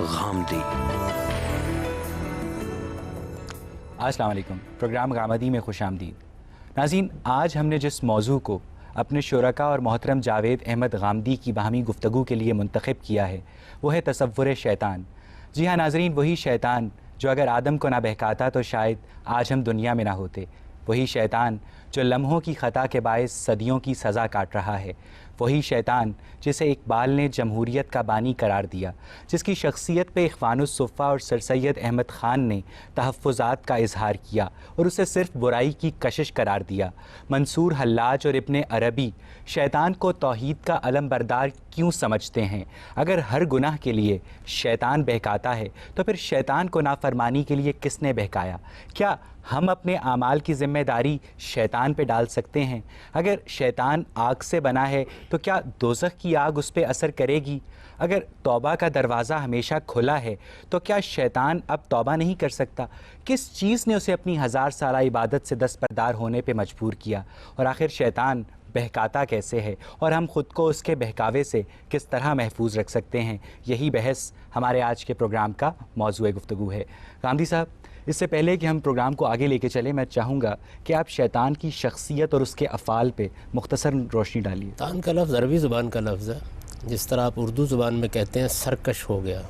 غامدی۔ السلام علیکم، پروگرام غامدی میں خوش آمدید۔ ناظرین، آج ہم نے جس موضوع کو اپنے شرکاء اور محترم جاوید احمد غامدی کی باہمی گفتگو کے لیے منتخب کیا ہے وہ ہے تصور شیطان۔ جی ہاں ناظرین، وہی شیطان جو اگر آدم کو نہ بہکاتا تو شاید آج ہم دنیا میں نہ ہوتے، وہی شیطان جو لمحوں کی خطا کے باعث صدیوں کی سزا کاٹ رہا ہے، وہی شیطان جسے اقبال نے جمہوریت کا بانی قرار دیا، جس کی شخصیت پہ اخوان الصفا اور سر سید احمد خان نے تحفظات کا اظہار کیا اور اسے صرف برائی کی کشش قرار دیا۔ منصور حلاج اور ابن عربی شیطان کو توحید کا علم بردار کیوں سمجھتے ہیں؟ اگر ہر گناہ کے لیے شیطان بہکاتا ہے تو پھر شیطان کو نافرمانی کے لیے کس نے بہکایا؟ کیا ہم اپنے اعمال کی ذمہ داری شیطان پہ ڈال سکتے ہیں؟ اگر شیطان آگ سے بنا ہے تو کیا دوزخ کی آگ اس پہ اثر کرے گی؟ اگر توبہ کا دروازہ ہمیشہ کھلا ہے تو کیا شیطان اب توبہ نہیں کر سکتا؟ کس چیز نے اسے اپنی 1000 سالہ عبادت سے دستبردار ہونے پہ مجبور کیا؟ اور آخر شیطان بہکاتا کیسے ہے اور ہم خود کو اس کے بہکاوے سے کس طرح محفوظ رکھ سکتے ہیں؟ یہی بحث ہمارے آج کے پروگرام کا موضوع گفتگو ہے۔ غامدی صاحب، اس سے پہلے کہ ہم پروگرام کو آگے لے کے چلیں، میں چاہوں گا کہ آپ شیطان کی شخصیت اور اس کے افعال پہ مختصر روشنی ڈالیے۔ شیطان کا لفظ عربی زبان کا لفظ ہے، جس طرح آپ اردو زبان میں کہتے ہیں سرکش ہو گیا،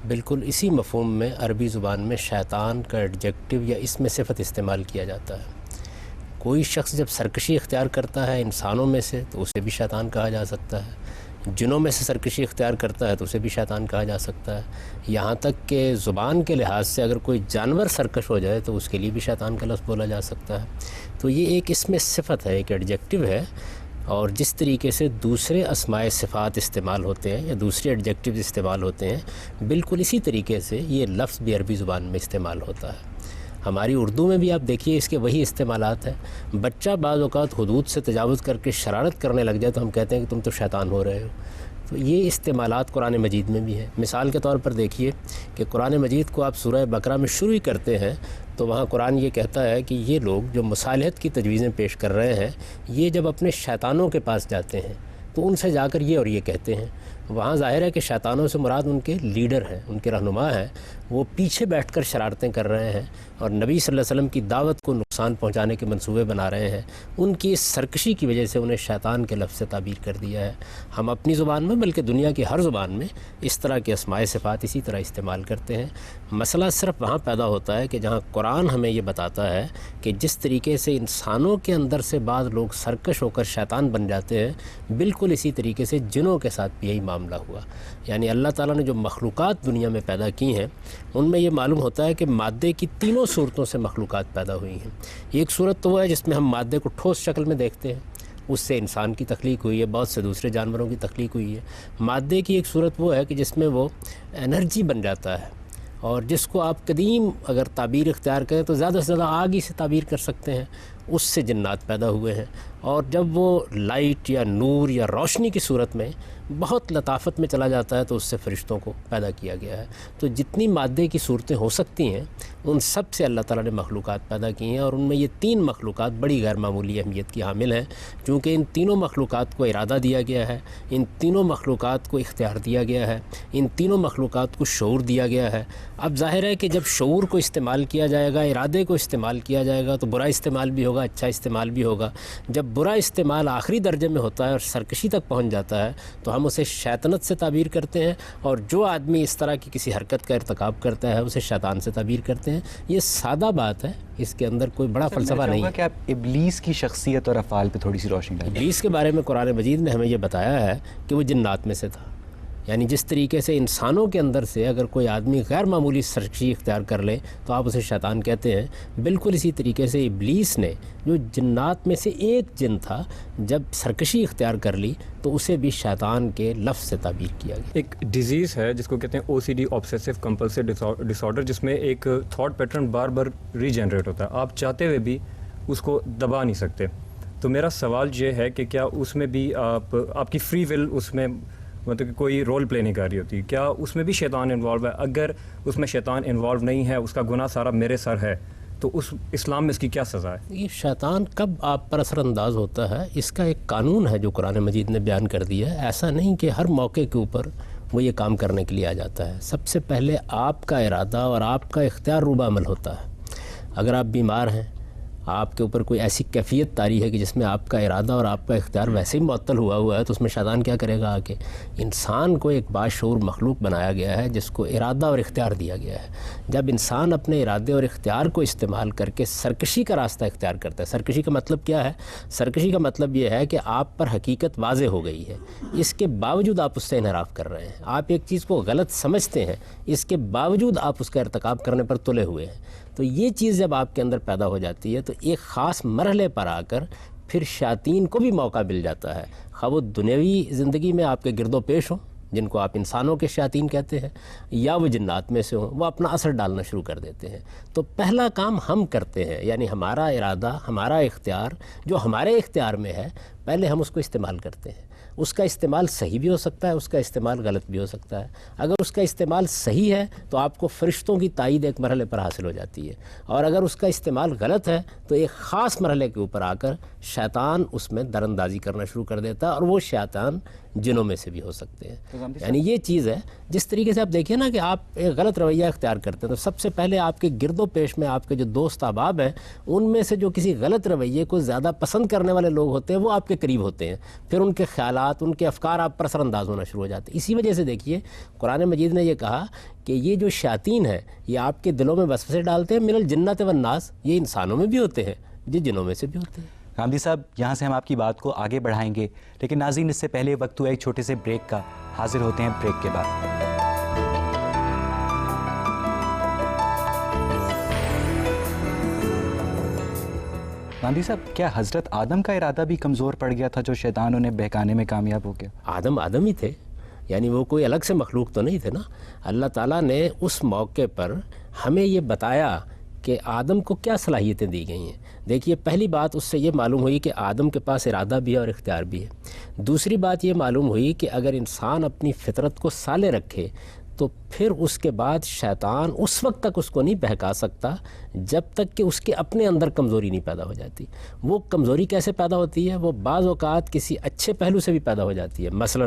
بالکل اسی مفہوم میں عربی زبان میں شیطان کا ایڈجیکٹو یا اسم صفت استعمال کیا جاتا ہے۔ کوئی شخص جب سرکشی اختیار کرتا ہے انسانوں میں سے تو اسے بھی شیطان کہا جا سکتا ہے، جنوں میں سے سرکشی اختیار کرتا ہے تو اسے بھی شیطان کہا جا سکتا ہے، یہاں تک کہ زبان کے لحاظ سے اگر کوئی جانور سرکش ہو جائے تو اس کے لیے بھی شیطان کا لفظ بولا جا سکتا ہے۔ تو یہ ایک اسم صفت ہے، ایک ایڈجیکٹو ہے، اور جس طریقے سے دوسرے اسماء صفات استعمال ہوتے ہیں یا دوسرے ایڈجیکٹیوز استعمال ہوتے ہیں، بالکل اسی طریقے سے یہ لفظ بھی عربی زبان میں استعمال ہوتا ہے۔ ہماری اردو میں بھی آپ دیکھیے اس کے وہی استعمالات ہیں۔ بچہ بعض اوقات حدود سے تجاوز کر کے شرارت کرنے لگ جائے تو ہم کہتے ہیں کہ تم تو شیطان ہو رہے ہو۔ تو یہ استعمالات قرآن مجید میں بھی ہیں۔ مثال کے طور پر دیکھیے کہ قرآن مجید کو آپ سورہ بقرہ میں شروع ہی کرتے ہیں تو وہاں قرآن یہ کہتا ہے کہ یہ لوگ جو مصالحت کی تجویزیں پیش کر رہے ہیں، یہ جب اپنے شیطانوں کے پاس جاتے ہیں تو ان سے جا کر یہ اور یہ کہتے ہیں۔ وہاں ظاہر ہے کہ شیطانوں سے مراد ان کے لیڈر ہیں، ان کے رہنما ہیں، وہ پیچھے بیٹھ کر شرارتیں کر رہے ہیں اور نبی صلی اللہ علیہ وسلم کی دعوت کو نقصان پہنچانے کے منصوبے بنا رہے ہیں۔ ان کی اس سرکشی کی وجہ سے انہیں شیطان کے لفظ سے تعبیر کر دیا ہے۔ ہم اپنی زبان میں بلکہ دنیا کی ہر زبان میں اس طرح کے اسماء صفات اسی طرح استعمال کرتے ہیں۔ مسئلہ صرف وہاں پیدا ہوتا ہے کہ جہاں قرآن ہمیں یہ بتاتا ہے کہ جس طریقے سے انسانوں کے اندر سے بعض لوگ سرکش ہو کر شیطان بن جاتے ہیں، بالکل اسی طریقے سے جنوں کے ساتھ بھی یہی معاملہ ہوا۔ یعنی اللہ تعالیٰ نے جو مخلوقات دنیا میں پیدا کی ہیں ان میں یہ معلوم ہوتا ہے کہ مادے کی تینوں صورتوں سے مخلوقات پیدا ہوئی ہیں۔ ایک صورت تو وہ ہے جس میں ہم مادے کو ٹھوس شکل میں دیکھتے ہیں، اس سے انسان کی تخلیق ہوئی ہے، بہت سے دوسرے جانوروں کی تخلیق ہوئی ہے۔ مادے کی ایک صورت وہ ہے کہ جس میں وہ انرجی بن جاتا ہے، اور جس کو آپ قدیم اگر تعبیر اختیار کریں تو زیادہ سے زیادہ آگ ہی سے تعبیر کر سکتے ہیں، اس سے جنات پیدا ہوئے ہیں۔ اور جب وہ لائٹ یا نور یا روشنی کی صورت میں بہت لطافت میں چلا جاتا ہے تو اس سے فرشتوں کو پیدا کیا گیا ہے۔ تو جتنی مادے کی صورتیں ہو سکتی ہیں ان سب سے اللہ تعالیٰ نے مخلوقات پیدا کی ہیں، اور ان میں یہ 3 مخلوقات بڑی غیر معمولی اہمیت کی حامل ہیں، چونکہ ان تینوں مخلوقات کو ارادہ دیا گیا ہے، ان تینوں مخلوقات کو اختیار دیا گیا ہے، ان تینوں مخلوقات کو شعور دیا گیا ہے۔ اب ظاہر ہے کہ جب شعور کو استعمال کیا جائے گا، ارادے کو استعمال کیا جائے گا تو برا استعمال بھی ہوگا، اچھا استعمال بھی ہوگا۔ جب برا استعمال آخری درجے میں ہوتا ہے اور سرکشی تک پہنچ جاتا ہے تو ہم اسے شیطنت سے تعبیر کرتے ہیں، اور جو آدمی اس طرح کی کسی حرکت کا ارتکاب کرتا ہے اسے شیطان سے تعبیر کرتے ہیں۔ یہ سادہ بات ہے، اس کے اندر کوئی بڑا فلسفہ نہیں ہے۔ کہ آپ ابلیس کی شخصیت اور افعال پہ تھوڑی سی روشنی ڈالیں۔ ابلیس کے بارے میں قرآن مجید نے ہمیں یہ بتایا ہے کہ وہ جنات میں سے تھا۔ یعنی جس طریقے سے انسانوں کے اندر سے اگر کوئی آدمی غیر معمولی سرکشی اختیار کر لے تو آپ اسے شیطان کہتے ہیں، بالکل اسی طریقے سے ابلیس نے جو جنات میں سے ایک جن تھا جب سرکشی اختیار کر لی تو اسے بھی شیطان کے لفظ سے تعبیر کیا گیا۔ ایک ڈیزیز ہے جس کو کہتے ہیں OCD آبسیسو کمپلسو ڈس آرڈر، جس میں ایک تھاٹ پیٹرن بار بار ری جنریٹ ہوتا ہے، آپ چاہتے ہوئے بھی اس کو دبا نہیں سکتے۔ تو میرا سوال یہ ہے کہ کیا اس میں بھی آپ کی فری ول اس میں مطلب کہ کوئی رول پلے نہیں کر رہی ہوتی؟ کیا اس میں بھی شیطان انوالو ہے؟ اگر اس میں شیطان انوالو نہیں ہے، اس کا گناہ سارا میرے سر ہے، تو اس اسلام میں اس کی کیا سزا ہے؟ یہ شیطان کب آپ پر اثر انداز ہوتا ہے اس کا ایک قانون ہے جو قرآن مجید نے بیان کر دیا ہے۔ ایسا نہیں کہ ہر موقع کے اوپر وہ یہ کام کرنے کے لیے آ جاتا ہے۔ سب سے پہلے آپ کا ارادہ اور آپ کا اختیار روبہ عمل ہوتا ہے۔ اگر آپ بیمار ہیں، آپ کے اوپر کوئی ایسی کیفیت طاری ہے کہ جس میں آپ کا ارادہ اور آپ کا اختیار ویسے ہی معطل ہوا ہے، تو اس میں شیطان کیا کرے گا آکے؟ انسان کو ایک باشعور مخلوق بنایا گیا ہے جس کو ارادہ اور اختیار دیا گیا ہے۔ جب انسان اپنے ارادے اور اختیار کو استعمال کر کے سرکشی کا راستہ اختیار کرتا ہے، سرکشی کا مطلب کیا ہے؟ سرکشی کا مطلب یہ ہے کہ آپ پر حقیقت واضح ہو گئی ہے، اس کے باوجود آپ اس سے انحراف کر رہے ہیں، آپ ایک چیز کو غلط سمجھتے ہیں، اس کے باوجود آپ اس کا ارتکاب کرنے پر تلے ہوئے ہیں۔ تو یہ چیز جب آپ کے اندر پیدا ہو جاتی ہے تو ایک خاص مرحلے پر آ کر پھر شیاطین کو بھی موقع مل جاتا ہے، خواہ وہ دنیاوی زندگی میں آپ کے گرد و پیش ہوں جن کو آپ انسانوں کے شیاطین کہتے ہیں، یا وہ جنات میں سے ہوں، وہ اپنا اثر ڈالنا شروع کر دیتے ہیں۔ تو پہلا کام ہم کرتے ہیں، یعنی ہمارا ارادہ، ہمارا اختیار جو ہمارے اختیار میں ہے، پہلے ہم اس کو استعمال کرتے ہیں۔ اس کا استعمال صحیح بھی ہو سکتا ہے، اس کا استعمال غلط بھی ہو سکتا ہے۔ اگر اس کا استعمال صحیح ہے تو آپ کو فرشتوں کی تائید ایک مرحلے پر حاصل ہو جاتی ہے، اور اگر اس کا استعمال غلط ہے تو ایک خاص مرحلے کے اوپر آ کر شیطان اس میں در اندازی کرنا شروع کر دیتا ہے، اور وہ شیطان جنوں میں سے بھی ہو سکتے ہیں۔ یعنی یہ چیز ہے، جس طریقے سے آپ دیکھیں نا کہ آپ ایک غلط رویہ اختیار کرتے ہیں تو سب سے پہلے آپ کے گرد و پیش میں آپ کے جو دوست احباب ہیں، ان میں سے جو کسی غلط رویے کو زیادہ پسند کرنے والے لوگ ہوتے ہیں وہ آپ کے قریب ہوتے ہیں، پھر ان کے خیالات، ان کے افکار آپ پر اثر انداز ہونا شروع ہو جاتے ہیں۔ اسی وجہ سے دیکھیے قرآن مجید نے یہ کہا کہ یہ جو شیاطین ہیں یہ آپ کے دلوں میں وسوسے ڈالتے ہیں، من الجنۃ والناس، یہ انسانوں میں بھی ہوتے ہیں، یہ جنوں میں سے بھی ہوتے ہیں۔ غامدی صاحب، یہاں سے ہم آپ کی بات کو آگے بڑھائیں گے، لیکن ناظرین اس سے پہلے وقت ہوا ایک چھوٹے سے بریک کا۔ حاضر ہوتے ہیں بریک کے بعد۔ غامدی صاحب، کیا حضرت آدم کا ارادہ بھی کمزور پڑ گیا تھا جو شیطان انہیں بہکانے میں کامیاب ہو گیا؟ آدم ہی تھے، یعنی وہ کوئی الگ سے مخلوق تو نہیں تھے نا۔ اللہ تعالیٰ نے اس موقع پر ہمیں یہ بتایا کہ آدم کو کیا صلاحیتیں دی گئی ہیں۔ دیکھیے، پہلی بات اس سے یہ معلوم ہوئی کہ آدم کے پاس ارادہ بھی ہے اور اختیار بھی ہے۔ دوسری بات یہ معلوم ہوئی کہ اگر انسان اپنی فطرت کو صالح رکھے تو پھر اس کے بعد شیطان اس وقت تک اس کو نہیں بہکا سکتا جب تک کہ اس کے اپنے اندر کمزوری نہیں پیدا ہو جاتی۔ وہ کمزوری کیسے پیدا ہوتی ہے؟ وہ بعض اوقات کسی اچھے پہلو سے بھی پیدا ہو جاتی ہے۔ مثلا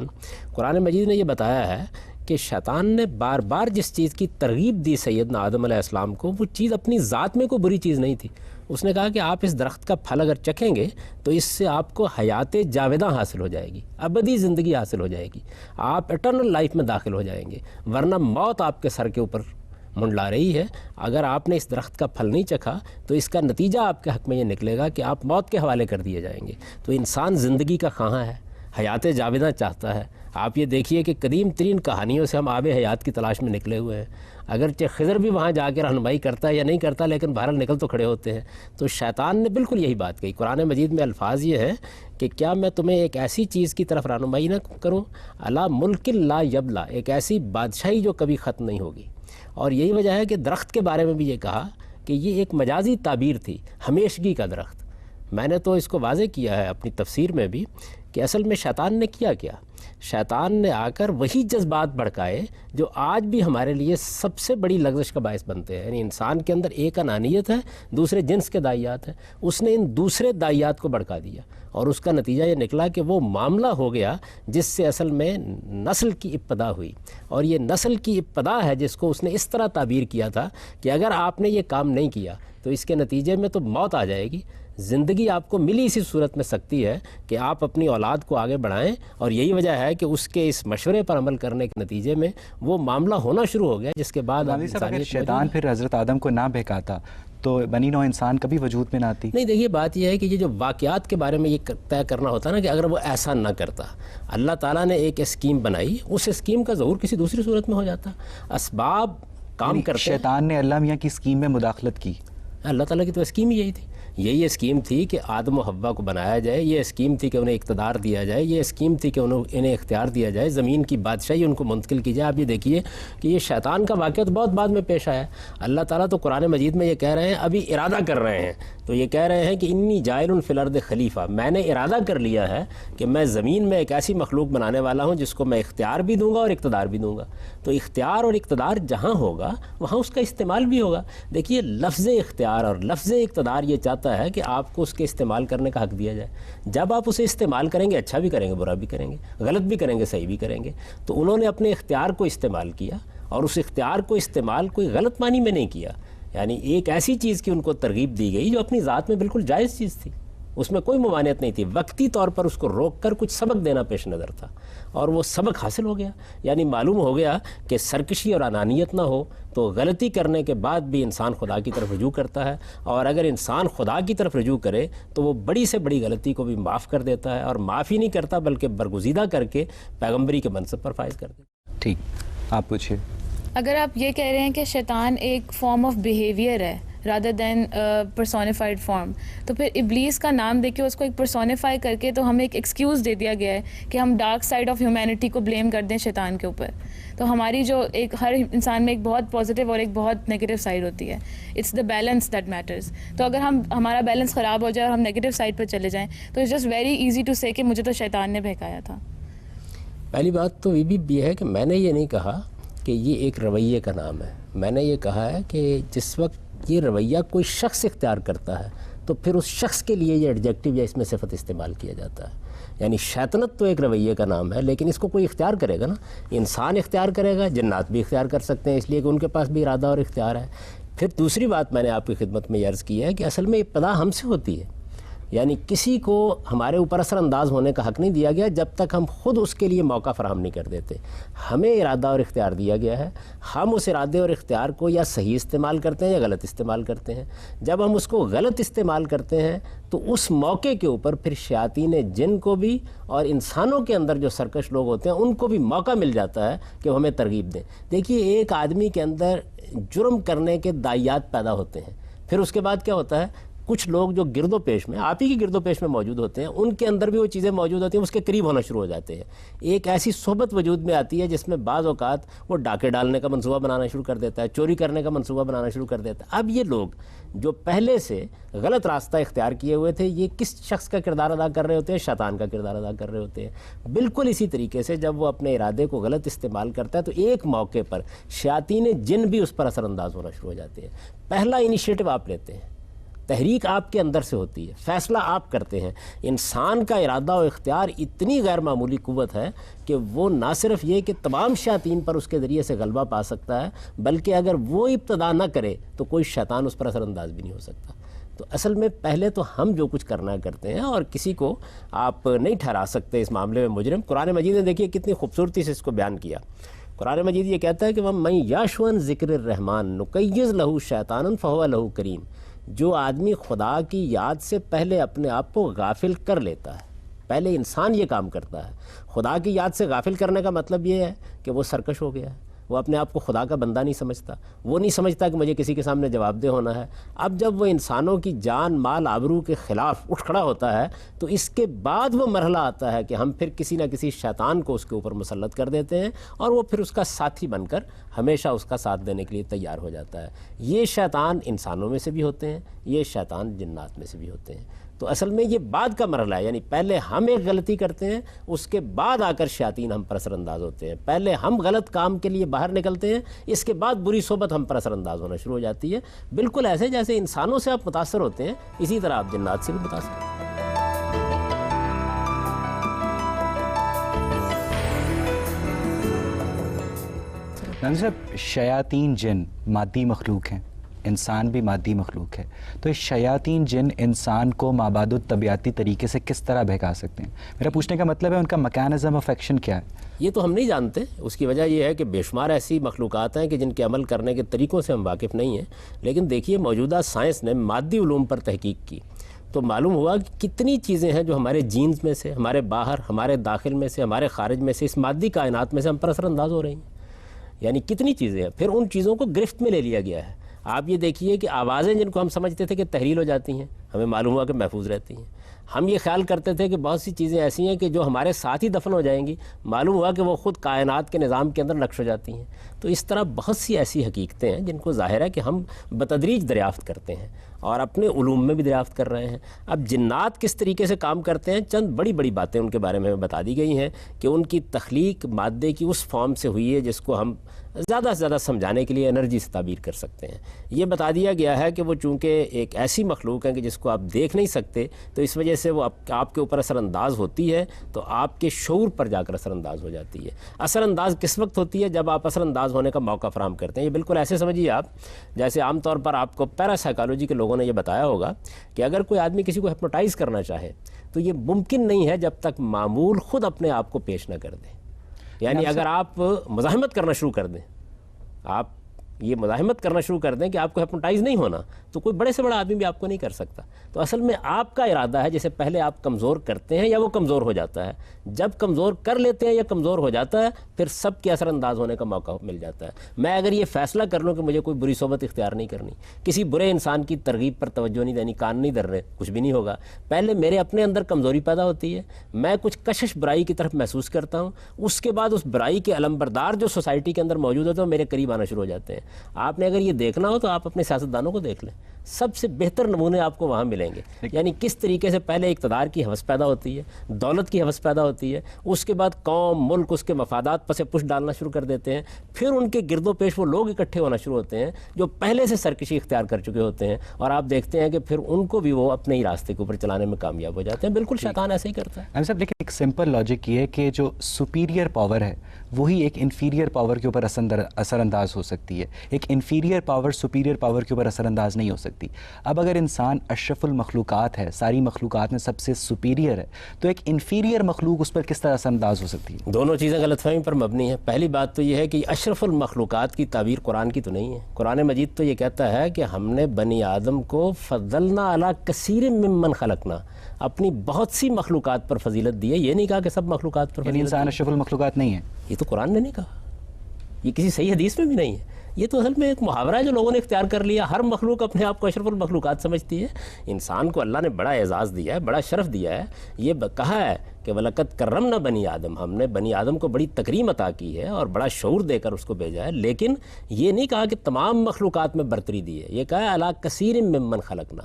قرآن مجید نے یہ بتایا ہے کہ شیطان نے بار بار جس چیز کی ترغیب دی سیدنا آدم علیہ السلام کو، وہ چیز اپنی ذات میں کوئی بری چیز نہیں تھی۔ اس نے کہا کہ آپ اس درخت کا پھل اگر چکھیں گے تو اس سے آپ کو حیات جاوداں حاصل ہو جائے گی، ابدی زندگی حاصل ہو جائے گی، آپ اٹرنل لائف میں داخل ہو جائیں گے، ورنہ موت آپ کے سر کے اوپر منڈلا رہی ہے۔ اگر آپ نے اس درخت کا پھل نہیں چکھا تو اس کا نتیجہ آپ کے حق میں یہ نکلے گا کہ آپ موت کے حوالے کر دیے جائیں گے۔ تو انسان زندگی کا خواہاں ہے، حیات جاوداں چاہتا ہے۔ آپ یہ دیکھیے کہ قدیم ترین کہانیوں سے ہم آب حیات کی تلاش میں نکلے ہوئے ہیں، اگرچہ خضر بھی وہاں جا کے رہنمائی کرتا ہے یا نہیں کرتا، لیکن بہرحال نکل تو کھڑے ہوتے ہیں۔ تو شیطان نے بالکل یہی بات کہی۔ قرآن مجید میں الفاظ یہ ہیں کہ کیا میں تمہیں ایک ایسی چیز کی طرف رہنمائی نہ کروں، الا ملک لا یبلا، ایک ایسی بادشاہی جو کبھی ختم نہیں ہوگی۔ اور یہی وجہ ہے کہ درخت کے بارے میں بھی یہ کہا کہ یہ ایک مجازی تعبیر تھی، ہمیشگی کا درخت۔ میں نے تو اس کو واضح کیا ہے اپنی تفسیر میں بھی کہ اصل میں شیطان نے کیا شیطان نے آ کر وہی جذبات بھڑکائے جو آج بھی ہمارے لیے سب سے بڑی لغزش کا باعث بنتے ہیں۔ یعنی انسان کے اندر ایک انانیت ہے، دوسرے جنس کے دائیات ہیں، اس نے ان دوسرے دائیات کو بھڑکا دیا، اور اس کا نتیجہ یہ نکلا کہ وہ معاملہ ہو گیا جس سے اصل میں نسل کی ابتدا ہوئی۔ اور یہ نسل کی ابتدا ہے جس کو اس نے اس طرح تعبیر کیا تھا کہ اگر آپ نے یہ کام نہیں کیا تو اس کے نتیجے میں تو موت آ جائے گی۔ زندگی آپ کو ملی اسی صورت میں سکتی ہے کہ آپ اپنی اولاد کو آگے بڑھائیں، اور یہی وجہ ہے کہ اس کے اس مشورے پر عمل کرنے کے نتیجے میں وہ معاملہ ہونا شروع ہو گیا جس کے بعد اگر شیطان پھر حضرت آدم کو نہ بہکاتا تو بنی نوع انسان کبھی وجود میں نہ آتی؟ نہیں، دیکھیے بات یہ ہے کہ یہ جو واقعات کے بارے میں یہ طے کرنا ہوتا ہے نا کہ اگر وہ ایسا نہ کرتا، اللہ تعالیٰ نے ایک اسکیم بنائی، اس اسکیم کا ظہور کسی دوسری صورت میں ہو جاتا۔ اسباب کام کرتے ہیں۔ شیطان نے اللہ میاں کی اسکیم میں مداخلت کی؟ اللہ تعالیٰ کی تو اسکیم ہی یہی تھی، یہی اسکیم تھی کہ آدم و حوا کو بنایا جائے، یہ اسکیم تھی کہ انہیں اقتدار دیا جائے، یہ اسکیم تھی کہ انہیں اختیار دیا جائے، زمین کی بادشاہی ان کو منتقل کی جائے۔ آپ یہ دیکھیے کہ یہ شیطان کا واقعہ تو بہت بعد میں پیش آیا ہے۔ اللہ تعالیٰ تو قرآن مجید میں یہ کہہ رہے ہیں، ابھی ارادہ کر رہے ہیں، تو یہ کہہ رہے ہیں کہ انی جائل فی الارض خلیفہ، میں نے ارادہ کر لیا ہے کہ میں زمین میں ایک ایسی مخلوق بنانے والا ہوں جس کو میں اختیار بھی دوں گا اور اقتدار بھی دوں گا۔ تو اختیار اور اقتدار جہاں ہوگا وہاں اس کا استعمال بھی ہوگا۔ دیکھیے لفظ اختیار اور لفظ اقتدار یہ چاہتا چاہتا ہے کہ آپ کو اس کے استعمال کرنے کا حق دیا جائے. جب آپ اسے استعمال کریں گے اچھا بھی کریں گے برا بھی کریں گے, غلط بھی کریں گے صحیح بھی کریں گے. تو انہوں نے اپنے اختیار کو استعمال کیا, اور اس اختیار کو استعمال کوئی غلط معنی میں نہیں کیا. یعنی ایک ایسی چیز کی ان کو ترغیب دی گئی جو اپنی ذات میں بالکل جائز چیز تھی, اس میں کوئی ممانعت نہیں تھی. وقتی طور پر اس کو روک کر کچھ سبق دینا پیش نظر تھا, اور وہ سبق حاصل ہو گیا. یعنی معلوم ہو گیا کہ سرکشی اور انانیت نہ ہو تو غلطی کرنے کے بعد بھی انسان خدا کی طرف رجوع کرتا ہے, اور اگر انسان خدا کی طرف رجوع کرے تو وہ بڑی سے بڑی غلطی کو بھی معاف کر دیتا ہے, اور معافی نہیں کرتا بلکہ برگزیدہ کر کے پیغمبری کے منصب پر فائز کر دیتا ہے. ٹھیک, آپ پوچھیے. اگر آپ یہ کہہ رہے ہیں کہ شیطان ایک فارم آف بیہیویئر ہے رادر دین پرسونیفائڈ فارم, تو پھر ابلیس کا نام دے کے اس کو ایک پرسونیفائی کر کے تو ہمیں ایک ایکسکیوز دے دیا گیا ہے کہ ہم ڈارک سائڈ آف ہیومینٹی کو بلیم کر دیں شیطان کے اوپر. تو ہماری جو ایک ہر انسان میں ایک بہت پازیٹیو اور ایک بہت نیگیٹو سائڈ ہوتی ہے. It's the balance that matters. تو اگر ہمارا بیلنس خراب ہو جائے اور ہم نیگیٹو سائڈ پہ چلے جائیں تو it's just very easy to say کہ مجھے تو شیطان نے بہکایا تھا. پہلی بات تو یہ بھی ہے کہ میں نے یہ نہیں کہا کہ یہ ایک رویے کا نام ہے. میں نے یہ کہا ہے کہ جس وقت یہ رویہ کوئی شخص اختیار کرتا ہے تو پھر اس شخص کے لیے یہ ایڈجیکٹو یا اس میں صفت استعمال کیا جاتا ہے. یعنی شیطنت تو ایک رویے کا نام ہے, لیکن اس کو کوئی اختیار کرے گا نا. انسان اختیار کرے گا, جنات بھی اختیار کر سکتے ہیں, اس لیے کہ ان کے پاس بھی ارادہ اور اختیار ہے. پھر دوسری بات میں نے آپ کی خدمت میں عرض کی ہے کہ اصل میں ابتدا ہم سے ہوتی ہے. یعنی کسی کو ہمارے اوپر اثر انداز ہونے کا حق نہیں دیا گیا جب تک ہم خود اس کے لیے موقع فراہم نہیں کر دیتے. ہمیں ارادہ اور اختیار دیا گیا ہے, ہم اس ارادے اور اختیار کو یا صحیح استعمال کرتے ہیں یا غلط استعمال کرتے ہیں. جب ہم اس کو غلط استعمال کرتے ہیں تو اس موقع کے اوپر پھر شیاطین جن کو بھی اور انسانوں کے اندر جو سرکش لوگ ہوتے ہیں ان کو بھی موقع مل جاتا ہے کہ وہ ہمیں ترغیب دیں. دیکھیے, ایک آدمی کے اندر جرم کرنے کے داعیات پیدا ہوتے ہیں, پھر اس کے بعد کیا ہوتا ہے, کچھ لوگ جو گرد و پیش میں آپ ہی کی گرد و پیش میں موجود ہوتے ہیں ان کے اندر بھی وہ چیزیں موجود ہوتی ہیں, اس کے قریب ہونا شروع ہو جاتے ہیں. ایک ایسی صحبت وجود میں آتی ہے جس میں بعض اوقات وہ ڈاکے ڈالنے کا منصوبہ بنانا شروع کر دیتا ہے, چوری کرنے کا منصوبہ بنانا شروع کر دیتا ہے. اب یہ لوگ جو پہلے سے غلط راستہ اختیار کیے ہوئے تھے یہ کس شخص کا کردار ادا کر رہے ہوتے ہیں؟ شیطان کا کردار ادا کر رہے ہوتے ہیں. بالکل اسی طریقے سے جب وہ اپنے ارادے کو غلط استعمال کرتا ہے تو ایک موقع پر شیاطین جن بھی اس پر اثر انداز ہونا شروع ہو جاتے ہیں. پہلا انیشیٹو آپ لیتے ہیں, تحریک آپ کے اندر سے ہوتی ہے, فیصلہ آپ کرتے ہیں. انسان کا ارادہ و اختیار اتنی غیر معمولی قوت ہے کہ وہ نہ صرف یہ کہ تمام شیاطین پر اس کے ذریعے سے غلبہ پا سکتا ہے, بلکہ اگر وہ ابتدا نہ کرے تو کوئی شیطان اس پر اثر انداز بھی نہیں ہو سکتا. تو اصل میں پہلے تو ہم جو کچھ کرنا کرتے ہیں, اور کسی کو آپ نہیں ٹھہرا سکتے اس معاملے میں مجرم. قرآن مجید نے دیکھیے کتنی خوبصورتی سے اس کو بیان کیا. قرآن مجید یہ کہتا ہے کہ وَمَن یَعْشُ عَن ذِکْرِ الرَّحْمَٰنِ نُقَیِّضْ لَهُ شَیْطَانًا فَهُوَ لَهُ قَرِینٌ. جو آدمی خدا کی یاد سے پہلے اپنے آپ کو غافل کر لیتا ہے, پہلے انسان یہ کام کرتا ہے. خدا کی یاد سے غافل کرنے کا مطلب یہ ہے کہ وہ سرکش ہو گیا ہے, وہ اپنے آپ کو خدا کا بندہ نہیں سمجھتا, وہ نہیں سمجھتا کہ مجھے کسی کے سامنے جواب دہ ہونا ہے. اب جب وہ انسانوں کی جان مال آبرو کے خلاف اٹھ کھڑا ہوتا ہے تو اس کے بعد وہ مرحلہ آتا ہے کہ ہم پھر کسی نہ کسی شیطان کو اس کے اوپر مسلط کر دیتے ہیں, اور وہ پھر اس کا ساتھی بن کر ہمیشہ اس کا ساتھ دینے کے لیے تیار ہو جاتا ہے. یہ شیطان انسانوں میں سے بھی ہوتے ہیں, یہ شیطان جنات میں سے بھی ہوتے ہیں. تو اصل میں یہ بعد کا مرحلہ ہے, یعنی پہلے ہم ایک غلطی کرتے ہیں, اس کے بعد آ کر شیاطین ہم پر اثر انداز ہوتے ہیں. پہلے ہم غلط کام کے لیے باہر نکلتے ہیں, اس کے بعد بری صحبت ہم پر اثر انداز ہونا شروع ہو جاتی ہے. بالکل ایسے جیسے انسانوں سے آپ متاثر ہوتے ہیں, اسی طرح آپ جنات سے بھی متاثر ہوتے ہیں. صاحب, شیاطین جن مادی مخلوق ہیں, انسان بھی مادی مخلوق ہے, تو یہ شیاطین جن انسان کو مابعد الطبیعتی طریقے سے کس طرح بہکا سکتے ہیں؟ میرا پوچھنے کا مطلب ہے ان کا میکانزم آف ایکشن کیا ہے؟ یہ تو ہم نہیں جانتے. اس کی وجہ یہ ہے کہ بے شمار ایسی مخلوقات ہیں کہ جن کے عمل کرنے کے طریقوں سے ہم واقف نہیں ہیں. لیکن دیکھیے, موجودہ سائنس نے مادی علوم پر تحقیق کی تو معلوم ہوا کہ کتنی چیزیں ہیں جو ہمارے جینز میں سے, ہمارے باہر, ہمارے داخل میں سے, ہمارے خارج میں سے, اس مادی کائنات میں سے ہم پر اثر انداز ہو رہی ہیں. یعنی کتنی چیزیں ہیں. پھر ان چیزوں کو گرفت میں لے لیا گیا ہے. آپ یہ دیکھیے کہ آوازیں جن کو ہم سمجھتے تھے کہ تحلیل ہو جاتی ہیں, ہمیں معلوم ہوا کہ محفوظ رہتی ہیں. ہم یہ خیال کرتے تھے کہ بہت سی چیزیں ایسی ہیں کہ جو ہمارے ساتھ ہی دفن ہو جائیں گی، معلوم ہوا کہ وہ خود کائنات کے نظام کے اندر نقش ہو جاتی ہیں۔ تو اس طرح بہت سی ایسی حقیقتیں ہیں جن کو ظاہر ہے کہ ہم بتدریج دریافت کرتے ہیں اور اپنے علوم میں بھی دریافت کر رہے ہیں۔ اب جنات کس طریقے سے کام کرتے ہیں، چند بڑی بڑی باتیں ان کے بارے میں بتا دی گئی ہیں کہ ان کی تخلیق مادے کی اس فارم سے ہوئی ہے جس کو ہم زیادہ سے زیادہ سمجھانے کے لیے انرجی سے تعبیر کر سکتے ہیں۔ یہ بتا دیا گیا ہے کہ وہ چونکہ ایک ایسی مخلوق ہے کہ جس کو آپ دیکھ نہیں سکتے، تو اس وجہ سے وہ آپ کے اوپر اثر انداز ہوتی ہے تو آپ کے شعور پر جا کر اثر انداز ہو جاتی ہے۔ اثر انداز کس وقت ہوتی ہے؟ جب آپ اثر انداز ہونے کا موقع فراہم کرتے ہیں۔ یہ بالکل ایسے سمجھیے آپ جیسے عام طور پر آپ کو پیرا سائیکالوجی کے لوگوں نے یہ بتایا ہوگا کہ اگر کوئی آدمی کسی کو ہپنوٹائز کرنا چاہے تو یہ ممکن نہیں ہے جب تک معمول خود اپنے آپ کو پیش نہ کر دے۔ یعنی اگر آپ مزاحمت کرنا شروع کر دیں، آپ یہ مزاحمت کرنا شروع کر دیں کہ آپ کو ہپنوٹائز نہیں ہونا، تو کوئی بڑے سے بڑا آدمی بھی آپ کو نہیں کر سکتا۔ تو اصل میں آپ کا ارادہ ہے جسے پہلے آپ کمزور کرتے ہیں یا وہ کمزور ہو جاتا ہے۔ جب کمزور کر لیتے ہیں یا کمزور ہو جاتا ہے پھر سب کے اثر انداز ہونے کا موقع مل جاتا ہے۔ میں اگر یہ فیصلہ کر لوں کہ مجھے کوئی بری صحبت اختیار نہیں کرنی، کسی برے انسان کی ترغیب پر توجہ نہیں دینی، کان نہیں دھرنے، کچھ بھی نہیں ہوگا۔ پہلے میرے اپنے اندر کمزوری پیدا ہوتی ہے، میں کچھ کشش برائی کی طرف محسوس کرتا ہوں، اس کے بعد اس برائی کے علمبردار جو سوسائٹی کے اندر موجود ہوتے ہیں وہ میرے قریب آنا شروع ہو جاتے ہیں۔ آپ نے اگر یہ دیکھنا ہو تو آپ اپنے سیاستدانوں کو دیکھ لیں، سب سے بہتر نمونے آپ کو وہاں ملیں گے۔ یعنی کس طریقے سے پہلے اقتدار کی ہوس پیدا ہوتی ہے، دولت کی ہوس پیدا ہوتی ہے، اس کے بعد قوم، ملک اس کے مفادات پس پش ڈالنا شروع کر دیتے ہیں، پھر ان کے گرد و پیش وہ لوگ اکٹھے ہونا شروع ہوتے ہیں جو پہلے سے سرکشی اختیار کر چکے ہوتے ہیں، اور آپ دیکھتے ہیں کہ پھر ان کو بھی وہ اپنے ہی راستے کے اوپر چلانے میں کامیاب ہو جاتے ہیں۔ بالکل شیطان ایسے ہی کرتا ہے۔ صاحب لیکن ایک سمپل لاجک یہ ہے کہ جو سپیریئر پاور ہے وہی ایک انفیریئر پاور کے اوپر اثر انداز ہو سکتی ہے، ایک انفیریئر پاور سپیریئر پاور کے اوپر اثر انداز نہیں ہو سکتی۔ اب اگر انسان اشرف المخلوقات ہے، ساری مخلوقات میں سب سے سپیریئر ہے، تو ایک انفیریئر مخلوق اس پر کس طرح اثر انداز ہو سکتی ہے؟ دونوں چیزیں غلط فہمی پر مبنی ہیں۔ پہلی بات تو یہ ہے کہ اشرف المخلوقات کی تعبیر قرآن کی تو نہیں ہے۔ قرآن مجید تو یہ کہتا ہے کہ ہم نے بنی آدم کو فضلنا علی کثیر ممن خلقنا، اپنی بہت سی مخلوقات پر فضیلت دی ہے۔ یہ نہیں کہا کہ سب مخلوقات پر یعنی فضیلت انسان دی ہے۔ اشرف المخلوقات نہیں ہے؟ یہ تو قرآن نے نہیں کہا، یہ کسی صحیح حدیث میں بھی نہیں ہے۔ یہ تو اصل میں ایک محاورہ ہے جو لوگوں نے اختیار کر لیا۔ ہر مخلوق اپنے آپ کو اشرف المخلوقات سمجھتی ہے۔ انسان کو اللہ نے بڑا اعزاز دیا ہے، بڑا شرف دیا ہے۔ یہ کہا ہے کہ وَلَقَدْ كَرَّمْنَا بنی آدم، ہم نے بنی آدم کو بڑی تکریم عطا کی ہے اور بڑا شعور دے کر اس کو بھیجا ہے، لیکن یہ نہیں کہا کہ تمام مخلوقات میں برتری دی ہے۔ یہ کہا ہے عَلَىٰ كَثِيرٍ مِّمَّنْ خَلَقْنَا۔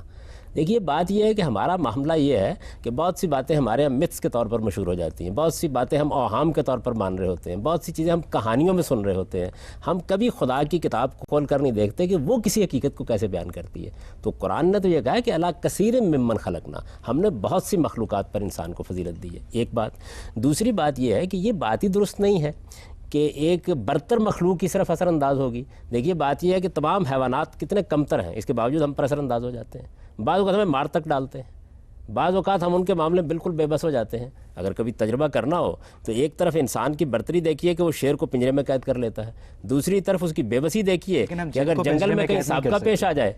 دیکھیے بات یہ ہے کہ ہمارا معاملہ یہ ہے کہ بہت سی باتیں ہمارے یہاں متس کے طور پر مشہور ہو جاتی ہیں، بہت سی باتیں ہم اوہام کے طور پر مان رہے ہوتے ہیں، بہت سی چیزیں ہم کہانیوں میں سن رہے ہوتے ہیں، ہم کبھی خدا کی کتاب کو کھول کر نہیں دیکھتے کہ وہ کسی حقیقت کو کیسے بیان کرتی ہے۔ تو قرآن نے تو یہ کہا ہے کہ عَلَىٰ كَثِيرٍ مِّمَّنْ خَلَقْنَا، ہم نے بہت سی مخلوقات پر انسان کو فضیلت دی ہے، ایک بات۔ دوسری بات یہ ہے کہ یہ بات ہی درست نہیں ہے کہ ایک برتر مخلوق کی صرف اثر انداز ہوگی۔ دیکھیے بات یہ ہے کہ تمام حیوانات کتنے کمتر ہیں، اس کے باوجود ہم پر اثر انداز ہو جاتے ہیں، بعض اوقات ہمیں مار تک ڈالتے ہیں، بعض اوقات ہم ان کے معاملے میں بالکل بے بس ہو جاتے ہیں۔ اگر کبھی تجربہ کرنا ہو تو ایک طرف انسان کی برتری دیکھیے کہ وہ شیر کو پنجرے میں قید کر لیتا ہے، دوسری طرف اس کی بے بسی دیکھیے کہ اگر جنگل میں کہیں سابقہ پیش آ جائے،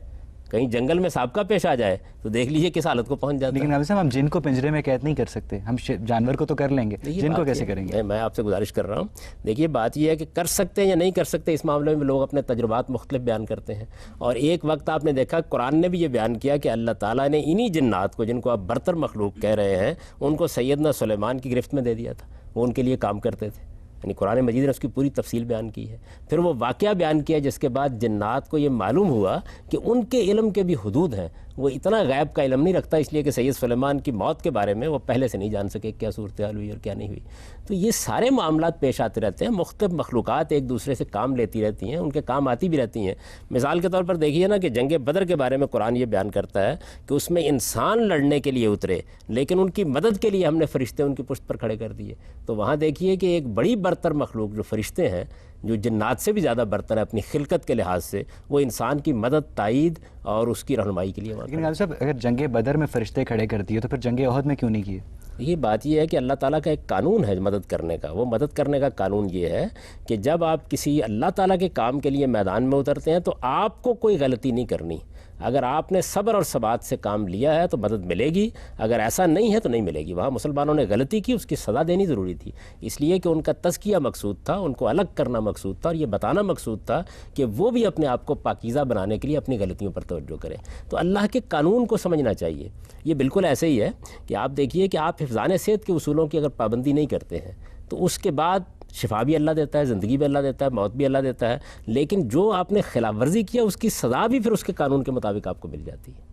کہیں جنگل میں سابقہ پیش آ جائے تو دیکھ لیجئے کس حالت کو پہنچ جاتا ہے۔ لیکن اب ہم جن کو پنجرے میں قید نہیں کر سکتے، ہم جانور کو تو کر لیں گے، جن کو کیسے کریں گے؟ میں آپ سے گزارش کر رہا ہوں، دیکھیے بات یہ ہے کہ کر سکتے ہیں یا نہیں کر سکتے، اس معاملے میں لوگ اپنے تجربات مختلف بیان کرتے ہیں، اور ایک وقت آپ نے دیکھا قرآن نے بھی یہ بیان کیا کہ اللہ تعالیٰ نے انہی جنات کو جن کو آپ برتر مخلوق کہہ رہے ہیں ان کو سیدنا سلیمان کی گرفت میں دے دیا تھا، وہ ان کے لیے کام کرتے تھے۔ یعنی قرآن مجید نے اس کی پوری تفصیل بیان کی ہے۔ پھر وہ واقعہ بیان کیا جس کے بعد جنات کو یہ معلوم ہوا کہ ان کے علم کے بھی حدود ہیں، وہ اتنا غیب کا علم نہیں رکھتا، اس لیے کہ سید سلیمان کی موت کے بارے میں وہ پہلے سے نہیں جان سکے کیا صورتحال ہوئی اور کیا نہیں ہوئی۔ تو یہ سارے معاملات پیش آتے رہتے ہیں، مختلف مخلوقات ایک دوسرے سے کام لیتی رہتی ہیں، ان کے کام آتی بھی رہتی ہیں۔ مثال کے طور پر دیکھیے نا کہ جنگ بدر کے بارے میں قرآن یہ بیان کرتا ہے کہ اس میں انسان لڑنے کے لیے اترے لیکن ان کی مدد کے لیے ہم نے فرشتے ان کی پشت پر کھڑے کر دیے۔ تو وہاں دیکھیے کہ ایک بڑی برتر مخلوق جو فرشتے ہیں، جو جنات سے بھی زیادہ برتر ہے اپنی خلقت کے لحاظ سے، وہ انسان کی مدد، تائید اور اس کی رہنمائی کے لیے وہاں۔ لیکن صاحب اگر جنگ بدر میں فرشتے کھڑے کر دیے تو پھر جنگ احد میں کیوں نہیں کیے؟ یہ بات یہ ہے کہ اللہ تعالیٰ کا ایک قانون ہے مدد کرنے کا۔ وہ مدد کرنے کا قانون یہ ہے کہ جب آپ کسی اللہ تعالیٰ کے کام کے لیے میدان میں اترتے ہیں تو آپ کو کوئی غلطی نہیں کرنی۔ اگر آپ نے صبر اور ثبات سے کام لیا ہے تو مدد ملے گی، اگر ایسا نہیں ہے تو نہیں ملے گی۔ وہاں مسلمانوں نے غلطی کی، اس کی سزا دینی ضروری تھی، اس لیے کہ ان کا تزکیہ مقصود تھا، ان کو الگ کرنا مقصود تھا، اور یہ بتانا مقصود تھا کہ وہ بھی اپنے آپ کو پاکیزہ بنانے کے لیے اپنی غلطیوں پر توجہ کریں۔ تو اللہ کے قانون کو سمجھنا چاہیے۔ یہ بالکل ایسے ہی ہے کہ آپ دیکھیے کہ آپ حفظان صحت کے اصولوں کی اگر پابندی نہیں کرتے ہیں تو اس کے بعد شفا بھی اللہ دیتا ہے، زندگی بھی اللہ دیتا ہے، موت بھی اللہ دیتا ہے، لیکن جو آپ نے خلاف ورزی کیا اس کی سزا بھی پھر اس کے قانون کے مطابق آپ کو مل جاتی ہے۔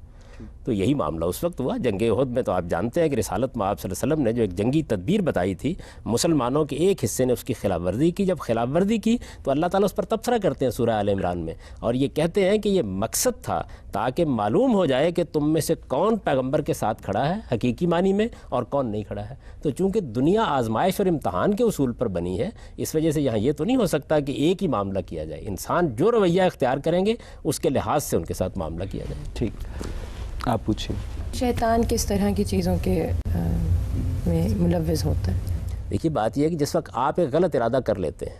تو یہی معاملہ اس وقت ہوا جنگ احد میں۔ تو آپ جانتے ہیں کہ رسالت میں آپ صلی اللہ علیہ وسلم نے جو ایک جنگی تدبیر بتائی تھی، مسلمانوں کے ایک حصے نے اس کی خلاف ورزی کی۔ جب خلاف ورزی کی تو اللہ تعالیٰ اس پر تبصرہ کرتے ہیں سورہ آل عمران میں، اور یہ کہتے ہیں کہ یہ مقصد تھا تاکہ معلوم ہو جائے کہ تم میں سے کون پیغمبر کے ساتھ کھڑا ہے حقیقی معنی میں اور کون نہیں کھڑا ہے۔ تو چونکہ دنیا آزمائش اور امتحان کے اصول پر بنی ہے، اس وجہ سے یہاں یہ تو نہیں ہو سکتا کہ ایک ہی معاملہ کیا جائے۔ انسان جو رویہ اختیار کریں گے اس کے لحاظ سے ان کے ساتھ معاملہ کیا جائے۔ ٹھیک، آپ پوچھیں۔ شیطان کس طرح کی چیزوں کے میں ملوث ہوتا ہے؟ دیکھیے بات یہ ہے کہ جس وقت آپ ایک غلط ارادہ کر لیتے ہیں،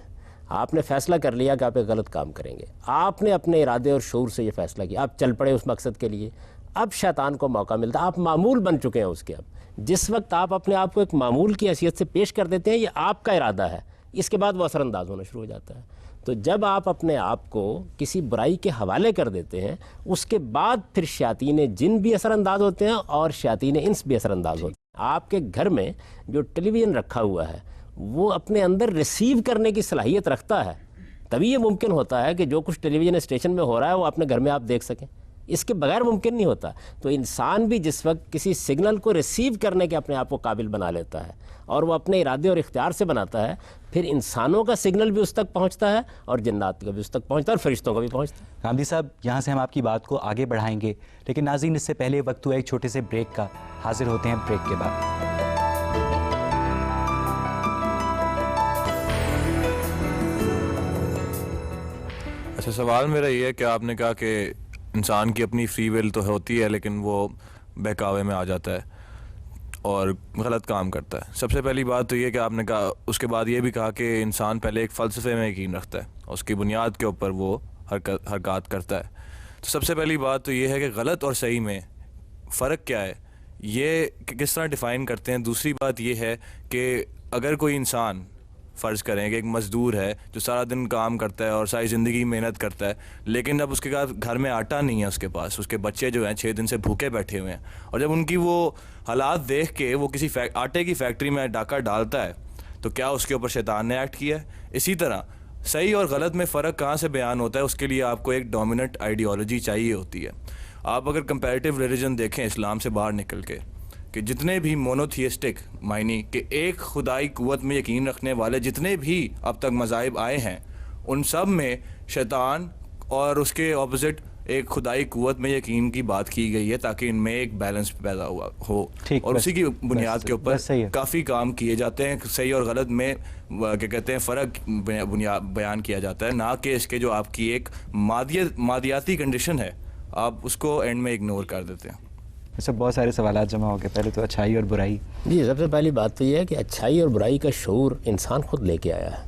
آپ نے فیصلہ کر لیا کہ آپ ایک غلط کام کریں گے، آپ نے اپنے ارادے اور شعور سے یہ فیصلہ کیا، آپ چل پڑے اس مقصد کے لیے، اب شیطان کو موقع ملتا ہے، آپ معمول بن چکے ہیں اس کے۔ اب جس وقت آپ اپنے آپ کو ایک معمول کی حیثیت سے پیش کر دیتے ہیں، یہ آپ کا ارادہ ہے، اس کے بعد وہ اثر انداز ہونا شروع ہو جاتا ہے۔ تو جب آپ اپنے آپ کو کسی برائی کے حوالے کر دیتے ہیں، اس کے بعد پھر شیاطین جن بھی اثر انداز ہوتے ہیں اور شیاطین انس بھی اثر انداز ہوتے ہیں۔ آپ کے گھر میں جو ٹیلی ویژن رکھا ہوا ہے وہ اپنے اندر ریسیو کرنے کی صلاحیت رکھتا ہے، تبھی یہ ممکن ہوتا ہے کہ جو کچھ ٹیلی ویژن اسٹیشن میں ہو رہا ہے وہ اپنے گھر میں آپ دیکھ سکیں، اس کے بغیر ممکن نہیں ہوتا۔ تو انسان بھی جس وقت کسی سگنل کو ریسیو کرنے کے اپنے آپ کو قابل بنا لیتا ہے اور وہ اپنے ارادے اور اختیار سے بناتا ہے، پھر انسانوں کا سگنل بھی اس تک پہنچتا ہے اور جنات کا بھی اس تک پہنچتا ہے اور فرشتوں کا بھی پہنچتا ہے۔ غامدی صاحب، یہاں سے ہم آپ کی بات کو آگے بڑھائیں گے، لیکن ناظرین اس سے پہلے وقت ہوا ایک چھوٹے سے بریک کا۔ حاضر ہوتے ہیں بریک کے بعد۔ اچھا، سوال میرا یہ ہے کہ آپ نے کہا کہ انسان کی اپنی فری ول تو ہوتی ہے لیکن وہ بہکاوے میں آ جاتا ہے اور غلط کام کرتا ہے۔ سب سے پہلی بات تو یہ کہ آپ نے کہا، اس کے بعد یہ بھی کہا کہ انسان پہلے ایک فلسفے میں یقین رکھتا ہے، اس کی بنیاد کے اوپر وہ حرکات کرتا ہے۔ تو سب سے پہلی بات تو یہ ہے کہ غلط اور صحیح میں فرق کیا ہے، یہ کس طرح ڈیفائن کرتے ہیں۔ دوسری بات یہ ہے کہ اگر کوئی انسان فرض کریں کہ ایک مزدور ہے جو سارا دن کام کرتا ہے اور ساری زندگی محنت کرتا ہے، لیکن اب اس کے گھر میں آٹا نہیں ہے، اس کے پاس اس کے بچے جو ہیں 6 دن سے بھوکے بیٹھے ہوئے ہیں، اور جب ان کی وہ حالات دیکھ کے وہ کسی آٹے کی فیکٹری میں ڈاکہ ڈالتا ہے تو کیا اس کے اوپر شیطان نے ایکٹ کیا ہے؟ اسی طرح صحیح اور غلط میں فرق کہاں سے بیان ہوتا ہے، اس کے لیے آپ کو ایک ڈومیننٹ آئیڈیالوجی چاہیے ہوتی ہے۔ آپ اگر کمپیریٹیو ریلیجن دیکھیں اسلام سے باہر نکل کے، کہ جتنے بھی مونوتھیسٹک معنی کہ ایک خدائی قوت میں یقین رکھنے والے جتنے بھی اب تک مذاہب آئے ہیں، ان سب میں شیطان اور اس کے اپوزٹ ایک خدائی قوت میں یقین کی بات کی گئی ہے تاکہ ان میں ایک بیلنس پیدا ہوا ہو، اور اسی کی بنیاد کے اوپر کافی کام کیے جاتے ہیں۔ صحیح اور غلط میں کیا کہتے ہیں فرق بیان کیا جاتا ہے، نہ کہ اس کے جو آپ کی ایک مادیاتی کنڈیشن ہے آپ اس کو اینڈ میں اگنور کر دیتے ہیں۔ ایسے بہت سارے سوالات جمع ہو گئے، پہلے تو اچھائی اور برائی۔ جی، سب سے پہلی بات تو یہ ہے کہ اچھائی اور برائی کا شعور انسان خود لے کے آیا ہے،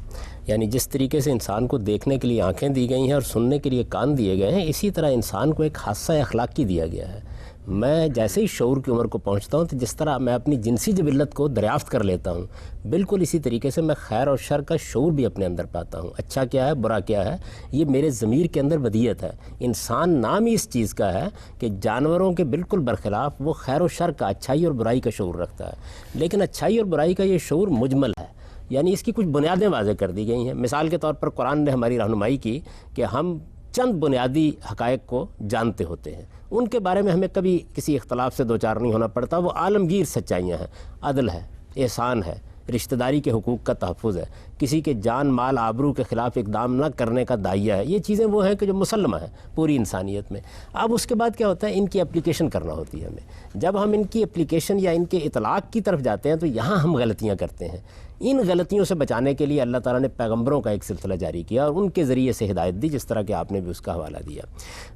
یعنی جس طریقے سے انسان کو دیکھنے کے لیے آنکھیں دی گئی ہیں اور سننے کے لیے کان دیے گئے ہیں، اسی طرح انسان کو ایک حادثہ اخلاقی دیا گیا ہے۔ میں جیسے ہی شعور کی عمر کو پہنچتا ہوں تو جس طرح میں اپنی جنسی جبلت کو دریافت کر لیتا ہوں، بالکل اسی طریقے سے میں خیر اور شر کا شعور بھی اپنے اندر پاتا ہوں۔ اچھا کیا ہے، برا کیا ہے، یہ میرے ضمیر کے اندر ودیت ہے۔ انسان نام ہی اس چیز کا ہے کہ جانوروں کے بالکل برخلاف وہ خیر و شر کا، اچھائی اور برائی کا شعور رکھتا ہے، لیکن اچھائی اور برائی کا یہ شعور مجمل ہے، یعنی اس کی کچھ بنیادیں واضح کر دی گئی ہیں۔ مثال کے طور پر قرآن نے ہماری رہنمائی کی کہ ہم چند بنیادی حقائق کو جانتے ہوتے ہیں، ان کے بارے میں ہمیں کبھی کسی اختلاف سے دوچار نہیں ہونا پڑتا۔ وہ عالمگیر سچائیاں ہیں، عدل ہے، احسان ہے، رشتہ داری کے حقوق کا تحفظ ہے، کسی کے جان مال آبرو کے خلاف اقدام نہ کرنے کا داعیہ ہے۔ یہ چیزیں وہ ہیں کہ جو مسلمہ ہیں پوری انسانیت میں۔ اب اس کے بعد کیا ہوتا ہے، ان کی اپلیکیشن کرنا ہوتی ہے ہمیں۔ جب ہم ان کی اپلیکیشن یا ان کے اطلاق کی طرف جاتے ہیں تو یہاں ہم غلطیاں کرتے ہیں۔ ان غلطیوں سے بچانے کے لیے اللہ تعالیٰ نے پیغمبروں کا ایک سلسلہ جاری کیا اور ان کے ذریعے سے ہدایت دی، جس طرح کہ آپ نے بھی اس کا حوالہ دیا۔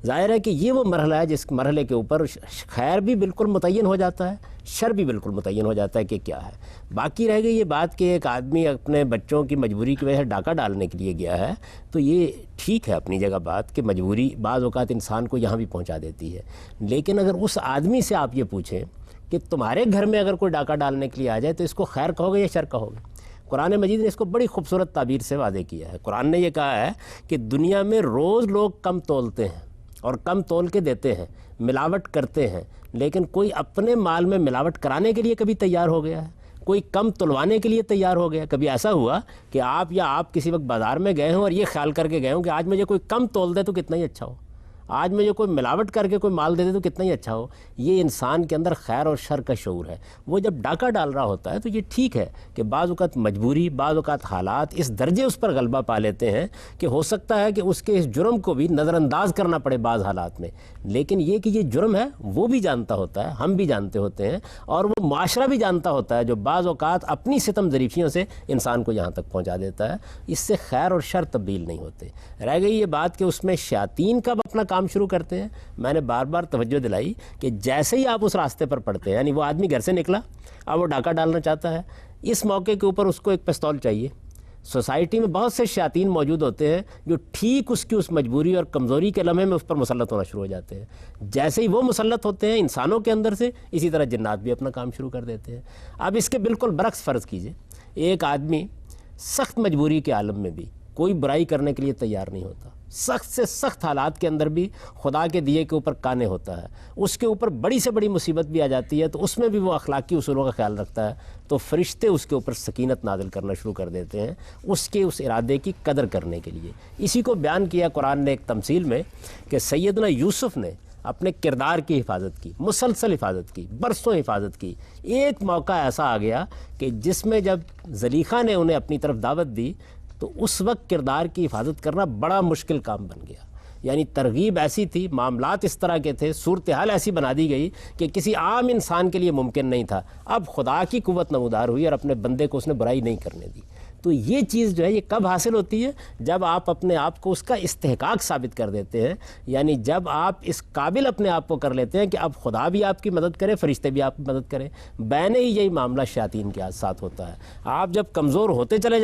ظاہر ہے کہ یہ وہ مرحلہ ہے جس مرحلے کے اوپر خیر بھی بالکل متعین ہو جاتا ہے، شر بھی بالکل متعین ہو جاتا ہے کہ کیا ہے۔ باقی رہ گئی یہ بات کہ ایک آدمی اپنے بچوں کی مجبوری کی وجہ سے ڈاکہ ڈالنے کے لیے گیا ہے تو یہ ٹھیک ہے اپنی جگہ بات کہ مجبوری بعض اوقات انسان کو یہاں بھی پہنچا دیتی ہے. لیکن اگر اس آدمی سے آپ یہ پوچھیں کہ تمہارے گھر میں اگر کوئی ڈاکہ ڈالنے کے لیے آ جائے تو اس کو خیر کہو گے یا شر کہو گے؟ قرآن مجید نے اس کو بڑی خوبصورت تعبیر سے واضح کیا ہے. قرآن نے یہ کہا ہے کہ دنیا میں روز لوگ کم تولتے ہیں اور کم تول کے دیتے ہیں, ملاوٹ کرتے ہیں, لیکن کوئی اپنے مال میں ملاوٹ کرانے کے لیے کبھی تیار ہو گیا ہے؟ کوئی کم تلوانے کے لیے تیار ہو گیا؟ کبھی ایسا ہوا کہ آپ کسی وقت بازار میں گئے ہوں اور یہ خیال کر کے گئے ہوں کہ آج مجھے کوئی کم تول دے تو کتنا ہی اچھا ہو, آج مجھے کوئی ملاوٹ کر کے کوئی مال دے دے تو کتنا ہی اچھا ہو؟ یہ انسان کے اندر خیر اور شر کا شعور ہے. وہ جب ڈاکہ ڈال رہا ہوتا ہے تو یہ ٹھیک ہے کہ بعض اوقات مجبوری, بعض اوقات حالات اس درجے اس پر غلبہ پا لیتے ہیں کہ ہو سکتا ہے کہ اس کے اس جرم کو بھی نظر انداز کرنا پڑے بعض حالات میں. لیکن یہ کہ یہ جرم ہے وہ بھی جانتا ہوتا ہے, ہم بھی جانتے ہوتے ہیں, اور وہ معاشرہ بھی جانتا ہوتا ہے جو بعض اوقات اپنی ستم ظریفیوں سے انسان کو یہاں تک پہنچا دیتا ہے. اس سے خیر اور شر تبدیل نہیں ہوتے. رہ گئی یہ بات کہ اس میں شیاطین کب اپنا کام شروع کرتے ہیں. میں نے بار بار توجہ دلائی کہ جیسے ہی آپ اس راستے پر پڑتے ہیں, یعنی وہ آدمی گھر سے نکلا, اب وہ ڈاکہ ڈالنا چاہتا ہے, اس موقع کے اوپر اس کو ایک پستول چاہیے. سوسائٹی میں بہت سے شیاطین موجود ہوتے ہیں جو ٹھیک اس کی اس مجبوری اور کمزوری کے لمحے میں اس پر مسلط ہونا شروع ہو جاتے ہیں. جیسے ہی وہ مسلط ہوتے ہیں انسانوں کے اندر سے, اسی طرح جنات بھی اپنا کام شروع کر دیتے ہیں. اب اس کے بالکل برعکس فرض کیجئے ایک آدمی سخت مجبوری کے عالم میں بھی کوئی برائی کرنے کے لیے تیار نہیں ہوتا, سخت سے سخت حالات کے اندر بھی خدا کے دیے کے اوپر کانے ہوتا ہے, اس کے اوپر بڑی سے بڑی مصیبت بھی آ جاتی ہے تو اس میں بھی وہ اخلاقی اصولوں کا خیال رکھتا ہے, تو فرشتے اس کے اوپر سکینت نازل کرنا شروع کر دیتے ہیں اس کے اس ارادے کی قدر کرنے کے لیے. اسی کو بیان کیا قرآن نے ایک تمثیل میں کہ سیدنا یوسف نے اپنے کردار کی حفاظت کی, مسلسل حفاظت کی, برسوں حفاظت کی. ایک موقع ایسا آ گیا کہ جس میں جب زلیخا نے انہیں اپنی طرف دعوت دی تو اس وقت کردار کی حفاظت کرنا بڑا مشکل کام بن گیا. یعنی ترغیب ایسی تھی, معاملات اس طرح کے تھے, صورتحال ایسی بنا دی گئی کہ کسی عام انسان کے لیے ممکن نہیں تھا. اب خدا کی قوت نمودار ہوئی اور اپنے بندے کو اس نے برائی نہیں کرنے دی. تو یہ چیز جو ہے یہ کب حاصل ہوتی ہے؟ جب آپ اپنے آپ کو اس کا استحقاق ثابت کر دیتے ہیں, یعنی جب آپ اس قابل اپنے آپ کو کر لیتے ہیں کہ اب خدا بھی آپ کی مدد کرے, فرشتے بھی آپ کی مدد کریں. بین ہی یہی معاملہ شیاطین کے ساتھ ہوتا ہے. آپ جب کمزور ہوتے چلے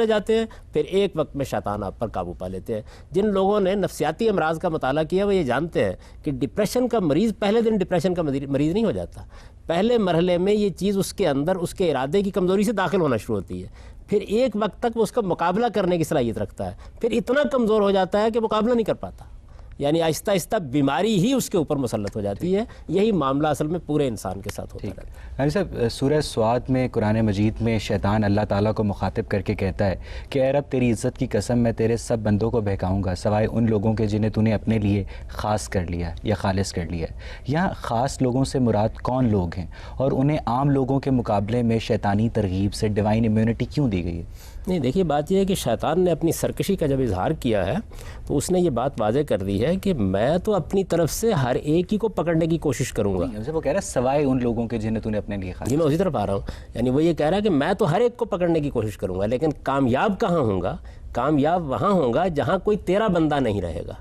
جاتے ہیں پھر ایک وقت میں شیطان آپ پر قابو پا لیتے ہیں. جن لوگوں نے نفسیاتی امراض کا مطالعہ کیا وہ یہ جانتے ہیں کہ ڈپریشن کا مریض پہلے دن ڈپریشن کا مریض نہیں ہو جاتا. پہلے مرحلے میں یہ چیز اس کے اندر اس کے ارادے کی کمزوری سے داخل ہونا شروع ہوتی ہے, پھر ایک وقت تک وہ اس کا مقابلہ کرنے کی صلاحیت رکھتا ہے, پھر اتنا کمزور ہو جاتا ہے کہ مقابلہ نہیں کر پاتا, یعنی آہستہ آہستہ بیماری ہی اس کے اوپر مسلط ہو جاتی ہے. یہی معاملہ اصل میں پورے انسان کے ساتھ ہوتا ہے. نبی صاحب, سورہ سواد میں قرآن مجید میں شیطان اللہ تعالیٰ کو مخاطب کر کے کہتا ہے کہ اے رب تیری عزت کی قسم میں تیرے سب بندوں کو بہکاؤں گا سوائے ان لوگوں کے جنہیں تو نے اپنے لیے خاص کر لیا یا خالص کر لیا. یہاں خاص لوگوں سے مراد کون لوگ ہیں اور انہیں عام لوگوں کے مقابلے میں شیطانی ترغیب سے ڈیوائن امیونٹی کیوں دی گئی ہے؟ نہیں, دیکھیے بات یہ ہے کہ شیطان نے اپنی سرکشی کا جب اظہار کیا ہے تو اس نے یہ بات واضح کر دی ہے کہ میں تو اپنی طرف سے ہر ایک ہی کو پکڑنے کی کوشش کروں گا. وہ کہہ رہا ہے سوائے ان لوگوں کے جنہیں تو نے اپنے لیے خاص. جی, میں اسی طرف آ رہا ہوں. یعنی وہ یہ کہہ رہا ہے کہ میں تو ہر ایک کو پکڑنے کی کوشش کروں گا, لیکن کامیاب کہاں ہوں گا؟ کامیاب وہاں ہوں گا جہاں کوئی تیرا بندہ نہیں رہے گا.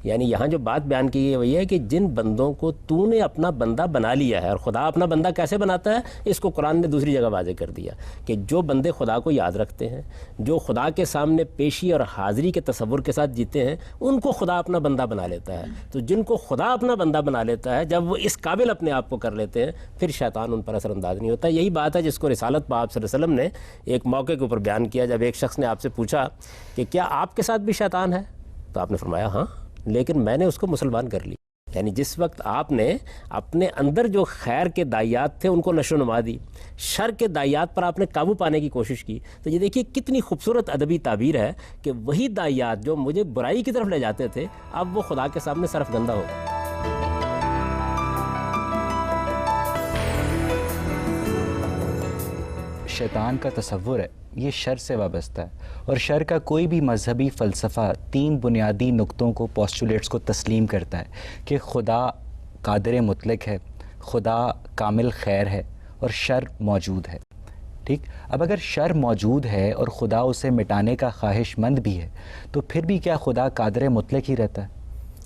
یعنی یہاں جو بات بیان کی گئی وہی ہے کہ جن بندوں کو تو نے اپنا بندہ بنا لیا ہے, اور خدا اپنا بندہ کیسے بناتا ہے اس کو قرآن نے دوسری جگہ واضح کر دیا کہ جو بندے خدا کو یاد رکھتے ہیں, جو خدا کے سامنے پیشی اور حاضری کے تصور کے ساتھ جیتے ہیں, ان کو خدا اپنا بندہ بنا لیتا ہے. تو جن کو خدا اپنا بندہ بنا لیتا ہے, جب وہ اس قابل اپنے آپ کو کر لیتے ہیں, پھر شیطان ان پر اثر انداز نہیں ہوتا. یہی بات ہے جس کو رسالت پاک صلی اللہ علیہ وسلم نے ایک موقع کے اوپر بیان کیا. جب ایک شخص نے آپ سے پوچھا کہ کیا آپ کے ساتھ بھی شیطان ہے, تو آپ نے فرمایا ہاں, لیکن میں نے اس کو مسلمان کر لی. یعنی جس وقت آپ نے اپنے اندر جو خیر کے دائیات تھے ان کو نشو و نما دی, شر کے دائیات پر آپ نے قابو پانے کی کوشش کی, تو یہ دیکھیے کتنی خوبصورت ادبی تعبیر ہے کہ وہی دائیات جو مجھے برائی کی طرف لے جاتے تھے اب وہ خدا کے سامنے صرف گندہ ہو گئے. شیطان کا تصور ہے یہ شر سے وابستہ ہے, اور شر کا کوئی بھی مذہبی فلسفہ 3 بنیادی نقطوں کو, پوسٹولیٹس کو تسلیم کرتا ہے کہ خدا قادر مطلق ہے, خدا کامل خیر ہے اور شر موجود ہے. ٹھیک, اب اگر شر موجود ہے اور خدا اسے مٹانے کا خواہش مند بھی ہے تو پھر بھی کیا خدا قادر مطلق ہی رہتا ہے؟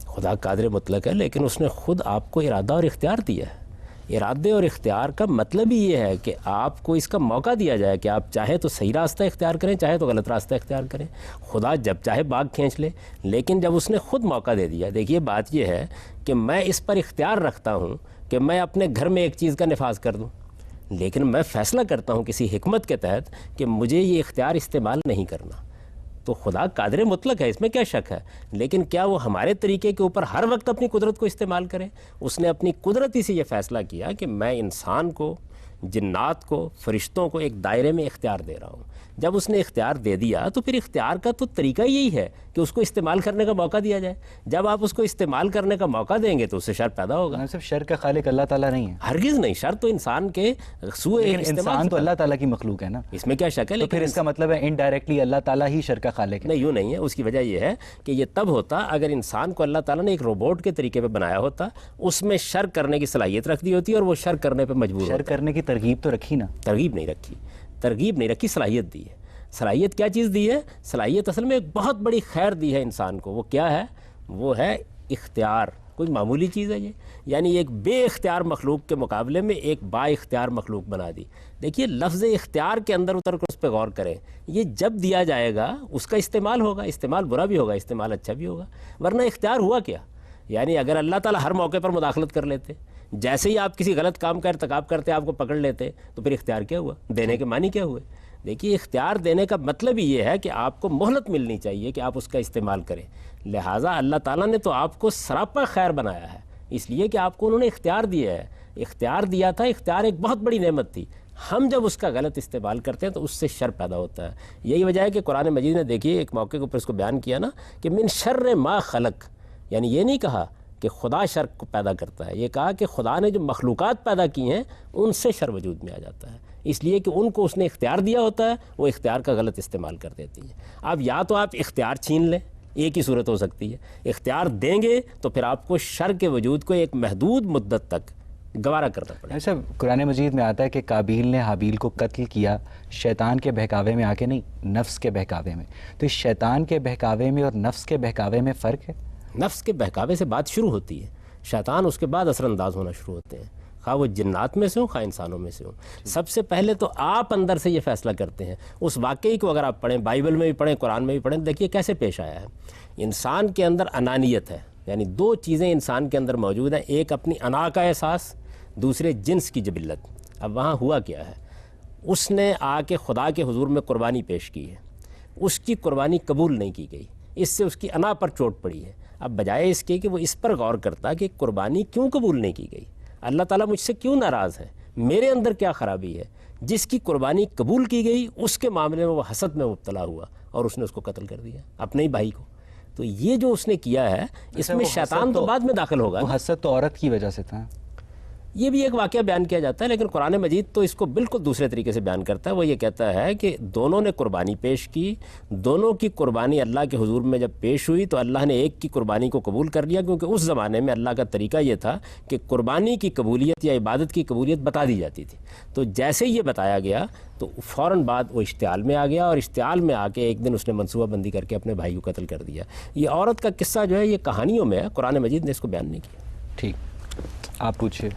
خدا قادر مطلق ہے, لیکن اس نے خود آپ کو ارادہ اور اختیار دیا ہے. ارادے اور اختیار کا مطلب ہی یہ ہے کہ آپ کو اس کا موقع دیا جائے کہ آپ چاہے تو صحیح راستہ اختیار کریں، چاہے تو غلط راستہ اختیار کریں. خدا جب چاہے باغ کھینچ لے، لیکن جب اس نے خود موقع دے دیا. دیکھیے بات یہ ہے کہ میں اس پر اختیار رکھتا ہوں کہ میں اپنے گھر میں ایک چیز کا نفاذ کر دوں، لیکن میں فیصلہ کرتا ہوں کسی حکمت کے تحت کہ مجھے یہ اختیار استعمال نہیں کرنا. تو خدا قادر مطلق ہے، اس میں کیا شک ہے، لیکن کیا وہ ہمارے طریقے کے اوپر ہر وقت اپنی قدرت کو استعمال کرے؟ اس نے اپنی قدرتی سے یہ فیصلہ کیا کہ میں انسان کو، جنات کو، فرشتوں کو ایک دائرے میں اختیار دے رہا ہوں. جب اس نے اختیار دے دیا تو پھر اختیار کا تو طریقہ یہی ہے کہ اس کو استعمال کرنے کا موقع دیا جائے. جب آپ اس کو استعمال کرنے کا موقع دیں گے تو اس سے شر پیدا ہوگا. صرف شر کا خالق اللہ تعالیٰ نہیں ہے، ہرگز نہیں. شر تو انسان کے سوء استعمال. انسان تو اللہ تعالیٰ کی مخلوق ہے نا، اس میں کیا شک ہے. تو پھر اس کا مطلب ہے انڈائریکٹلی اللہ تعالیٰ ہی شر کا خالق ہے. نہیں، یوں نہیں ہے. اس کی وجہ یہ ہے کہ یہ تب ہوتا اگر انسان کو اللہ تعالیٰ نے ایک روبوٹ کے طریقے پہ بنایا ہوتا، اس میں شر کرنے کی صلاحیت رکھ دی ہوتی اور وہ شر کرنے پہ مجبور شر ہوتا. کرنے کی ترغیب تو رکھی نا. ترغیب نہیں رکھی، صلاحیت دی ہے. صلاحیت کیا چیز دی ہے؟ صلاحیت اصل میں ایک بہت بڑی خیر دی ہے انسان کو. وہ کیا ہے؟ وہ ہے اختیار. کوئی معمولی چیز ہے یہ؟ یعنی ایک بے اختیار مخلوق کے مقابلے میں ایک با اختیار مخلوق بنا دی. دیکھیے لفظ اختیار کے اندر اتر کر اس پہ غور کریں. یہ جب دیا جائے گا اس کا استعمال ہوگا. استعمال برا بھی ہوگا، استعمال اچھا بھی ہوگا. ورنہ اختیار ہوا کیا؟ یعنی اگر اللہ تعالیٰ ہر موقع پر مداخلت کر لیتے، جیسے ہی آپ کسی غلط کام کا ارتکاب کرتے آپ کو پکڑ لیتے، تو پھر اختیار کیا ہوا؟ دینے کے معنی کیا ہوئے؟ دیکھیے اختیار دینے کا مطلب ہی یہ ہے کہ آپ کو مہلت ملنی چاہیے کہ آپ اس کا استعمال کریں. لہٰذا اللہ تعالیٰ نے تو آپ کو سراپا خیر بنایا ہے، اس لیے کہ آپ کو انہوں نے اختیار دیا ہے. اختیار دیا تھا، اختیار ایک بہت بڑی نعمت تھی. ہم جب اس کا غلط استعمال کرتے ہیں تو اس سے شر پیدا ہوتا ہے. یہی وجہ ہے کہ قرآن مجید نے دیکھیے ایک موقع کے اوپر اس کو بیان کیا نا کہ من شر ما خلق. یعنی یہ نہیں کہا کہ خدا شر کو پیدا کرتا ہے، یہ کہا کہ خدا نے جو مخلوقات پیدا کی ہیں ان سے شر وجود میں آ جاتا ہے، اس لیے کہ ان کو اس نے اختیار دیا ہوتا ہے، وہ اختیار کا غلط استعمال کر دیتی ہیں. اب یا تو آپ اختیار چھین لیں، ایک ہی صورت ہو سکتی ہے. اختیار دیں گے تو پھر آپ کو شر کے وجود کو ایک محدود مدت تک گوارا کرنا پڑے. ایسا قرآن مجید میں آتا ہے کہ قابیل نے حابیل کو قتل کیا شیطان کے بہکاوے میں آ کے، نہیں نفس کے بہکاوے میں. تو اس شیطان کے بہکاوے میں اور نفس کے بہکاوے میں فرق ہے؟ نفس کے بہکاوے سے بات شروع ہوتی ہے، شیطان اس کے بعد اثر انداز ہونا شروع ہوتے ہیں، خواہ وہ جنات میں سے ہوں خواہ انسانوں میں سے ہوں. سب سے پہلے تو آپ اندر سے یہ فیصلہ کرتے ہیں. اس واقعی کو اگر آپ پڑھیں، بائبل میں بھی پڑھیں، قرآن میں بھی پڑھیں، دیکھیے کیسے پیش آیا ہے. انسان کے اندر انانیت ہے، یعنی دو چیزیں انسان کے اندر موجود ہیں، ایک اپنی انا کا احساس، دوسرے جنس کی جبلت. اب وہاں ہوا کیا ہے؟ اس نے آ کے خدا کے حضور میں قربانی پیش کی ہے، اس کی قربانی قبول نہیں کی گئی، اس سے اس کی انا پر چوٹ پڑی ہے. اب بجائے اس کے کہ وہ اس پر غور کرتا کہ قربانی کیوں قبول نہیں کی گئی، اللہ تعالیٰ مجھ سے کیوں ناراض ہے، میرے اندر کیا خرابی ہے. جس کی قربانی قبول کی گئی اس کے معاملے میں وہ حسد میں مبتلا ہوا اور اس نے اس کو قتل کر دیا، اپنے ہی بھائی کو. تو یہ جو اس نے کیا ہے اس میں شیطان تو بعد میں داخل ہوگا. وہ حسد تو عورت کی وجہ سے تھا. یہ بھی ایک واقعہ بیان کیا جاتا ہے، لیکن قرآن مجید تو اس کو بالکل دوسرے طریقے سے بیان کرتا ہے. وہ یہ کہتا ہے کہ دونوں نے قربانی پیش کی، دونوں کی قربانی اللہ کے حضور میں جب پیش ہوئی تو اللہ نے ایک کی قربانی کو قبول کر لیا، کیونکہ اس زمانے میں اللہ کا طریقہ یہ تھا کہ قربانی کی قبولیت یا عبادت کی قبولیت بتا دی جاتی تھی. تو جیسے یہ بتایا گیا تو فوراً بعد وہ اشتعال میں آ گیا، اور اشتعال میں آ کے ایک دن اس نے منصوبہ بندی کر کے اپنے بھائی کو قتل کر دیا. یہ عورت کا قصہ جو ہے یہ کہانیوں میں ہے، قرآن مجید نے اس کو بیان نہیں کیا. ٹھیک، آپ پوچھیے.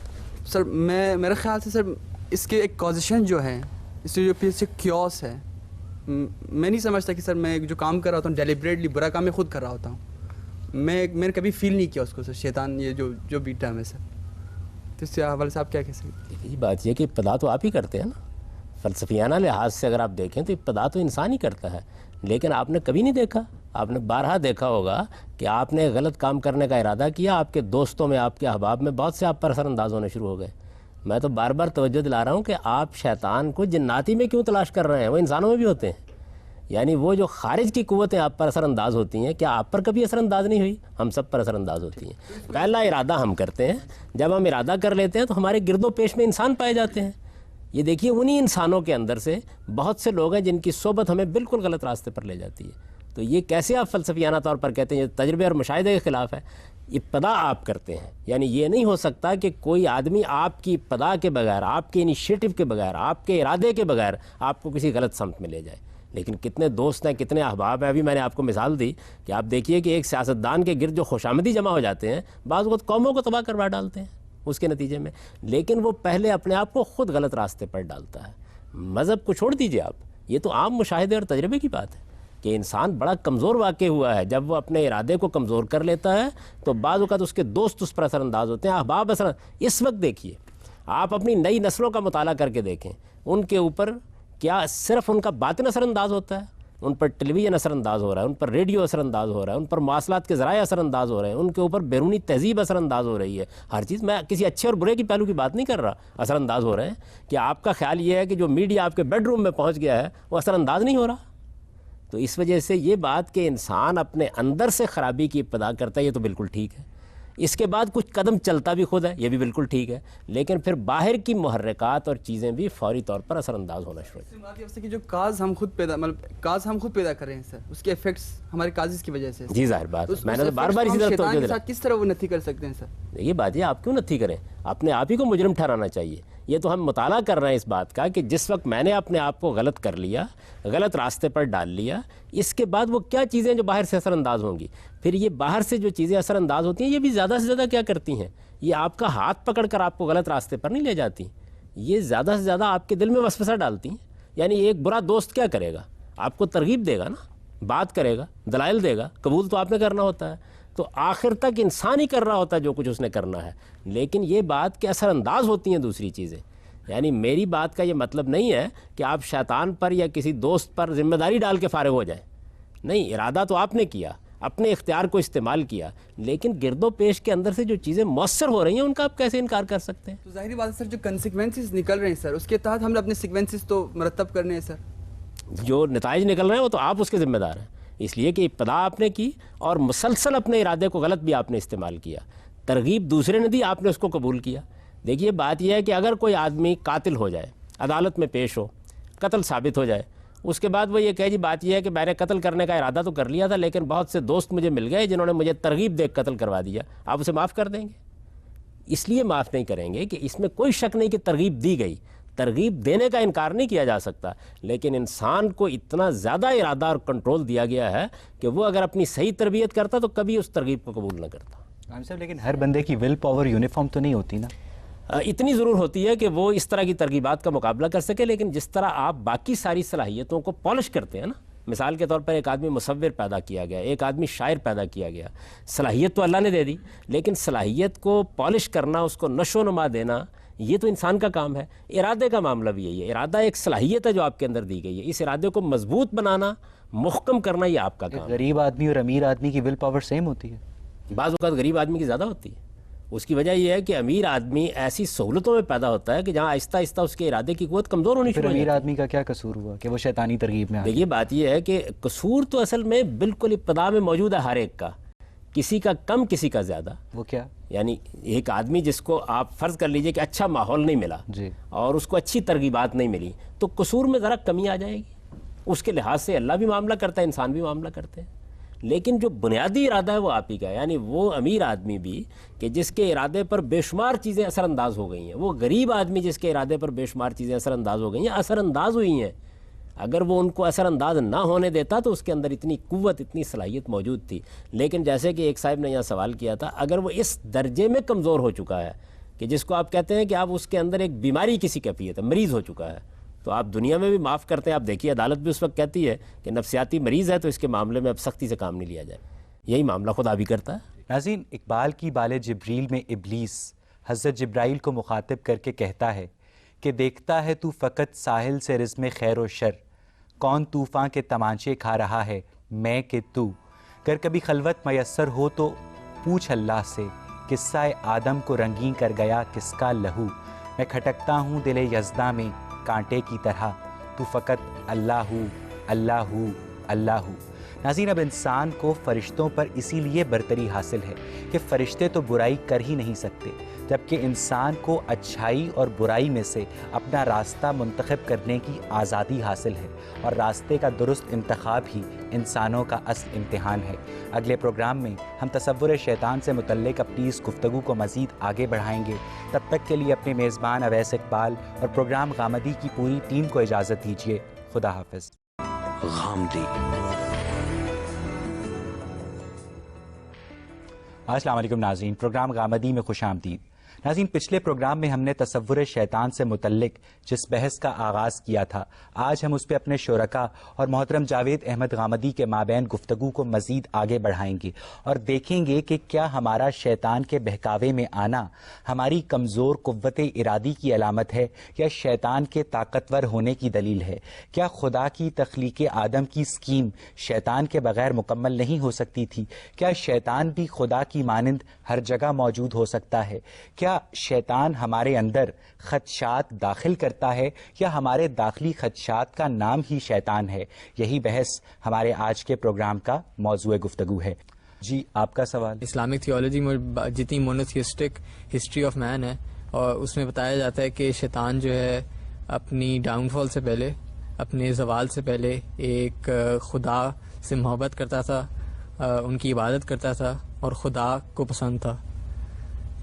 سر میرے خیال سے سر اس کے ایک کازیشن جو ہے، اس جو پیچھے کیوس ہے، میں نہیں سمجھتا کہ سر میں جو کام کر رہا ہوتا ہوں ڈیلیبریٹلی برا کام میں خود کر رہا ہوتا ہوں. میں نے کبھی فیل نہیں کیا اس کو سر، شیطان یہ جو بیٹا ہے میں سر. تو اس حوالے سے آپ کیا کہہ سکتے ہیں؟ یہ بات یہ کہ ابتدا تو آپ ہی کرتے ہیں نا. فلسفیانہ لحاظ سے اگر آپ دیکھیں تو ابتدا تو انسان ہی کرتا ہے، لیکن آپ نے کبھی نہیں دیکھا، آپ نے بارہا دیکھا ہوگا کہ آپ نے غلط کام کرنے کا ارادہ کیا، آپ کے دوستوں میں، آپ کے احباب میں بہت سے آپ پر اثر انداز ہونے شروع ہو گئے. میں تو بار بار توجہ دلا رہا ہوں کہ آپ شیطان کو جناتی میں کیوں تلاش کر رہے ہیں، وہ انسانوں میں بھی ہوتے ہیں. یعنی وہ جو خارج کی قوتیں آپ پر اثر انداز ہوتی ہیں، کیا آپ پر کبھی اثر انداز نہیں ہوئی؟ ہم سب پر اثر انداز ہوتی ہیں. پہلا ارادہ ہم کرتے ہیں، جب ہم ارادہ کر لیتے ہیں تو ہمارے گرد و پیش میں انسان پائے جاتے ہیں. یہ دیکھیے انہی انسانوں کے اندر سے بہت سے لوگ ہیں جن کی صحبت ہمیں بالکل غلط راستے پر لے جاتی ہے. تو یہ کیسے آپ فلسفیانہ طور پر کہتے ہیں؟ یہ تجربے اور مشاہدے کے خلاف ہے. ابتدا آپ کرتے ہیں، یعنی یہ نہیں ہو سکتا کہ کوئی آدمی آپ کی ابتدا کے بغیر، آپ کے انیشیٹو کے بغیر، آپ کے ارادے کے بغیر آپ کو کسی غلط سمت میں لے جائے. لیکن کتنے دوست ہیں، کتنے احباب ہیں. ابھی میں نے آپ کو مثال دی کہ آپ دیکھیے کہ ایک سیاستدان کے گرد جو خوشامدی جمع ہو جاتے ہیں، بعض وقت قوموں کو تباہ کروا ڈالتے ہیں. اس کے نتیجے میں، لیکن وہ پہلے اپنے آپ کو خود غلط راستے پر ڈالتا ہے. مذہب کو چھوڑ دیجئے آپ، یہ تو عام مشاہدے اور تجربے کی بات ہے کہ انسان بڑا کمزور واقع ہوا ہے. جب وہ اپنے ارادے کو کمزور کر لیتا ہے تو بعض اوقات اس کے دوست اس پر اثر انداز ہوتے ہیں، احباب اثر. اس وقت دیکھیے آپ اپنی نئی نسلوں کا مطالعہ کر کے دیکھیں، ان کے اوپر کیا صرف ان کا باطن اثر انداز ہوتا ہے؟ ان پر ٹیلی ویژن اثر انداز ہو رہا ہے، ان پر ریڈیو اثر انداز ہو رہا ہے، ان پر مواصلات کے ذرائع اثر انداز ہو رہے ہیں، ان کے اوپر بیرونی تہذیب اثر انداز ہو رہی ہے. ہر چیز، میں کسی اچھے اور برے کی پہلو کی بات نہیں کر رہا، اثر انداز ہو رہے ہیں. کہ آپ کا خیال یہ ہے کہ جو میڈیا آپ کے بیڈ روم میں پہنچ گیا ہے وہ اثر انداز نہیں ہو رہا؟ تو اس وجہ سے یہ بات کہ انسان اپنے اندر سے خرابی کی ابتدا کرتا ہے، یہ تو بالکل ٹھیک ہے. اس کے بعد کچھ قدم چلتا بھی خود ہے، یہ بھی بالکل ٹھیک ہے، لیکن پھر باہر کی محرکات اور چیزیں بھی فوری طور پر اثر انداز ہونا شروع ہوتی ہیں. کہ جو کاز ہم خود پیدا کر رہے ہیں سر، اس کے ایفیکٹس ہمارے کازز کی وجہ سے. جی ظاہر بات ہے، میں نے تو بار بار اسی طرف توجہ دلائی. کس طرح وہ نتھی کر سکتے ہیں سر؟ یہ بات ہے، آپ کیوں نتھی کریں؟ اپنے آپ ہی کو مجرم ٹھہرانا چاہیے. یہ تو ہم مطالعہ کر رہے ہیں اس بات کا کہ جس وقت میں نے اپنے آپ کو غلط کر لیا، غلط راستے پر ڈال لیا، اس کے بعد وہ کیا چیزیں جو باہر سے اثر انداز ہوں گی. پھر یہ باہر سے جو چیزیں اثر انداز ہوتی ہیں یہ بھی زیادہ سے زیادہ کیا کرتی ہیں؟ یہ آپ کا ہاتھ پکڑ کر آپ کو غلط راستے پر نہیں لے جاتی، یہ زیادہ سے زیادہ آپ کے دل میں وسوسہ ڈالتی ہیں. یعنی ایک برا دوست کیا کرے گا؟ آپ کو ترغیب دے گا نا، بات کرے گا، دلائل دے گا، قبول تو آپ نے کرنا ہوتا ہے. تو آخر تک انسان ہی کر رہا ہوتا ہے جو کچھ اس نے کرنا ہے، لیکن یہ بات کہ اثر انداز ہوتی ہیں دوسری چیزیں. یعنی میری بات کا یہ مطلب نہیں ہے کہ آپ شیطان پر یا کسی دوست پر ذمہ داری ڈال کے فارغ ہو جائیں. نہیں، ارادہ تو آپ نے کیا، اپنے اختیار کو استعمال کیا، لیکن گرد و پیش کے اندر سے جو چیزیں مؤثر ہو رہی ہیں ان کا آپ کیسے انکار کر سکتے ہیں؟ تو ظاہری بات ہے سر، جو کنسیکوینسز نکل رہے ہیں سر، اس کے تحت ہم نے اپنے سیکوینسز تو مرتب کرنے ہیں سر. جو نتائج نکل رہے ہیں وہ تو آپ اس کے ذمہ دار ہیں، اس لیے کہ ابتدا آپ نے کی اور مسلسل اپنے ارادے کو غلط بھی آپ نے استعمال کیا. ترغیب دوسرے نے دی، آپ نے اس کو قبول کیا. دیکھیے بات یہ ہے کہ اگر کوئی آدمی قاتل ہو جائے، عدالت میں پیش ہو، قتل ثابت ہو جائے، اس کے بعد وہ یہ کہے جی بات یہ ہے کہ میں نے قتل کرنے کا ارادہ تو کر لیا تھا لیکن بہت سے دوست مجھے مل گئے جنہوں نے مجھے ترغیب دے قتل کروا دیا، آپ اسے معاف کر دیں گے؟ اس لیے معاف نہیں کریں گے کہ اس میں کوئی شک نہیں کہ ترغیب دی گئی، ترغیب دینے کا انکار نہیں کیا جا سکتا، لیکن انسان کو اتنا زیادہ ارادہ اور کنٹرول دیا گیا ہے کہ وہ اگر اپنی صحیح تربیت کرتا تو کبھی اس ترغیب کو قبول نہ کرتا. صاحب لیکن ہر بندے کی ول پاور یونیفارم تو نہیں ہوتی نا. اتنی ضرور ہوتی ہے کہ وہ اس طرح کی ترغیبات کا مقابلہ کر سکے، لیکن جس طرح آپ باقی ساری صلاحیتوں کو پالش کرتے ہیں نا، مثال کے طور پر ایک آدمی مصور پیدا کیا گیا، ایک آدمی شاعر پیدا کیا گیا، صلاحیت تو اللہ نے دے دی، لیکن صلاحیت کو پالش کرنا، اس کو نشو و نما دینا، یہ تو انسان کا کام ہے. ارادے کا معاملہ بھی یہی ہے، ارادہ ایک صلاحیت ہے جو آپ کے اندر دی گئی ہے، اس ارادے کو مضبوط بنانا، محکم کرنا، یہ آپ کا کام ہے. غریب آدمی اور امیر آدمی کی ول پاور سیم ہوتی ہے؟ بعض اوقات غریب آدمی کی زیادہ ہوتی ہے. اس کی وجہ یہ ہے کہ امیر آدمی ایسی سہولتوں میں پیدا ہوتا ہے کہ جہاں آہستہ آہستہ اس کے ارادے کی قوت کمزور ہونی شروع ہو جاتی ہے. امیر آدمی کا کیا قصور ہوا کہ وہ شیطانی ترغیب میں آ گیا؟ دیکھیے بات یہ ہے کہ قصور تو اصل میں بالکل ابتدا میں موجود ہے ہر ایک کا، کسی کا کم کسی کا زیادہ. وہ کیا؟ یعنی ایک آدمی جس کو آپ فرض کر لیجئے کہ اچھا ماحول نہیں ملا جی، اور اس کو اچھی ترغیبات نہیں ملی تو قصور میں ذرا کمی آ جائے گی. اس کے لحاظ سے اللہ بھی معاملہ کرتا ہے، انسان بھی معاملہ کرتے ہیں، لیکن جو بنیادی ارادہ ہے وہ آپ ہی کا ہے. یعنی وہ امیر آدمی بھی کہ جس کے ارادے پر بے شمار چیزیں اثر انداز ہو گئی ہیں، وہ غریب آدمی جس کے ارادے پر بے شمار چیزیں اثر انداز ہو گئی ہیں، اثر انداز ہوئی ہیں. اگر وہ ان کو اثر انداز نہ ہونے دیتا تو اس کے اندر اتنی قوت، اتنی صلاحیت موجود تھی. لیکن جیسے کہ ایک صاحب نے یہاں سوال کیا تھا، اگر وہ اس درجے میں کمزور ہو چکا ہے کہ جس کو آپ کہتے ہیں کہ آپ اس کے اندر ایک بیماری کی کیفیت ہے، مریض ہو چکا ہے، تو آپ دنیا میں بھی معاف کرتے ہیں. آپ دیکھیے عدالت بھی اس وقت کہتی ہے کہ نفسیاتی مریض ہے تو اس کے معاملے میں اب سختی سے کام نہیں لیا جائے. یہی معاملہ خدا بھی کرتا ہے. ناظرین، اقبال کی بال جبریل میں ابلیس حضرت جبرائیل کو مخاطب کر کے کہتا ہے کہ دیکھتا ہے تو فقط ساحل سے رزم خیر و شر، کون طوفان کے تمانچے کھا رہا ہے میں کہ تو، گر کبھی خلوت میسر ہو تو پوچھ اللہ سے، قصہ آدم کو رنگین کر گیا کس کا لہو، میں کھٹکتا ہوں دل یزداں میں کانٹے کی طرح، تو فقط اللہ ہو اللہ ہو اللہ ہو. ناظرین، اب انسان کو فرشتوں پر اسی لیے برتری حاصل ہے کہ فرشتے تو برائی کر ہی نہیں سکتے، جبکہ انسان کو اچھائی اور برائی میں سے اپنا راستہ منتخب کرنے کی آزادی حاصل ہے، اور راستے کا درست انتخاب ہی انسانوں کا اصل امتحان ہے. اگلے پروگرام میں ہم تصور شیطان سے متعلق اپنی اس گفتگو کو مزید آگے بڑھائیں گے. تب تک کے لیے اپنے میزبان اویس اقبال اور پروگرام غامدی کی پوری ٹیم کو اجازت دیجیے. خدا حافظ. غامدی. السلام علیکم ناظرین، پروگرام غامدی میں خوش آمدید. ناظرین، پچھلے پروگرام میں ہم نے تصور شیطان سے متعلق جس بحث کا آغاز کیا تھا، آج ہم اس پہ اپنے شرکا اور محترم جاوید احمد غامدی کے مابین گفتگو کو مزید آگے بڑھائیں گے اور دیکھیں گے کہ کیا ہمارا شیطان کے بہکاوے میں آنا ہماری کمزور قوت ارادی کی علامت ہے یا شیطان کے طاقتور ہونے کی دلیل ہے؟ کیا خدا کی تخلیق آدم کی اسکیم شیطان کے بغیر مکمل نہیں ہو سکتی تھی؟ کیا شیطان بھی خدا کی مانند ہر جگہ موجود ہو سکتا ہے؟ کیا شیطان ہمارے اندر خدشات داخل کرتا ہے یا ہمارے داخلی خدشات کا نام ہی شیطان ہے؟ یہی بحث ہمارے آج کے پروگرام کا موضوع گفتگو ہے. جی، آپ کا سوال. اسلامک تھیولوجی میں جتنی مونوتھیسٹک ہسٹری آف مین ہے، اور اس میں بتایا جاتا ہے کہ شیطان جو ہے اپنی ڈاؤن فال سے پہلے، اپنے زوال سے پہلے ایک خدا سے محبت کرتا تھا، ان کی عبادت کرتا تھا اور خدا کو پسند تھا.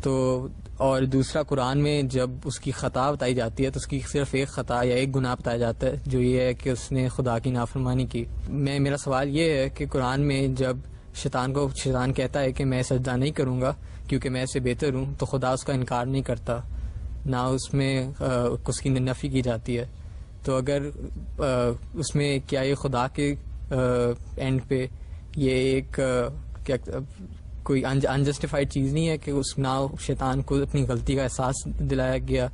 تو اور دوسرا قرآن میں جب اس کی خطا بتائی جاتی ہے تو اس کی صرف ایک خطا یا ایک گناہ بتایا جاتا ہے، جو یہ ہے کہ اس نے خدا کی نافرمانی کی. میرا سوال یہ ہے کہ قرآن میں جب شیطان کہتا ہے کہ میں سجدہ نہیں کروں گا کیونکہ میں اس سے بہتر ہوں، تو خدا اس کا انکار نہیں کرتا، نہ اس میں اس کی نفی کی جاتی ہے. تو اگر اس میں کیا یہ خدا کے اینڈ پہ یہ ایک کوئی انجسٹیفائڈ چیز نہیں ہے کہ اس نہ شیطان کو اپنی غلطی کا احساس دلایا گیا؟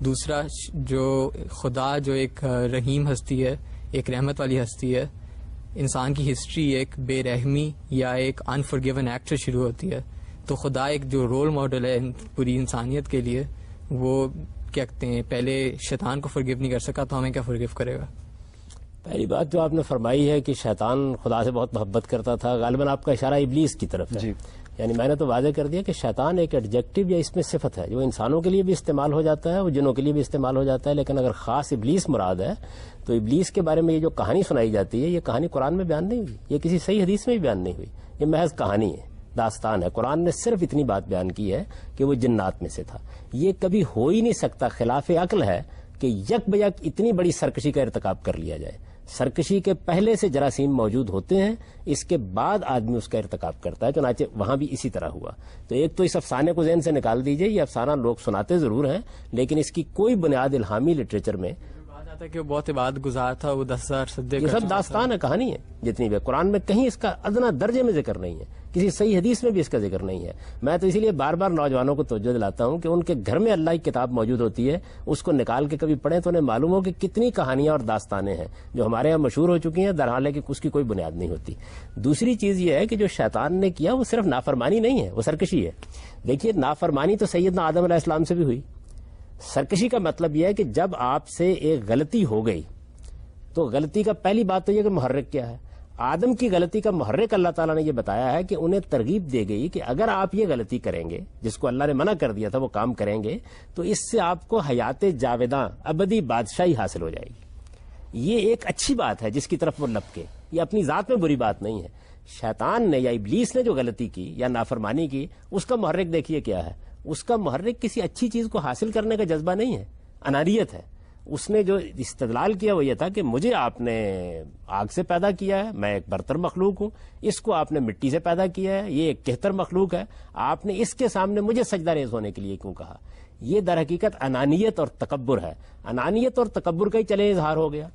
دوسرا، جو خدا جو ایک رحیم ہستی ہے، ایک رحمت والی ہستی ہے، انسان کی ہسٹری ایک بے رحمی یا ایک انفرگیون ایکٹ سے شروع ہوتی ہے. تو خدا ایک جو رول ماڈل ہے پوری انسانیت کے لیے، وہ کیا کہتے ہیں پہلے شیطان کو فرگیو نہیں کر سکا تو ہمیں کیا فرگیو کرے گا؟ پہلی بات جو آپ نے فرمائی ہے کہ شیطان خدا سے بہت محبت کرتا تھا، غالباً آپ کا اشارہ ابلیس کی طرف ہے. یعنی میں نے تو واضح کر دیا کہ شیطان ایک ایڈجیکٹو یا اس میں صفت ہے جو انسانوں کے لیے بھی استعمال ہو جاتا ہے اور جنوں کے لیے بھی استعمال ہو جاتا ہے. لیکن اگر خاص ابلیس مراد ہے تو ابلیس کے بارے میں یہ جو کہانی سنائی جاتی ہے، یہ کہانی قرآن میں بیان نہیں ہوئی، یہ کسی صحیح حدیث میں بھی بیان نہیں ہوئی، یہ محض کہانی ہے، داستان ہے. قرآن نے صرف اتنی بات بیان کی ہے کہ وہ جنات میں سے تھا. یہ کبھی ہو ہی نہیں سکتا، خلاف عقل ہے کہ یک بیک اتنی بڑی سرکشی کا ارتکاب کر لیا جائے. سرکشی کے پہلے سے جراثیم موجود ہوتے ہیں، اس کے بعد آدمی اس کا ارتکاب کرتا ہے. چنانچہ وہاں بھی اسی طرح ہوا. تو ایک تو اس افسانے کو ذہن سے نکال دیجئے، یہ افسانہ لوگ سناتے ضرور ہیں لیکن اس کی کوئی بنیاد الہامی لٹریچر میں کہ وہ بہت عبادت گزار تھا، وہ 10,000 سجدے، یہ سب داستان ہے، کہانی ہے جتنی بھی. قرآن میں کہیں اس کا ادنا درجے میں ذکر نہیں ہے، کسی صحیح حدیث میں بھی اس کا ذکر نہیں ہے. میں تو اسی لیے بار بار نوجوانوں کو توجہ دلاتا ہوں کہ ان کے گھر میں اللہ کی کتاب موجود ہوتی ہے، اس کو نکال کے کبھی پڑھیں تو انہیں معلوم ہو کہ کتنی کہانیاں اور داستانیں ہیں جو ہمارے یہاں مشہور ہو چکی ہیں، درحال کہ اس کی کوئی بنیاد نہیں ہوتی. دوسری چیز یہ ہے کہ جو شیطان نے کیا وہ صرف نافرمانی نہیں ہے، وہ سرکشی ہے. دیکھیے، نافرمانی تو سیدنا آدم علیہ السلام سے بھی ہوئی. سرکشی کا مطلب یہ ہے کہ جب آپ سے ایک غلطی ہو گئی تو غلطی کا پہلی بات تو یہ کہ محرک کیا ہے. آدم کی غلطی کا محرک اللہ تعالیٰ نے یہ بتایا ہے کہ انہیں ترغیب دے گئی کہ اگر آپ یہ غلطی کریں گے جس کو اللہ نے منع کر دیا تھا وہ کام کریں گے تو اس سے آپ کو حیات جاویداں ابدی بادشاہی حاصل ہو جائے گی. یہ ایک اچھی بات ہے جس کی طرف وہ لپکے، یہ اپنی ذات میں بری بات نہیں ہے. شیطان نے یا ابلیس نے جو غلطی کی یا نافرمانی کی، اس کا محرک دیکھیے کیا ہے. اس کا محرک کسی اچھی چیز کو حاصل کرنے کا جذبہ نہیں ہے، انانیت ہے. اس نے جو استدلال کیا وہ یہ تھا کہ مجھے آپ نے آگ سے پیدا کیا ہے، میں ایک برتر مخلوق ہوں، اس کو آپ نے مٹی سے پیدا کیا ہے، یہ ایک کہتر مخلوق ہے، آپ نے اس کے سامنے مجھے سجدہ ریز ہونے کے لیے کیوں کہا. یہ در حقیقت انانیت اور تکبر ہے. انانیت اور تکبر کا ہی چلے اظہار ہو گیا.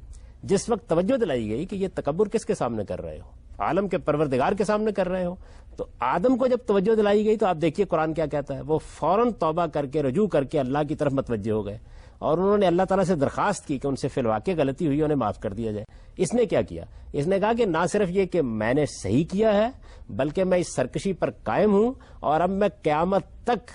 جس وقت توجہ دلائی گئی کہ یہ تکبر کس کے سامنے کر رہے ہو، عالم کے پروردگار کے سامنے کر رہے ہو، تو آدم کو جب توجہ دلائی گئی تو آپ دیکھیے قرآن کیا کہتا ہے. وہ فوراً توبہ کر کے رجوع کر کے اللہ کی طرف متوجہ ہو گئے اور انہوں نے اللہ تعالیٰ سے درخواست کی کہ ان سے فی الواقع غلطی ہوئی، انہیں معاف کر دیا جائے. اس نے کیا کیا؟ اس نے کہا کہ نہ صرف یہ کہ میں نے صحیح کیا ہے بلکہ میں اس سرکشی پر قائم ہوں اور اب میں قیامت تک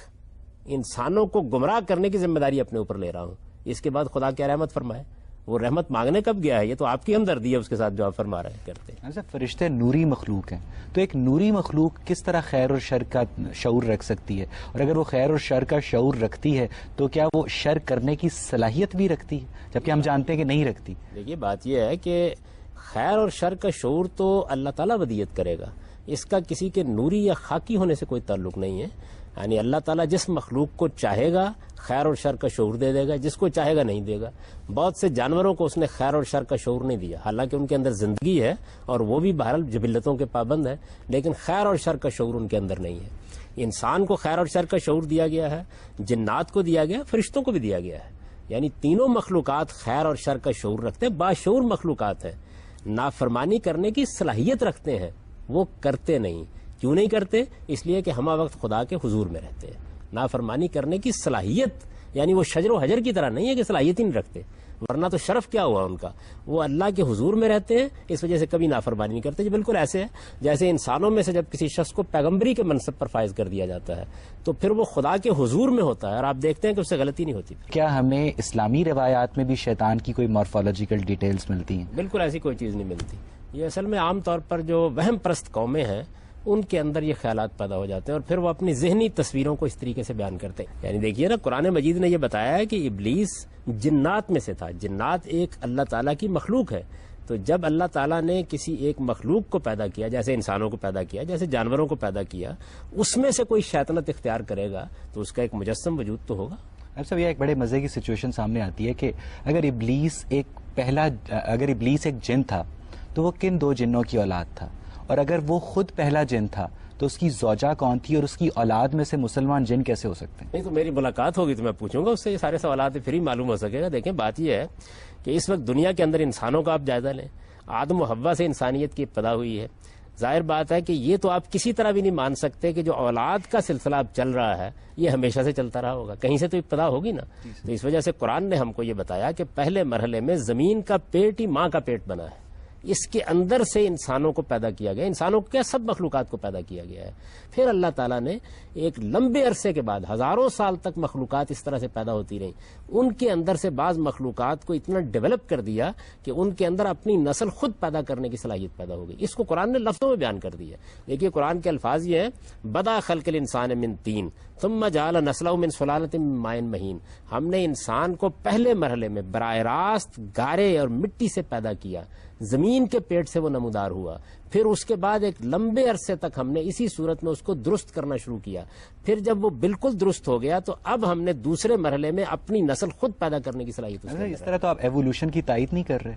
انسانوں کو گمراہ کرنے کی ذمہ داری اپنے اوپر لے رہا ہوں. اس کے بعد خدا کیا رحمت فرمائے. وہ رحمت مانگنے کب گیا ہے؟ یہ تو آپ کی ہمدردی ہے اس کے ساتھ جو آپ فرما رہے کرتے ہیں. اچھا، فرشتے نوری مخلوق ہیں تو ایک نوری مخلوق کس طرح خیر اور شر کا شعور رکھ سکتی ہے؟ اور اگر وہ خیر اور شر کا شعور رکھتی ہے تو کیا وہ شر کرنے کی صلاحیت بھی رکھتی ہے، جبکہ ہم جانتے ہیں کہ نہیں رکھتی؟ دیکھیے، بات یہ ہے کہ خیر اور شر کا شعور تو اللہ تعالیٰ ودیت کرے گا، اس کا کسی کے نوری یا خاکی ہونے سے کوئی تعلق نہیں ہے. یعنی اللہ تعالیٰ جس مخلوق کو چاہے گا خیر اور شر کا شعور دے دے گا، جس کو چاہے گا نہیں دے گا. بہت سے جانوروں کو اس نے خیر اور شر کا شعور نہیں دیا، حالانکہ ان کے اندر زندگی ہے اور وہ بھی بہرحال جبلتوں کے پابند ہیں، لیکن خیر اور شر کا شعور ان کے اندر نہیں ہے. انسان کو خیر اور شر کا شعور دیا گیا ہے، جنات کو دیا گیا، فرشتوں کو بھی دیا گیا ہے. یعنی تینوں مخلوقات خیر اور شر کا شعور رکھتے ہیں، باشعور مخلوقات ہیں. نافرمانی کرنے کی صلاحیت رکھتے ہیں، وہ کرتے نہیں. کیوں نہیں کرتے؟ اس لیے کہ ہمہ وقت خدا کے حضور میں رہتے ہیں. نافرمانی کرنے کی صلاحیت، یعنی وہ شجر و حجر کی طرح نہیں ہے کہ صلاحیت ہی نہیں رکھتے، ورنہ تو شرف کیا ہوا ان کا. وہ اللہ کے حضور میں رہتے ہیں، اس وجہ سے کبھی نافرمانی نہیں کرتے. بالکل ایسے ہے جیسے انسانوں میں سے جب کسی شخص کو پیغمبری کے منصب پر فائز کر دیا جاتا ہے تو پھر وہ خدا کے حضور میں ہوتا ہے اور آپ دیکھتے ہیں کہ اس سے غلطی نہیں ہوتی. کیا ہمیں اسلامی روایات میں بھی شیطان کی کوئی مارفولوجیکل ڈیٹیلز ملتی ہیں؟ بالکل ایسی کوئی چیز نہیں ملتی. یہ اصل میں عام طور پر جو وہم پرست قومیں ہیں ان کے اندر یہ خیالات پیدا ہو جاتے ہیں اور پھر وہ اپنی ذہنی تصویروں کو اس طریقے سے بیان کرتے ہیں. یعنی دیکھیے نا، قرآن مجید نے یہ بتایا ہے کہ ابلیس جنات میں سے تھا. جنات ایک اللہ تعالیٰ کی مخلوق ہے. تو جب اللہ تعالیٰ نے کسی ایک مخلوق کو پیدا کیا، جیسے انسانوں کو پیدا کیا، جیسے جانوروں کو پیدا کیا، اس میں سے کوئی شیطنت اختیار کرے گا تو اس کا ایک مجسم وجود تو ہوگا. اب سب یہ ایک بڑے مزے کی سچویشن سامنے آتی ہے کہ اگر ابلیس ایک جن تھا تو وہ کن دو جنوں کی اولاد تھا؟ اور اگر وہ خود پہلا جن تھا تو اس کی زوجہ کون تھی اور اس کی اولاد میں سے مسلمان جن کیسے ہو سکتے ہیں؟ نہیں تو میری ملاقات ہوگی تو میں پوچھوں گا اس سے، یہ سارے سوالات پھر ہی معلوم ہو سکے گا. دیکھیں بات یہ ہے کہ اس وقت دنیا کے اندر انسانوں کا آپ جائزہ لیں. آدم و حوا سے انسانیت کی ابتدا ہوئی ہے. ظاہر بات ہے کہ یہ تو آپ کسی طرح بھی نہیں مان سکتے کہ جو اولاد کا سلسلہ اب چل رہا ہے یہ ہمیشہ سے چلتا رہا ہوگا، کہیں سے تو ابتدا ہوگی نا. تو اس وجہ سے قرآن نے ہم کو یہ بتایا کہ پہلے مرحلے میں زمین کا پیٹ ہی ماں کا پیٹ بنا ہے، اس کے اندر سے انسانوں کو پیدا کیا گیا. انسانوں کو کیا، سب مخلوقات کو پیدا کیا گیا ہے. پھر اللہ تعالیٰ نے ایک لمبے عرصے کے بعد ہزاروں سال تک مخلوقات اس طرح سے پیدا ہوتی رہیں. ان کے اندر سے بعض مخلوقات کو اتنا ڈیولپ کر دیا کہ ان کے اندر اپنی نسل خود پیدا کرنے کی صلاحیت پیدا ہو گئی. اس کو قرآن نے لفظوں میں بیان کر دیا. دیکھیے قرآن کے الفاظ یہ ہیں، بدا خلق الانسان من طین ثم جعل نسلہ من سلالۃ من ماء مہین. ہم نے انسان کو پہلے مرحلے میں براہ راست گارے اور مٹی سے پیدا کیا، زمین کے پیٹ سے وہ نمودار ہوا. پھر اس کے بعد ایک لمبے عرصے تک ہم نے اسی صورت میں اس کو درست کرنا شروع کیا. پھر جب وہ بالکل درست ہو گیا تو اب ہم نے دوسرے مرحلے میں اپنی نسل خود پیدا کرنے کی صلاحیت. اس طرح تو آپ ایوولوشن کی تائید نہیں کر رہے.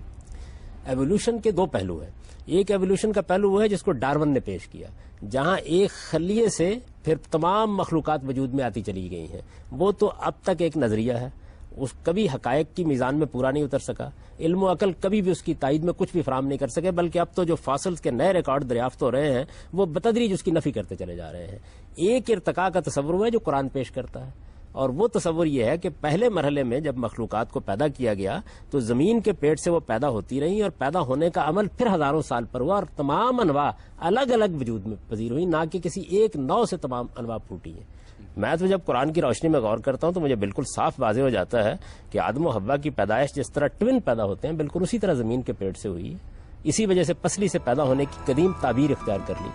ایوولوشن کے دو پہلو ہیں. ایک ایوولوشن کا پہلو وہ ہے جس کو ڈارون نے پیش کیا، جہاں ایک خلیے سے پھر تمام مخلوقات وجود میں آتی چلی گئی ہیں. وہ تو اب تک ایک نظریہ ہے، اس کبھی حقائق کی میزان میں پورا نہیں اتر سکا. علم و عقل کبھی بھی اس کی تائید میں کچھ بھی فراہم نہیں کر سکے، بلکہ اب تو جو فاسلز کے نئے ریکارڈ دریافت ہو رہے ہیں وہ بتدریج اس کی نفی کرتے چلے جا رہے ہیں. ایک ارتقاء کا تصور ہوا ہے جو قرآن پیش کرتا ہے، اور وہ تصور یہ ہے کہ پہلے مرحلے میں جب مخلوقات کو پیدا کیا گیا تو زمین کے پیٹ سے وہ پیدا ہوتی رہیں اور پیدا ہونے کا عمل پھر ہزاروں سال پر ہوا اور تمام انواع الگ الگ وجود میں پذیر ہوئی، نہ کہ کسی ایک نوع سے تمام انواع پھوٹی ہیں. میں تو جب قرآن کی روشنی میں غور کرتا ہوں تو مجھے بالکل صاف واضح ہو جاتا ہے کہ آدم و حوا کی پیدائش جس طرح ٹوین پیدا ہوتے ہیں بالکل اسی طرح زمین کے پیٹ سے ہوئی ہے. اسی وجہ سے پسلی سے پیدا ہونے کی قدیم تعبیر اختیار کر لی.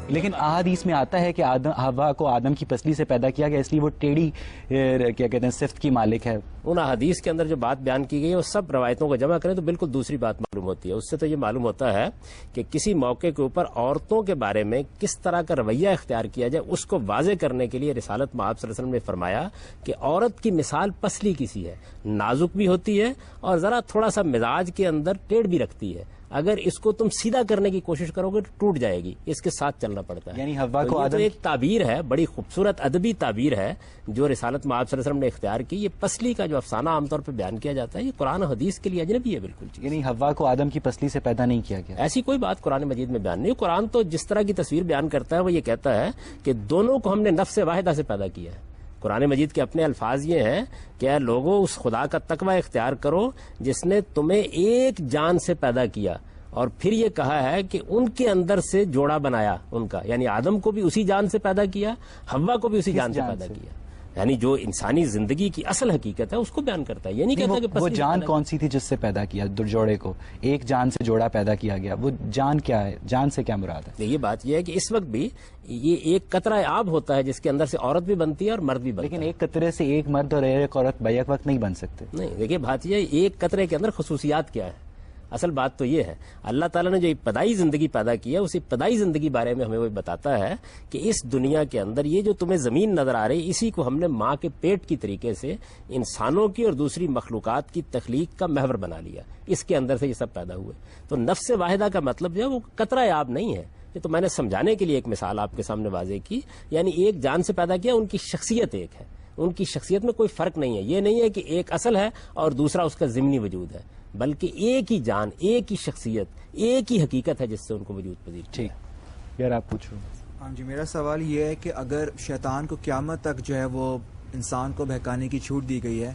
لیکن احادیث میں آتا ہے کہ حوا کو آدم کی پسلی سے پیدا کیا گیا، اس لیے وہ ٹیڑھی کیا کہتے ہیں صفت کی مالک ہے. ان احادیث کے اندر جو بات بیان کی گئی ہے وہ سب روایتوں کو جمع کریں تو بالکل دوسری بات معلوم ہوتی ہے. اس سے تو یہ معلوم ہوتا ہے کہ کسی موقع کے اوپر عورتوں کے بارے میں کس طرح کا رویہ اختیار کیا جائے، اس کو واضح کرنے کے لیے رسالت میں آپ صلی اللہ علیہ وسلم نے فرمایا کہ عورت کی مثال پسلی کی سی ہے، نازک بھی ہوتی ہے اور ذرا تھوڑا سا مزاج کے اندر ٹیڑھ بھی رکھتی ہے. اگر اس کو تم سیدھا کرنے کی کوشش کرو گے تو ٹوٹ جائے گی، اس کے ساتھ چلنا پڑتا ہے. یعنی حوا کو تو ایک تعبیر ہے، بڑی خوبصورت ادبی تعبیر ہے جو رسالت میں آپ صلی اللہ علیہ وسلم نے اختیار کی. یہ پسلی کا جو افسانہ عام طور پہ بیان کیا جاتا ہے یہ قرآن و حدیث کے لیے اجنبی ہے بالکل. یعنی حوا کو آدم کی پسلی سے پیدا نہیں کیا گیا، ایسی کوئی بات قرآن مجید میں بیان نہیں. قرآن تو جس طرح کی تصویر بیان کرتا ہے وہ یہ کہتا ہے کہ دونوں کو ہم نے نفس واحدہ سے پیدا کیا ہے. قرآن مجید کے اپنے الفاظ یہ ہیں کہ اے لوگوں اس خدا کا تقوی اختیار کرو جس نے تمہیں ایک جان سے پیدا کیا، اور پھر یہ کہا ہے کہ ان کے اندر سے جوڑا بنایا ان کا، یعنی آدم کو بھی اسی جان سے پیدا کیا، حوا کو بھی اسی جان سے پیدا کیا. یعنی جو انسانی زندگی کی اصل حقیقت ہے اس کو بیان کرتا ہے. یہ نہیں کہتا کہ وہ جان کون سی تھی جس سے پیدا کیا جوڑے کو، ایک جان سے جوڑا پیدا کیا گیا، وہ جان کیا ہے، جان سے کیا مراد ہے؟ یہ بات یہ ہے کہ اس وقت بھی یہ ایک قطرہ آب ہوتا ہے جس کے اندر سے عورت بھی بنتی ہے اور مرد بھی بنتا ہے. لیکن ایک قطرے سے ایک مرد اور ایک عورت بیک وقت نہیں بن سکتے. نہیں، دیکھیے بات یہ ایک قطرے کے اندر خصوصیات کیا ہے. اصل بات تو یہ ہے اللہ تعالیٰ نے جو ابتدائی زندگی پیدا کی ہے اس ابتدائی زندگی بارے میں ہمیں وہ بتاتا ہے کہ اس دنیا کے اندر یہ جو تمہیں زمین نظر آ رہی اسی کو ہم نے ماں کے پیٹ کی طریقے سے انسانوں کی اور دوسری مخلوقات کی تخلیق کا محور بنا لیا, اس کے اندر سے یہ سب پیدا ہوئے. تو نفس واحدہ کا مطلب جو ہے وہ قطرہ آب نہیں ہے. یہ تو میں نے سمجھانے کے لیے ایک مثال آپ کے سامنے واضح کی, یعنی ایک جان سے پیدا کیا, ان کی شخصیت ایک ہے, ان کی شخصیت میں کوئی فرق نہیں ہے. یہ نہیں ہے کہ ایک اصل ہے اور دوسرا اس کا ضمنی وجود ہے, بلکہ ایک ہی جان, ایک ہی شخصیت, ایک ہی حقیقت ہے جس سے ان کو وجود پذیر کیا. ٹھیک یار آپ پوچھو. ہاں جی, میرا سوال یہ ہے کہ اگر شیطان کو قیامت تک جو ہے وہ انسان کو بہکانے کی چھوٹ دی گئی ہے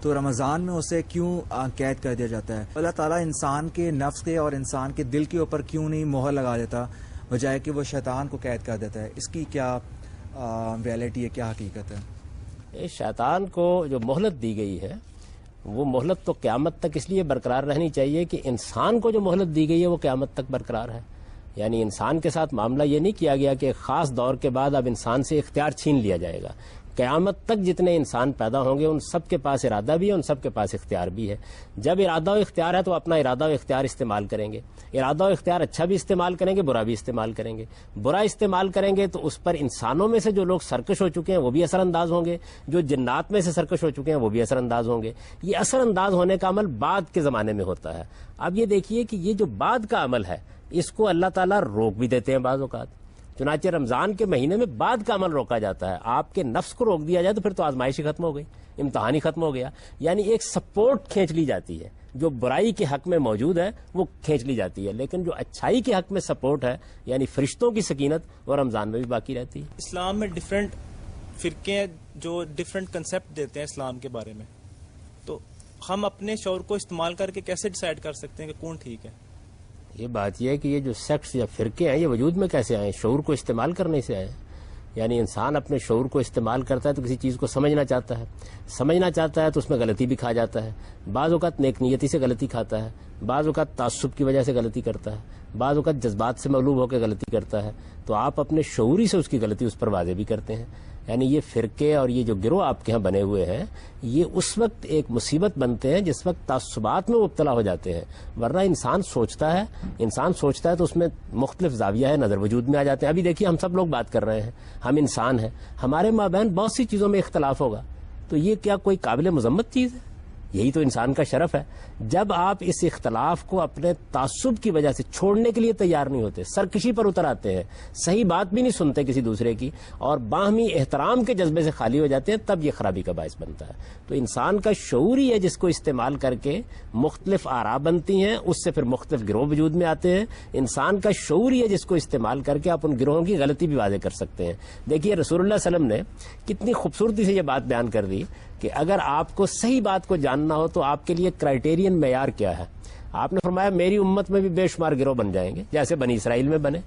تو رمضان میں اسے کیوں قید کر دیا جاتا ہے؟ اللہ تعالیٰ انسان کے نفس کے اور انسان کے دل کے اوپر کیوں نہیں مہر لگا دیتا بجائے کہ وہ شیطان کو قید کر دیتا ہے؟ اس کی کیا ریئلٹی ہے, کیا حقیقت ہے؟ شیطان کو جو مہلت دی گئی ہے وہ مہلت تو قیامت تک اس لیے برقرار رہنی چاہیے کہ انسان کو جو مہلت دی گئی ہے وہ قیامت تک برقرار ہے. یعنی انسان کے ساتھ معاملہ یہ نہیں کیا گیا کہ ایک خاص دور کے بعد اب انسان سے اختیار چھین لیا جائے گا. قیامت تک جتنے انسان پیدا ہوں گے ان سب کے پاس ارادہ بھی ہے, ان سب کے پاس اختیار بھی ہے. جب ارادہ و اختیار ہے تو اپنا ارادہ و اختیار استعمال کریں گے. ارادہ و اختیار اچھا بھی استعمال کریں گے, برا بھی استعمال کریں گے. برا استعمال کریں گے تو اس پر انسانوں میں سے جو لوگ سرکش ہو چکے ہیں وہ بھی اثر انداز ہوں گے, جو جنات میں سے سرکش ہو چکے ہیں وہ بھی اثر انداز ہوں گے. یہ اثر انداز ہونے کا عمل بعد کے زمانے میں ہوتا ہے. اب یہ دیکھیے کہ یہ جو بعد کا عمل ہے اس کو اللہ تعالیٰ روک بھی دیتے ہیں بعض اوقات. چنانچہ رمضان کے مہینے میں بعد کا عمل روکا جاتا ہے. آپ کے نفس کو روک دیا جائے تو پھر تو آزمائش ہی ختم ہو گئی, امتحان ہی ختم ہو گیا. یعنی ایک سپورٹ کھینچ لی جاتی ہے, جو برائی کے حق میں موجود ہے وہ کھینچ لی جاتی ہے, لیکن جو اچھائی کے حق میں سپورٹ ہے یعنی فرشتوں کی سکینت وہ رمضان میں بھی باقی رہتی ہے. اسلام میں ڈفرینٹ فرقے ہیں جو ڈفرینٹ کنسیپٹ دیتے ہیں اسلام کے بارے میں, تو ہم اپنے شعور کو استعمال کر کے کیسے ڈیسائیڈ کر سکتے ہیں کہ کون ٹھیک ہے؟ یہ بات یہ ہے کہ یہ جو سیکٹس یا فرقے ہیں یہ وجود میں کیسے آئے؟ شعور کو استعمال کرنے سے آئے. یعنی انسان اپنے شعور کو استعمال کرتا ہے تو کسی چیز کو سمجھنا چاہتا ہے تو اس میں غلطی بھی کھا جاتا ہے. بعض اوقات نیک نیتی سے غلطی کھاتا ہے, بعض اوقات تعصب کی وجہ سے غلطی کرتا ہے, بعض اوقات جذبات سے مغلوب ہو کے غلطی کرتا ہے. تو آپ اپنے شعوری سے اس کی غلطی اس پر واضح بھی کرتے ہیں. یعنی یہ فرقے اور یہ جو گروہ آپ کے ہاں بنے ہوئے ہیں یہ اس وقت ایک مصیبت بنتے ہیں جس وقت تعصبات میں مبتلا ہو جاتے ہیں. ورنہ انسان سوچتا ہے تو اس میں مختلف زاویہ نظر وجود میں آ جاتے ہیں. ابھی دیکھیے ہم سب لوگ بات کر رہے ہیں, ہم انسان ہیں, ہمارے مابین بہت سی چیزوں میں اختلاف ہوگا, تو یہ کیا کوئی قابل مذمت چیز ہے؟ یہی تو انسان کا شرف ہے. جب آپ اس اختلاف کو اپنے تعصب کی وجہ سے چھوڑنے کے لیے تیار نہیں ہوتے, سرکشی پر اتر آتے ہیں, صحیح بات بھی نہیں سنتے کسی دوسرے کی, اور باہمی احترام کے جذبے سے خالی ہو جاتے ہیں, تب یہ خرابی کا باعث بنتا ہے. تو انسان کا شعور ہی ہے جس کو استعمال کر کے مختلف آراء بنتی ہیں, اس سے پھر مختلف گروہ وجود میں آتے ہیں. انسان کا شعور ہی ہے جس کو استعمال کر کے آپ ان گروہوں کی غلطی بھی واضح کر سکتے ہیں. دیکھیے رسول اللہ صلی اللہ علیہ وسلم نے کتنی خوبصورتی سے یہ بات بیان کر دی کہ اگر آپ کو صحیح بات کو جاننا ہو تو آپ کے لیے کرائیٹیرین معیار کیا ہے. آپ نے فرمایا میری امت میں بھی بے شمار گروہ بن جائیں گے جیسے بنی اسرائیل میں بنے,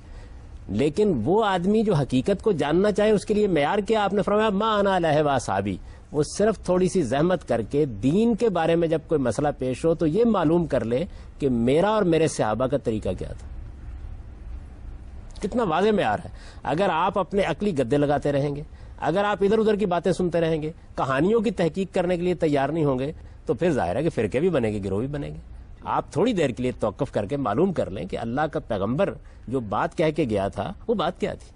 لیکن وہ آدمی جو حقیقت کو جاننا چاہے اس کے لیے معیار کیا؟ آپ نے فرمایا ما انا علیہ و اصحابی. وہ صرف تھوڑی سی زحمت کر کے دین کے بارے میں جب کوئی مسئلہ پیش ہو تو یہ معلوم کر لے کہ میرا اور میرے صحابہ کا طریقہ کیا تھا. کتنا واضح معیار ہے. اگر آپ اپنے عقلی گدے لگاتے رہیں گے, اگر آپ ادھر ادھر کی باتیں سنتے رہیں گے, کہانیوں کی تحقیق کرنے کے لیے تیار نہیں ہوں گے, تو پھر ظاہر ہے کہ فرقے بھی بنے گے, گروہ بھی بنے گے. آپ تھوڑی دیر کے لیے توقف کر کے معلوم کر لیں کہ اللہ کا پیغمبر جو بات کہہ کے گیا تھا وہ بات کیا تھی.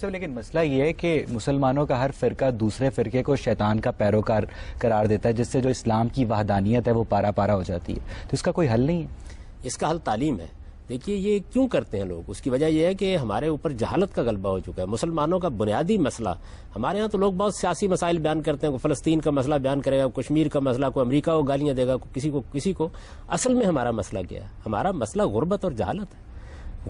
لیکن مسئلہ یہ ہے کہ مسلمانوں کا ہر فرقہ دوسرے فرقے کو شیطان کا پیروکار قرار دیتا ہے, جس سے جو اسلام کی وحدانیت ہے وہ پارا پارا ہو جاتی ہے. تو اس کا کوئی حل نہیں ہے؟ اس کا حل تعلیم ہے. دیکھیے یہ کیوں کرتے ہیں لوگ, اس کی وجہ یہ ہے کہ ہمارے اوپر جہالت کا غلبہ ہو چکا ہے. مسلمانوں کا بنیادی مسئلہ, ہمارے ہاں تو لوگ بہت سیاسی مسائل بیان کرتے ہیں, کوئی فلسطین کا مسئلہ بیان کرے گا, کشمیر کا مسئلہ, کوئی امریکہ کو گالیاں دے گا, کسی کو. اصل میں ہمارا مسئلہ کیا ہے؟ ہمارا مسئلہ غربت اور جہالت ہے.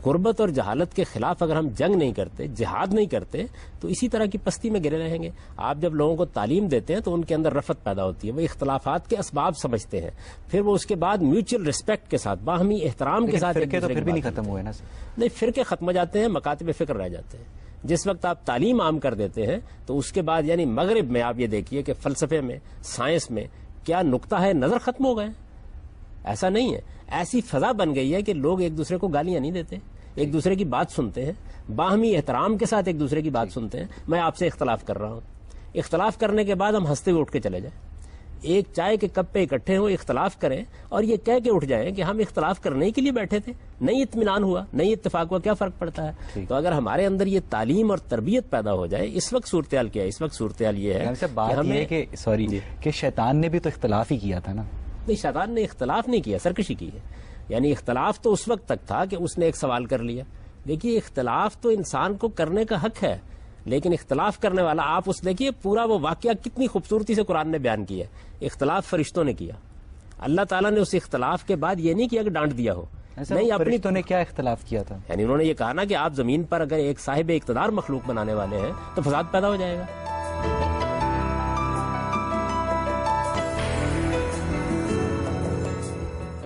غربت اور جہالت کے خلاف اگر ہم جنگ نہیں کرتے, جہاد نہیں کرتے, تو اسی طرح کی پستی میں گرے رہیں گے. آپ جب لوگوں کو تعلیم دیتے ہیں تو ان کے اندر رفت پیدا ہوتی ہے, وہ اختلافات کے اسباب سمجھتے ہیں, پھر وہ اس کے بعد میوچل ریسپیکٹ کے ساتھ, باہمی احترام کے ساتھ. فرقے تو پھر بھی نہیں ختم ہوئے نا؟ نہیں, فرقے ختم ہو جاتے ہیں, مکاتب فکر رہ جاتے ہیں. جس وقت آپ تعلیم عام کر دیتے ہیں تو اس کے بعد یعنی مغرب میں آپ یہ دیکھیے کہ فلسفے میں, سائنس میں کیا نقطہ ہے نظر ختم ہو گئے. ایسا نہیں ہے, ایسی فضا بن گئی ہے کہ لوگ ایک دوسرے کو گالیاں نہیں دیتے, ایک دوسرے کی بات سنتے ہیں, باہمی احترام کے ساتھ ایک دوسرے کی بات سنتے ہیں. میں آپ سے اختلاف کر رہا ہوں, اختلاف کرنے کے بعد ہم ہنستے ہوئے اٹھ کے چلے جائیں, ایک چائے کے کپ پہ اکٹھے ہوں، اختلاف کریں اور یہ کہہ کے اٹھ جائیں کہ ہم اختلاف کرنے کے لیے بیٹھے تھے، نہیں اطمینان ہوا، نہیں اتفاق ہوا، کیا فرق پڑتا ہے؟ تو اگر ہمارے اندر یہ تعلیم اور تربیت پیدا ہو جائے، اس وقت صورتحال کیا ہے؟ اس وقت صورتحال یہ ہے بات یہ ہے کہ سوری کہ شیطان نے بھی تو اختلاف ہی کیا تھا نا. نہیں، شیطان نے اختلاف نہیں کیا، سرکشی کی ہے. یعنی اختلاف تو اس وقت تک تھا کہ اس نے ایک سوال کر لیا. دیکھیے اختلاف تو انسان کو کرنے کا حق ہے، لیکن اختلاف کرنے والا آپ اس دیکھیے پورا وہ واقعہ کتنی خوبصورتی سے قرآن نے بیان کیا ہے. اختلاف فرشتوں نے کیا، اللہ تعالیٰ نے اس اختلاف کے بعد یہ نہیں کیا کہ ڈانٹ دیا ہو، نہیں، اپنی فرشتوں نے کیا اختلاف کیا تھا؟ یعنی انہوں نے یہ کہا نا کہ آپ زمین پر اگر ایک صاحب اقتدار مخلوق بنانے والے ہیں تو فساد پیدا ہو جائے گا.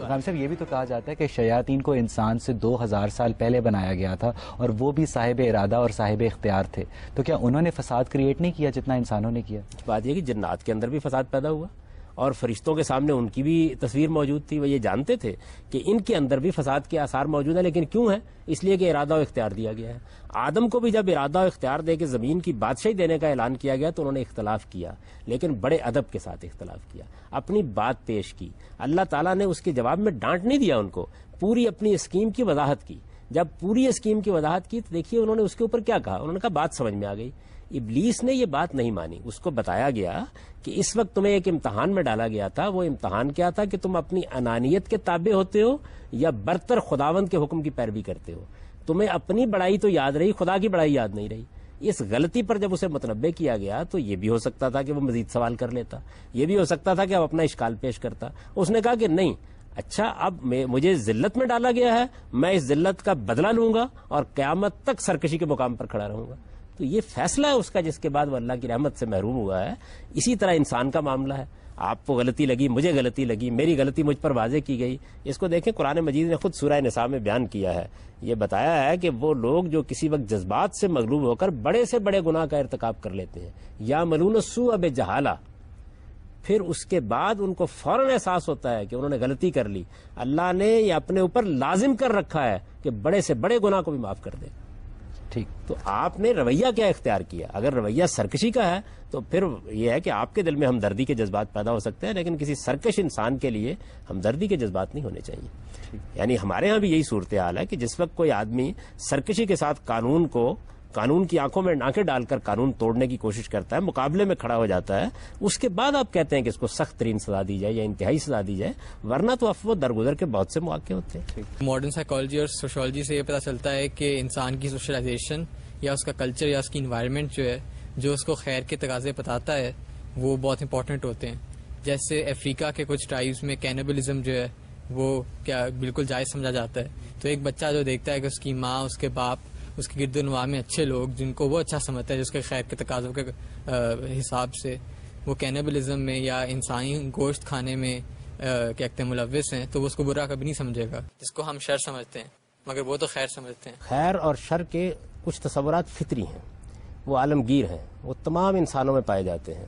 غام صاحب یہ بھی تو کہا جاتا ہے کہ شیاطین کو انسان سے 2000 سال پہلے بنایا گیا تھا اور وہ بھی صاحب ارادہ اور صاحب اختیار تھے، تو کیا انہوں نے فساد کریٹ نہیں کیا جتنا انسانوں نے کیا؟ بات یہ کہ جنات کے اندر بھی فساد پیدا ہوا اور فرشتوں کے سامنے ان کی بھی تصویر موجود تھی، وہ یہ جانتے تھے کہ ان کے اندر بھی فساد کے آثار موجود ہیں، لیکن کیوں ہے؟ اس لیے کہ ارادہ و اختیار دیا گیا ہے. آدم کو بھی جب ارادہ و اختیار دے کے زمین کی بادشاہی دینے کا اعلان کیا گیا تو انہوں نے اختلاف کیا، لیکن بڑے ادب کے ساتھ اختلاف کیا، اپنی بات پیش کی. اللہ تعالیٰ نے اس کے جواب میں ڈانٹ نہیں دیا ان کو، پوری اپنی اسکیم کی وضاحت کی. جب پوری اسکیم کی وضاحت کی تو دیکھیے انہوں نے اس کے اوپر کیا کہا، انہوں نے کہا بات سمجھ میں آ گئی. ابلیس نے یہ بات نہیں مانی، اس کو بتایا گیا کہ اس وقت تمہیں ایک امتحان میں ڈالا گیا تھا. وہ امتحان کیا تھا کہ تم اپنی انانیت کے تابع ہوتے ہو یا برتر خداوند کے حکم کی پیروی کرتے ہو. تمہیں اپنی بڑائی تو یاد رہی، خدا کی بڑائی یاد نہیں رہی. اس غلطی پر جب اسے متنبع کیا گیا تو یہ بھی ہو سکتا تھا کہ وہ مزید سوال کر لیتا، یہ بھی ہو سکتا تھا کہ وہ اپنا اشکال پیش کرتا. اس نے کہا کہ نہیں، اچھا اب مجھے ذلت میں ڈالا گیا ہے، میں اس ذلت کا بدلہ لوں گا اور قیامت تک سرکشی کے مقام پر کھڑا رہوں گا. تو یہ فیصلہ ہے اس کا جس کے بعد وہ اللہ کی رحمت سے محروم ہوا ہے. اسی طرح انسان کا معاملہ ہے، آپ کو غلطی لگی، مجھے غلطی لگی، میری غلطی مجھ پر واضح کی گئی. اس کو دیکھیں قرآن مجید نے خود سورہ نساء میں بیان کیا ہے، یہ بتایا ہے کہ وہ لوگ جو کسی وقت جذبات سے مغلوب ہو کر بڑے سے بڑے گناہ کا ارتکاب کر لیتے ہیں، یا ملون السوء بجہالہ، پھر اس کے بعد ان کو فوراً احساس ہوتا ہے کہ انہوں نے غلطی کر لی، اللہ نے یہ اپنے اوپر لازم کر رکھا ہے کہ بڑے سے بڑے گناہ کو بھی معاف کر دے. ٹھیک، تو آپ نے رویہ کیا اختیار کیا؟ اگر رویہ سرکشی کا ہے تو پھر یہ ہے کہ آپ کے دل میں ہمدردی کے جذبات پیدا ہو سکتے ہیں، لیکن کسی سرکش انسان کے لیے ہمدردی کے جذبات نہیں ہونے چاہیے. یعنی ہمارے ہاں بھی یہی صورتحال ہے کہ جس وقت کوئی آدمی سرکشی کے ساتھ قانون کی آنکھوں میں آنکھیں ڈال کر قانون توڑنے کی کوشش کرتا ہے، مقابلے میں کھڑا ہو جاتا ہے، اس کے بعد آپ کہتے ہیں کہ اس کو سخت ترین سزا دی جائے یا انتہائی سزا دی جائے، ورنہ تو افو درگزر کے بہت سے مواقع ہوتے ہیں. ماڈرن سائیکالوجی اور سوشولوجی سے یہ پتہ چلتا ہے کہ انسان کی سوشلائزیشن یا اس کا کلچر یا اس کی انوائرمنٹ جو ہے، جو اس کو خیر کے تقاضے بتاتا ہے، وہ بہت امپورٹنٹ ہوتے ہیں. جیسے افریقہ کے کچھ ٹرائبز میں کینیبلزم جو ہے وہ کیا بالکل جائز سمجھا جاتا ہے. تو ایک بچہ جو دیکھتا ہے کہ اس کی ماں، اس کے باپ، اس کے گرد و نواح میں اچھے لوگ جن کو وہ اچھا سمجھتا ہے، جس کے خیر کے تقاضوں کے حساب سے وہ کینیبلزم میں یا انسانی گوشت کھانے میں کیا کہتے ہیں ملوث ہیں، تو وہ اس کو برا کبھی نہیں سمجھے گا، جس کو ہم شر سمجھتے ہیں، مگر وہ تو خیر سمجھتے ہیں. خیر اور شر کے کچھ تصورات فطری ہیں، وہ عالمگیر ہیں، وہ تمام انسانوں میں پائے جاتے ہیں.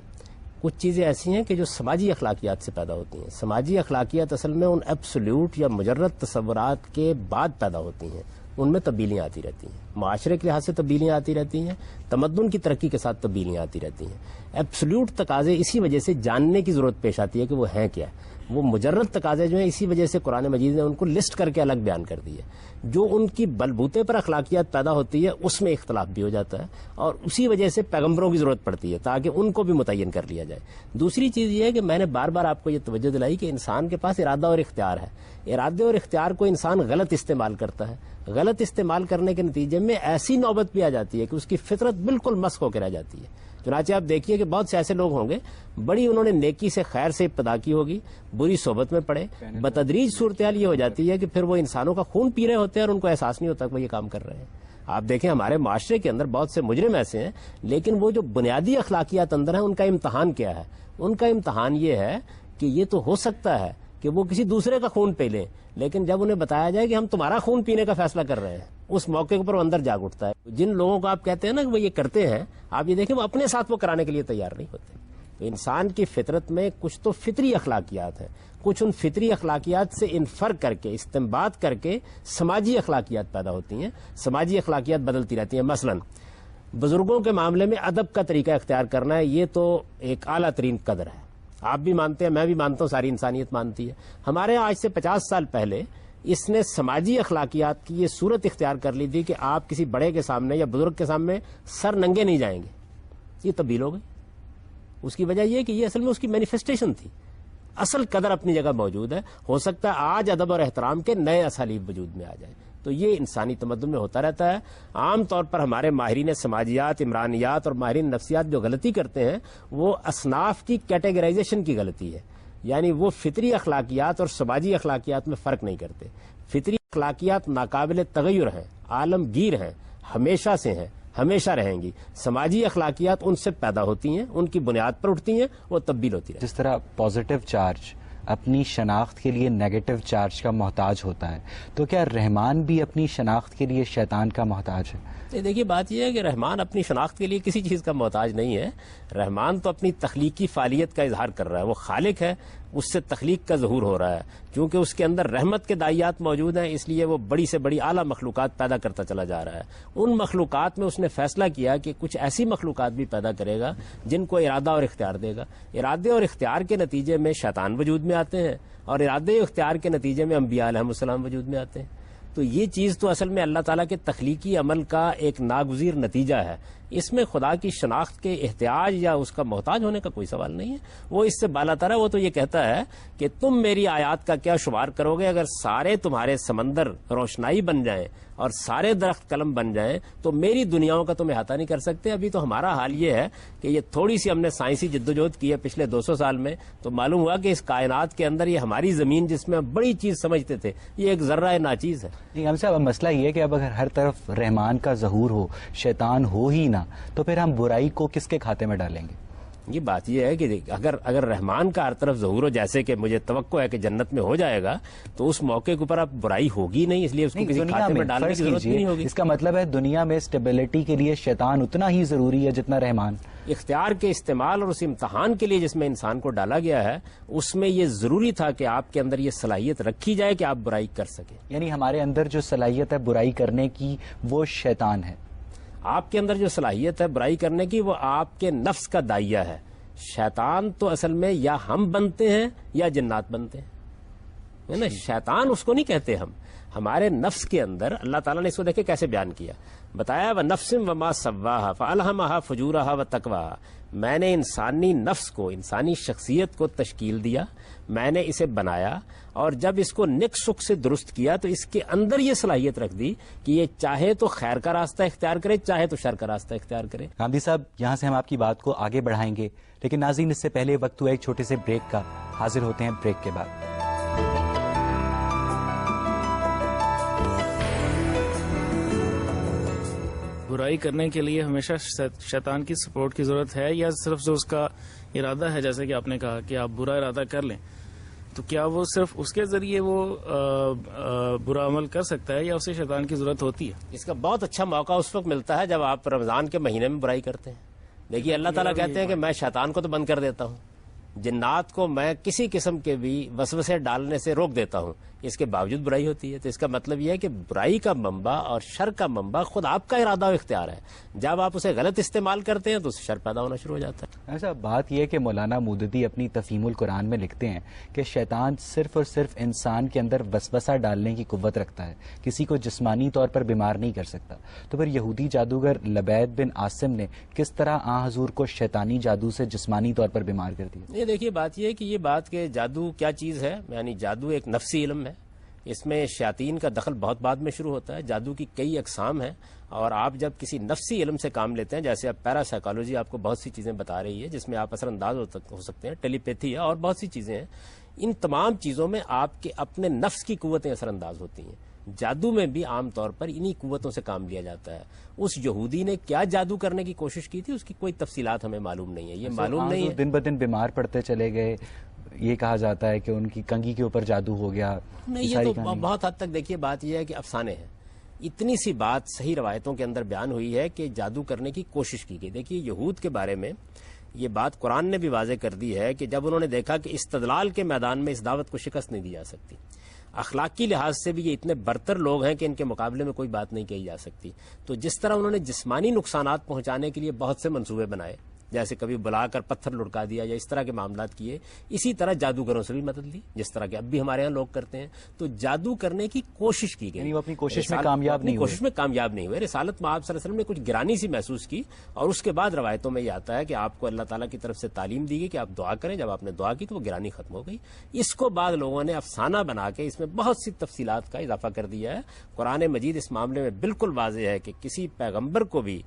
کچھ چیزیں ایسی ہیں کہ جو سماجی اخلاقیات سے پیدا ہوتی ہیں. سماجی اخلاقیات اصل میں ان ایبسولوٹ یا مجرد تصورات کے بعد پیدا ہوتی ہیں، ان میں تبدیلیاں آتی رہتی ہیں، معاشرے کے لحاظ سے تبدیلیاں آتی رہتی ہیں، تمدن کی ترقی کے ساتھ تبدیلیاں آتی رہتی ہیں. ایبسولوٹ تقاضے اسی وجہ سے جاننے کی ضرورت پیش آتی ہے کہ وہ ہیں کیا. وہ مجرد تقاضے جو ہیں اسی وجہ سے قرآن مجید نے ان کو لسٹ کر کے الگ بیان کر دی ہے. جو ان کی بلبوتے پر اخلاقیات پیدا ہوتی ہے اس میں اختلاف بھی ہو جاتا ہے، اور اسی وجہ سے پیغمبروں کی ضرورت پڑتی ہے تاکہ ان کو بھی متعین کر لیا جائے. دوسری چیز یہ ہے کہ میں نے بار بار آپ کو یہ توجہ دلائی کہ انسان کے پاس ارادہ اور اختیار ہے. ارادے اور اختیار کو انسان غلط استعمال کرتا ہے. غلط استعمال کرنے کے نتیجے میں ایسی نوبت بھی آ جاتی ہے کہ اس کی فطرت بالکل مسخ ہو کے رہ جاتی ہے. چنانچہ آپ دیکھیے کہ بہت سے ایسے لوگ ہوں گے، بڑی انہوں نے نیکی سے خیر سے ابتدا کی ہوگی، بری صحبت میں پڑے، بتدریج صورتحال یہ ہو جاتی ہے کہ پھر وہ انسانوں کا خون پی رہے ہوتے ہیں اور ان کو احساس نہیں ہوتا کہ وہ یہ کام کر رہے ہیں. آپ دیکھیں ہمارے معاشرے کے اندر بہت سے مجرم ایسے ہیں، لیکن وہ جو بنیادی اخلاقیات اندر ہیں ان کا امتحان کیا ہے؟ ان کا امتحان یہ ہے کہ یہ تو ہو سکتا ہے کہ وہ کسی دوسرے کا خون پی لیں، لیکن جب انہیں بتایا جائے کہ ہم تمہارا خون پینے کا فیصلہ کر رہے ہیں، اس موقع پر وہ اندر جاگ اٹھتا ہے. جن لوگوں کو آپ کہتے ہیں نا کہ وہ یہ کرتے ہیں، آپ یہ دیکھیں وہ اپنے ساتھ وہ کرانے کے لیے تیار نہیں ہوتے. تو انسان کی فطرت میں کچھ تو فطری اخلاقیات ہیں، کچھ ان فطری اخلاقیات سے انفر کر کے استنباط کر کے سماجی اخلاقیات پیدا ہوتی ہیں. سماجی اخلاقیات بدلتی رہتی ہیں. مثلا بزرگوں کے معاملے میں ادب کا طریقہ اختیار کرنا ہے، یہ تو ایک اعلیٰ ترین قدر ہے. آپ بھی مانتے ہیں, میں بھی مانتا ہوں, ساری انسانیت مانتی ہے. ہمارے یہاں آج سے 50 سال پہلے اس نے سماجی اخلاقیات کی یہ صورت اختیار کر لی تھی کہ آپ کسی بڑے کے سامنے یا بزرگ کے سامنے سر ننگے نہیں جائیں گے. یہ تبدیل ہو گئی. اس کی وجہ یہ کہ یہ اصل میں اس کی مینیفیسٹیشن تھی. اصل قدر اپنی جگہ موجود ہے. ہو سکتا ہے آج ادب اور احترام کے نئے اسالیب وجود میں آ جائیں. تو یہ انسانی تمدن میں ہوتا رہتا ہے. عام طور پر ہمارے ماہرین سماجیات, عمرانیات اور ماہرین نفسیات جو غلطی کرتے ہیں وہ اصناف کی کیٹیگرائزیشن کی غلطی ہے. یعنی وہ فطری اخلاقیات اور سماجی اخلاقیات میں فرق نہیں کرتے. فطری اخلاقیات ناقابل تغیر ہیں, عالمگیر ہیں, ہمیشہ سے ہیں, ہمیشہ رہیں گی. سماجی اخلاقیات ان سے پیدا ہوتی ہیں, ان کی بنیاد پر اٹھتی ہیں, وہ تبدیل ہوتی ہیں. جس طرح پازیٹیو چارج اپنی شناخت کے لیے نیگیٹو چارج کا محتاج ہوتا ہے, تو کیا رحمان بھی اپنی شناخت کے لیے شیطان کا محتاج ہے؟ دیکھیے بات یہ ہے کہ رحمان اپنی شناخت کے لیے کسی چیز کا محتاج نہیں ہے. رحمان تو اپنی تخلیقی فعالیت کا اظہار کر رہا ہے. وہ خالق ہے, اس سے تخلیق کا ظہور ہو رہا ہے. کیونکہ اس کے اندر رحمت کے دائیات موجود ہیں, اس لیے وہ بڑی سے بڑی اعلیٰ مخلوقات پیدا کرتا چلا جا رہا ہے. ان مخلوقات میں اس نے فیصلہ کیا کہ کچھ ایسی مخلوقات بھی پیدا کرے گا جن کو ارادہ اور اختیار دے گا. ارادے اور اختیار کے نتیجے میں شیطان وجود میں آتے ہیں, اور ارادے اور اختیار کے نتیجے میں انبیاء علیہ السلام وجود میں آتے ہیں. تو یہ چیز تو اصل میں اللہ تعالیٰ کے تخلیقی عمل کا ایک ناگزیر نتیجہ ہے. اس میں خدا کی شناخت کے احتیاج یا اس کا محتاج ہونے کا کوئی سوال نہیں ہے. وہ اس سے بالا تر ہے. وہ تو یہ کہتا ہے کہ تم میری آیات کا کیا شمار کرو گے؟ اگر سارے تمہارے سمندر روشنائی بن جائیں اور سارے درخت قلم بن جائیں تو میری دنیاؤں کا تم احاطہ نہیں کر سکتے. ابھی تو ہمارا حال یہ ہے کہ یہ تھوڑی سی ہم نے سائنسی جدوجہد کی ہے پچھلے 200 سال میں, تو معلوم ہوا کہ اس کائنات کے اندر یہ ہماری زمین جس میں ہم بڑی چیز سمجھتے تھے, یہ ایک ذرہ ناچیز ہے. نہیں ہم صاحب, اب مسئلہ یہ ہے کہ اب اگر ہر طرف رحمان کا ظہور ہو, شیطان ہو ہی نہ, تو پھر ہم برائی کو کس کے کھاتے میں ڈالیں گے؟ یہ بات یہ ہے کہ اگر رحمان کا ہر طرف ظہور ہو, جیسے کہ مجھے توقع ہے کہ جنت میں ہو جائے گا, تو اس موقع کے اوپر اب برائی ہوگی نہیں, اس لیے اس کو کسی کھاتے میں ڈالنے کی ضرورت نہیں ہوگی. اس کا مطلب ہے دنیا میں اسٹیبلٹی کے لیے شیطان اتنا ہی ضروری ہے جتنا رحمان. اختیار کے استعمال اور اس امتحان کے لیے جس میں انسان کو ڈالا گیا ہے, اس میں یہ ضروری تھا کہ آپ کے اندر یہ صلاحیت رکھی جائے کہ آپ برائی کر سکیں. یعنی ہمارے اندر جو صلاحیت ہے برائی کرنے کی وہ شیطان ہے. آپ کے اندر جو صلاحیت ہے برائی کرنے کی وہ آپ کے نفس کا دائیہ ہے. شیطان تو اصل میں یا ہم بنتے ہیں یا جنات بنتے ہیں نا. شیطان اس کو نہیں کہتے ہم. ہمارے نفس کے اندر اللہ تعالیٰ نے اس کو دیکھے کیسے بیان کیا, بتایا وَنَفْسٍ وَمَا سَوَّاهَا فَأَلْهَمَهَا فُجُورَهَا وَتَقْوَاهَا. میں نے انسانی نفس کو, انسانی شخصیت کو تشکیل دیا, میں نے اسے بنایا, اور جب اس کو نیک سکھ سے درست کیا تو اس کے اندر یہ صلاحیت رکھ دی کہ یہ چاہے تو خیر کا راستہ اختیار کرے, چاہے تو شر کا راستہ اختیار کرے. غامدی صاحب, یہاں سے ہم آپ کی بات کو آگے بڑھائیں گے, لیکن ناظرین اس سے پہلے وقت ہوا ایک چھوٹے سے بریک کا. حاضر ہوتے ہیں بریک کے بعد. برائی کرنے کے لیے ہمیشہ شیطان کی سپورٹ کی ضرورت ہے, یا صرف جو اس کا ارادہ ہے, جیسے کہ آپ نے کہا کہ آپ برا ارادہ کر لیں, تو کیا وہ صرف اس کے ذریعے وہ برا عمل کر سکتا ہے, یا اسے شیطان کی ضرورت ہوتی ہے؟ اس کا بہت اچھا موقع اس وقت ملتا ہے جب آپ رمضان کے مہینے میں برائی کرتے ہیں. دیکھیے اللہ تعالیٰ کہتے ہیں کہ میں شیطان کو تو بند کر دیتا ہوں, جنات کو میں کسی قسم کے بھی وسوسے ڈالنے سے روک دیتا ہوں, اس کے باوجود برائی ہوتی ہے. تو اس کا مطلب یہ ہے کہ برائی کا منبع اور شر کا منبع خود آپ کا ارادہ و اختیار ہے. جب آپ اسے غلط استعمال کرتے ہیں تو اسے شر پیدا ہونا شروع ہو جاتا ہے. ایسا بات یہ ہے کہ مولانا مودودی اپنی تفہیم القرآن میں لکھتے ہیں کہ شیطان صرف اور صرف انسان کے اندر وسوسہ ڈالنے کی قوت رکھتا ہے, کسی کو جسمانی طور پر بیمار نہیں کر سکتا. تو پھر یہودی جادوگر لبید بن عاصم نے کس طرح آن حضور کو شیطانی جادو سے جسمانی طور پر بیمار کر دیا؟ یہ دیکھیے بات یہ ہے کہ یہ بات کہ جادو کیا چیز ہے, یعنی جادو ایک نفسی علم ہے. اس میں شیاطین کا دخل بہت بعد میں شروع ہوتا ہے. جادو کی کئی اقسام ہیں, اور آپ جب کسی نفسی علم سے کام لیتے ہیں, جیسے اب پیرا سائیکالوجی آپ کو بہت سی چیزیں بتا رہی ہے جس میں آپ اثر انداز ہو سکتے ہیں, ٹیلی پیتھی ہے اور بہت سی چیزیں ہیں. ان تمام چیزوں میں آپ کے اپنے نفس کی قوتیں اثر انداز ہوتی ہیں. جادو میں بھی عام طور پر انہی قوتوں سے کام لیا جاتا ہے. اس یہودی نے کیا جادو کرنے کی کوشش کی تھی اس کی کوئی تفصیلات ہمیں معلوم نہیں ہے. یہ معلوم نہیں ہے, دن بدن بیمار پڑتے چلے گئے. یہ کہا جاتا ہے کہ ان کی کنگھی کے اوپر جادو ہو گیا. نہیں, یہ تو بہت حد تک دیکھیے بات یہ ہے کہ افسانے ہیں. اتنی سی بات صحیح روایتوں کے اندر بیان ہوئی ہے کہ جادو کرنے کی کوشش کی گئی. دیکھیے یہود کے بارے میں یہ بات قرآن نے بھی واضح کر دی ہے کہ جب انہوں نے دیکھا کہ استدلال کے میدان میں اس دعوت کو شکست نہیں دی جا سکتی, اخلاقی لحاظ سے بھی یہ اتنے برتر لوگ ہیں کہ ان کے مقابلے میں کوئی بات نہیں کہی جا سکتی, تو جس طرح انہوں نے جسمانی نقصانات پہنچانے کے لیے بہت سے منصوبے بنائے, جیسے کبھی بلا کر پتھر لڑکا دیا یا اس طرح کے معاملات کیے. اسی طرح جادوگروں سے بھی مدد لی جس طرح کہ اب بھی ہمارے ہاں لوگ کرتے ہیں. تو جادو کرنے کی کوشش کی گئی, یعنی وہ اپنی کوشش میں کامیاب نہیں ہوئے. رسالت میں آپ صلی اللہ علیہ وسلم نے کچھ گرانی سی محسوس کی, اور اس کے بعد روایتوں میں یہ آتا ہے کہ آپ کو اللہ تعالیٰ کی طرف سے تعلیم دی گئی کہ آپ دعا کریں. جب آپ نے دعا کی تو وہ گرانی ختم ہو گئی. اس کو بعد لوگوں نے افسانہ بنا کے اس میں بہت سی تفصیلات کا اضافہ کر دیا ہے. قرآن مجید اس معاملے میں بالکل واضح ہے کہ کسی پیغمبر کو بھی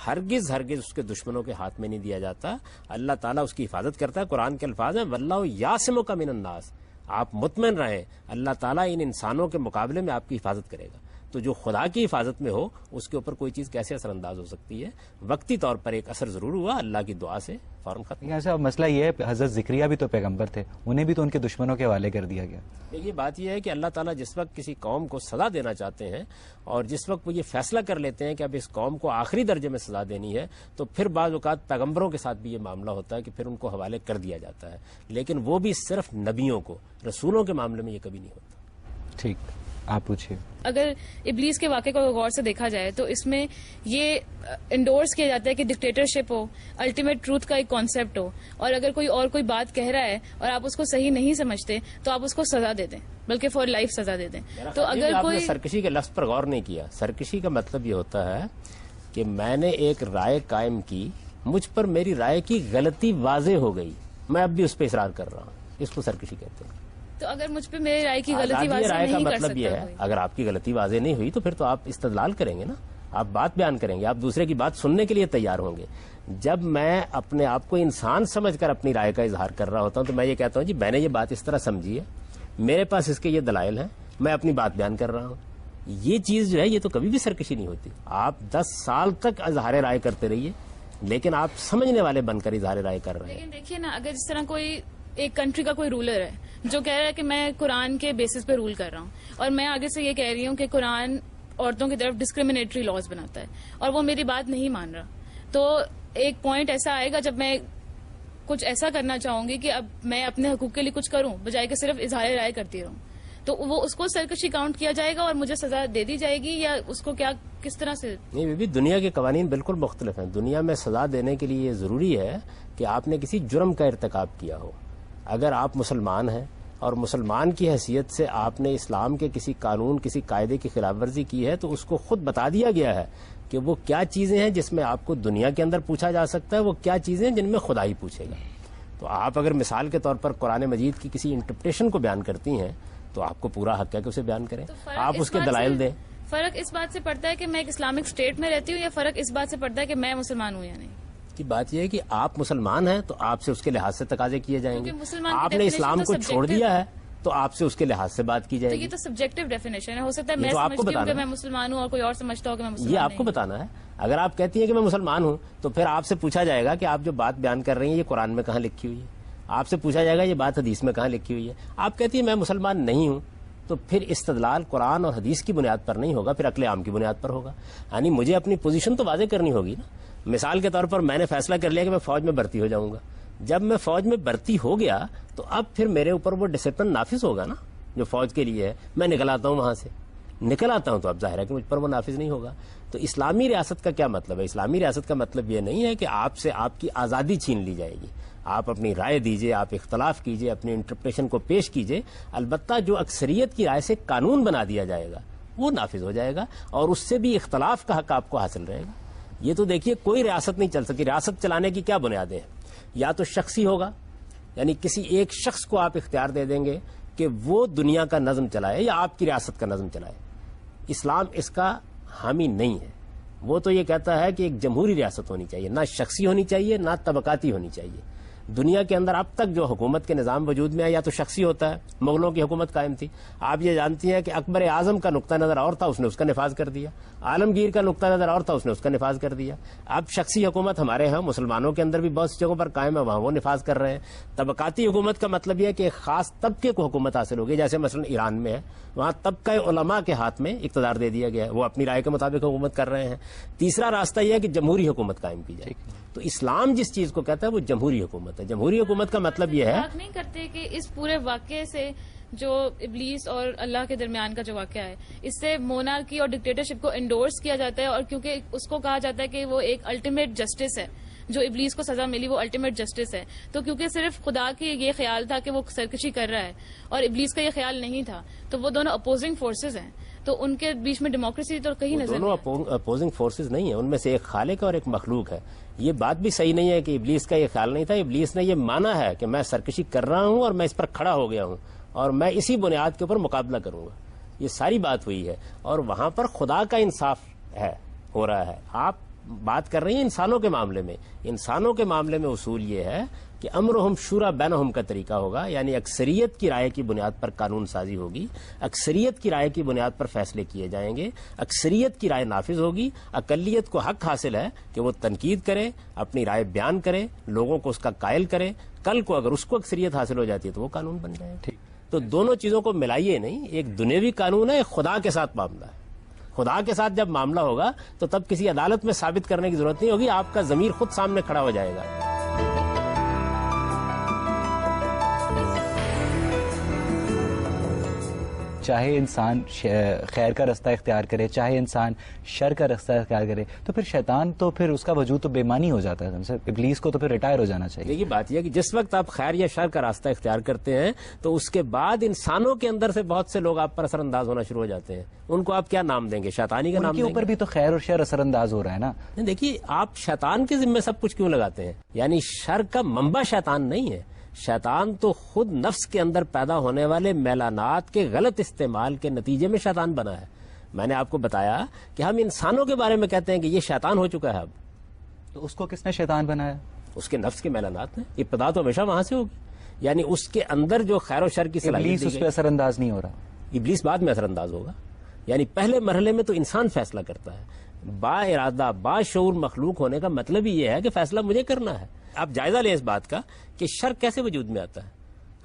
ہرگز اس کے دشمنوں کے ہاتھ میں نہیں دیا جاتا. اللہ تعالیٰ اس کی حفاظت کرتا ہے. قرآن کے الفاظ ہیں واللہ یعصمک من الناس, آپ مطمئن رہیں اللہ تعالیٰ ان انسانوں کے مقابلے میں آپ کی حفاظت کرے گا. تو جو خدا کی حفاظت میں ہو اس کے اوپر کوئی چیز کیسے اثر انداز ہو سکتی ہے. وقتی طور پر ایک اثر ضرور ہوا, اللہ کی دعا سے فوراً ختم. ایسا مسئلہ یہ ہے, حضرت زکریا بھی تو پیغمبر تھے, انہیں بھی تو ان کے دشمنوں کے حوالے کر دیا گیا. یہ بات یہ ہے کہ اللہ تعالیٰ جس وقت کسی قوم کو سزا دینا چاہتے ہیں اور جس وقت وہ یہ فیصلہ کر لیتے ہیں کہ اب اس قوم کو آخری درجے میں سزا دینی ہے, تو پھر بعض اوقات پیغمبروں کے ساتھ بھی یہ معاملہ ہوتا ہے کہ پھر ان کو حوالے کر دیا جاتا ہے. لیکن وہ بھی صرف نبیوں کو, رسولوں کے معاملے میں یہ کبھی نہیں ہوتا. ٹھیک, آپ پوچھیے. اگر ابلیس کے واقعے کو غور سے دیکھا جائے تو اس میں یہ انڈورس کیا جاتا ہے کہ ڈکٹیٹرشپ ہو, الٹیمیٹ ٹروتھ کا ایک کانسیپٹ ہو, اور اگر کوئی بات کہہ رہا ہے اور آپ اس کو صحیح نہیں سمجھتے تو آپ اس کو سزا دے دیں, بلکہ فار لائف سزا دے دیں. تو اگر آپ کوئی نے سرکشی کے لفظ پر غور نہیں کیا. سرکشی کا مطلب یہ ہوتا ہے کہ میں نے ایک رائے قائم کی, مجھ پر میری رائے کی غلطی واضح ہو گئی, میں اب بھی اس پہ اصرار کر رہا ہوں, اس کو سرکشی کہتے ہیں. تو اگر مجھ پہ میری رائے کی غلطی واضح رائے کا نہیں کر مطلب یہ ہے سکتا, اگر آپ کی غلطی واضح نہیں ہوئی تو پھر تو آپ استدلال کریں گے نا, آپ بات بیان کریں گے, آپ دوسرے کی بات سننے کے لیے تیار ہوں گے. جب میں اپنے آپ کو انسان سمجھ کر اپنی رائے کا اظہار کر رہا ہوتا ہوں تو میں یہ کہتا ہوں جی میں نے یہ بات اس طرح سمجھی ہے, میرے پاس اس کے یہ دلائل ہیں, میں اپنی بات بیان کر رہا ہوں. یہ چیز جو ہے یہ تو کبھی بھی سرکشی نہیں ہوتی. آپ 10 سال تک اظہار رائے کرتے رہیے لیکن آپ سمجھنے والے بن کر اظہار رائے کر رہے ہیں. لیکن دیکھیے نا, اگر جس طرح کوئی ایک کنٹری کا کوئی رولر ہے جو کہہ رہا ہے کہ میں قرآن کے بیسس پہ رول کر رہا ہوں, اور میں آگے سے یہ کہہ رہی ہوں کہ قرآن عورتوں کی طرف ڈسکریمنیٹری لاز بناتا ہے, اور وہ میری بات نہیں مان رہا, تو ایک پوائنٹ ایسا آئے گا جب میں کچھ ایسا کرنا چاہوں گی کہ اب میں اپنے حقوق کے لیے کچھ کروں بجائے کہ صرف اظہار رائے کرتی رہوں, تو وہ اس کو سرکشی کاؤنٹ کیا جائے گا اور مجھے سزا دے دی جائے گی, یا اس کو کیا کس طرح سے؟ نہیں بھی دنیا کے قوانین بالکل مختلف ہیں. دنیا میں سزا دینے کے لیے یہ ضروری ہے کہ آپ نے کسی جرم کا ارتکاب کیا ہو. اگر آپ مسلمان ہیں اور مسلمان کی حیثیت سے آپ نے اسلام کے کسی قانون کسی قاعدے کی خلاف ورزی کی ہے تو اس کو خود بتا دیا گیا ہے کہ وہ کیا چیزیں ہیں جس میں آپ کو دنیا کے اندر پوچھا جا سکتا ہے, وہ کیا چیزیں ہیں جن میں خدا ہی پوچھے گا. تو آپ اگر مثال کے طور پر قرآن مجید کی کسی انٹرپریٹیشن کو بیان کرتی ہیں تو آپ کو پورا حق ہے کہ اسے بیان کریں, آپ اس کے دلائل دیں. فرق اس بات سے پڑتا ہے کہ میں ایک اسلامک اسٹیٹ میں رہتی ہوں, یا فرق اس بات سے پڑتا ہے کہ میں مسلمان ہوں یا نہیں؟ کی بات یہ ہے کہ آپ مسلمان ہیں تو آپ سے اس کے لحاظ سے تقاضے کیے جائیں گے. آپ نے definition اسلام تو کو چھوڑ subjective دیا ہے تو آپ سے اس کے لحاظ سے بات کی جائے تو گی. یہ تو سبجیکٹو ڈیفینیشن ہے, ہو سکتا ہے یہ میں تو آپ کو سمجھتی ہوں بتانا کہ میں مسلمان ہوں اور کوئی اور سمجھتا ہو کہ میں مسلمان یہ آپ کو بتانا ہے. اگر آپ کہتی ہیں کہ میں مسلمان ہوں تو پھر آپ سے پوچھا جائے گا کہ آپ جو بات بیان کر رہی ہیں یہ قرآن میں کہاں لکھی ہوئی ہے, آپ سے پوچھا جائے گا یہ بات حدیث میں کہاں لکھی ہوئی ہے. آپ کہتی ہیں میں مسلمان نہیں ہوں تو پھر استدلال قرآن اور حدیث کی بنیاد پر نہیں ہوگا, پھر عقل عام کی بنیاد پر ہوگا. یعنی مجھے اپنی پوزیشن تو واضح کرنی ہوگی نا. مثال کے طور پر میں نے فیصلہ کر لیا کہ میں فوج میں بھرتی ہو جاؤں گا. جب میں فوج میں بھرتی ہو گیا تو اب پھر میرے اوپر وہ ڈسپلن نافذ ہوگا نا جو فوج کے لیے ہے. میں نکل آتا ہوں وہاں سے, نکل آتا ہوں تو اب ظاہر ہے کہ مجھ پر وہ نافذ نہیں ہوگا. تو اسلامی ریاست کا کیا مطلب ہے؟ اسلامی ریاست کا مطلب یہ نہیں ہے کہ آپ سے آپ کی آزادی چھین لی جائے گی. آپ اپنی رائے دیجئے, آپ اختلاف کیجئے, اپنی انٹرپریشن کو پیش کیجئے, البتہ جو اکثریت کی رائے سے قانون بنا دیا جائے گا وہ نافذ ہو جائے گا اور اس سے بھی اختلاف کا حق آپ کو حاصل رہے گا. یہ تو دیکھیے کوئی ریاست نہیں چل سکتی. ریاست چلانے کی کیا بنیادیں ہیں؟ یا تو شخصی ہوگا, یعنی کسی ایک شخص کو آپ اختیار دے دیں گے کہ وہ دنیا کا نظم چلائے یا آپ کی ریاست کا نظم چلائے. اسلام اس کا حامی نہیں ہے. وہ تو یہ کہتا ہے کہ ایک جمہوری ریاست ہونی چاہیے, نہ شخصی ہونی چاہیے نہ طبقاتی ہونی چاہیے. دنیا کے اندر اب تک جو حکومت کے نظام وجود میں ہے یا تو شخصی ہوتا ہے, مغلوں کی حکومت قائم تھی. آپ یہ جانتی ہیں کہ اکبر اعظم کا نقطہ نظر اور تھا, اس نے اس کا نفاذ کر دیا. عالمگیر کا نقطہ نظر اور تھا, اس نے اس کا نفاذ کر دیا. اب شخصی حکومت ہمارے ہاں مسلمانوں کے اندر بھی بہت سی جگہوں پر قائم ہے, وہاں وہ نفاذ کر رہے ہیں. طبقاتی حکومت کا مطلب یہ ہے کہ ایک خاص طبقے کو حکومت حاصل ہوگی, جیسے مثلا ایران میں ہے, وہاں طبقہ علماء کے ہاتھ میں اقتدار دے دیا گیا ہے, وہ اپنی رائے کے مطابق حکومت کر رہے ہیں. تیسرا راستہ یہ ہے کہ جمہوری حکومت قائم کی جائے. تو اسلام جس چیز کو کہتا ہے وہ جمہوری حکومت ہے. جمہوری حکومت کا مطلب یہ ہے, نہیں کرتے کہ اس پورے واقعے سے جو ابلیس اور اللہ کے درمیان کا جو واقعہ ہے, اس سے مونارکی اور ڈکٹیٹرشپ کو انڈورس کیا جاتا ہے, اور کیونکہ اس کو کہا جاتا ہے کہ وہ ایک الٹیمیٹ جسٹس ہے جو ابلیس کو سزا ملی وہ الٹیمیٹ جسٹس ہے. تو کیونکہ صرف خدا کی یہ خیال تھا کہ وہ سرکشی کر رہا ہے اور ابلیس کا یہ خیال نہیں تھا, تو وہ دونوں اپوزنگ فورسز ہیں, تو ان کے بیچ میں ڈیموکریسی تو کہیں نظر نہیں. دونوں اپوزنگ فورسز نہیں ہیں, ان میں سے ایک خالق ہے اور ایک مخلوق ہے. یہ بات بھی صحیح نہیں ہے کہ ابلیس کا یہ خیال نہیں تھا. ابلیس نے یہ مانا ہے کہ میں سرکشی کر رہا ہوں اور میں اس پر کھڑا ہو گیا ہوں اور میں اسی بنیاد کے اوپر مقابلہ کروں گا. یہ ساری بات ہوئی ہے اور وہاں پر خدا کا انصاف ہے, ہو رہا ہے. آپ بات کر رہی ہیں انسانوں کے معاملے میں. انسانوں کے معاملے میں اصول یہ ہے کہ امرہم شورا بینہم کا طریقہ ہوگا, یعنی اکثریت کی رائے کی بنیاد پر قانون سازی ہوگی, اکثریت کی رائے کی بنیاد پر فیصلے کیے جائیں گے, اکثریت کی رائے نافذ ہوگی. اقلیت کو حق حاصل ہے کہ وہ تنقید کرے, اپنی رائے بیان کرے, لوگوں کو اس کا قائل کرے. کل کو اگر اس کو اکثریت حاصل ہو جاتی ہے تو وہ قانون بن جائے گا. تو دونوں چیزوں کو ملائیے نہیں. ایک دنیوی قانون ہے, ایک خدا کے ساتھ معاملہ ہے. خدا کے ساتھ جب معاملہ ہوگا تو تب کسی عدالت میں ثابت کرنے کی ضرورت نہیں ہوگی, آپ کا ضمیر خود سامنے کھڑا ہو جائے گا. چاہے انسان خیر کا رستہ اختیار کرے, چاہے انسان شر کا رستہ اختیار کرے, تو پھر شیطان تو پھر اس کا وجود تو بے معنی ہو جاتا ہے. ابلیس کو تو پھر ریٹائر ہو جانا چاہیے. دیکھیے بات یہ ہے کہ جس وقت آپ خیر یا شر کا راستہ اختیار کرتے ہیں تو اس کے بعد انسانوں کے اندر سے بہت سے لوگ آپ پر اثر انداز ہونا شروع ہو جاتے ہیں. ان کو آپ کیا نام دیں گے؟ شیطانی کا نام دیں گے. اوپر بھی تو خیر اور شر اثر انداز ہو رہا ہے نا. دیکھیے آپ شیطان کے ذمہ سب کچھ کیوں لگاتے ہیں؟ یعنی شر کا منبع شیطان نہیں ہے. شیطان تو خود نفس کے اندر پیدا ہونے والے میلانات کے غلط استعمال کے نتیجے میں شیطان بنا ہے. میں نے آپ کو بتایا کہ ہم انسانوں کے بارے میں کہتے ہیں کہ یہ شیطان ہو چکا ہے. اب تو اس کو کس نے شیطان بنایا؟ اس کے نفس کے میلانات نے. ابتدا تو ہمیشہ وہاں سے ہوگی, یعنی اس کے اندر جو خیر و شر کی صلاحیت اس پہ اثر انداز نہیں ہو رہا. ابلیس بعد میں اثر انداز ہوگا. یعنی پہلے مرحلے میں تو انسان فیصلہ کرتا ہے. با ارادہ با شعور مخلوق ہونے کا مطلب ہی یہ ہے کہ فیصلہ مجھے کرنا ہے. آپ جائزہ لیں اس بات کا کہ شر کیسے وجود میں آتا ہے.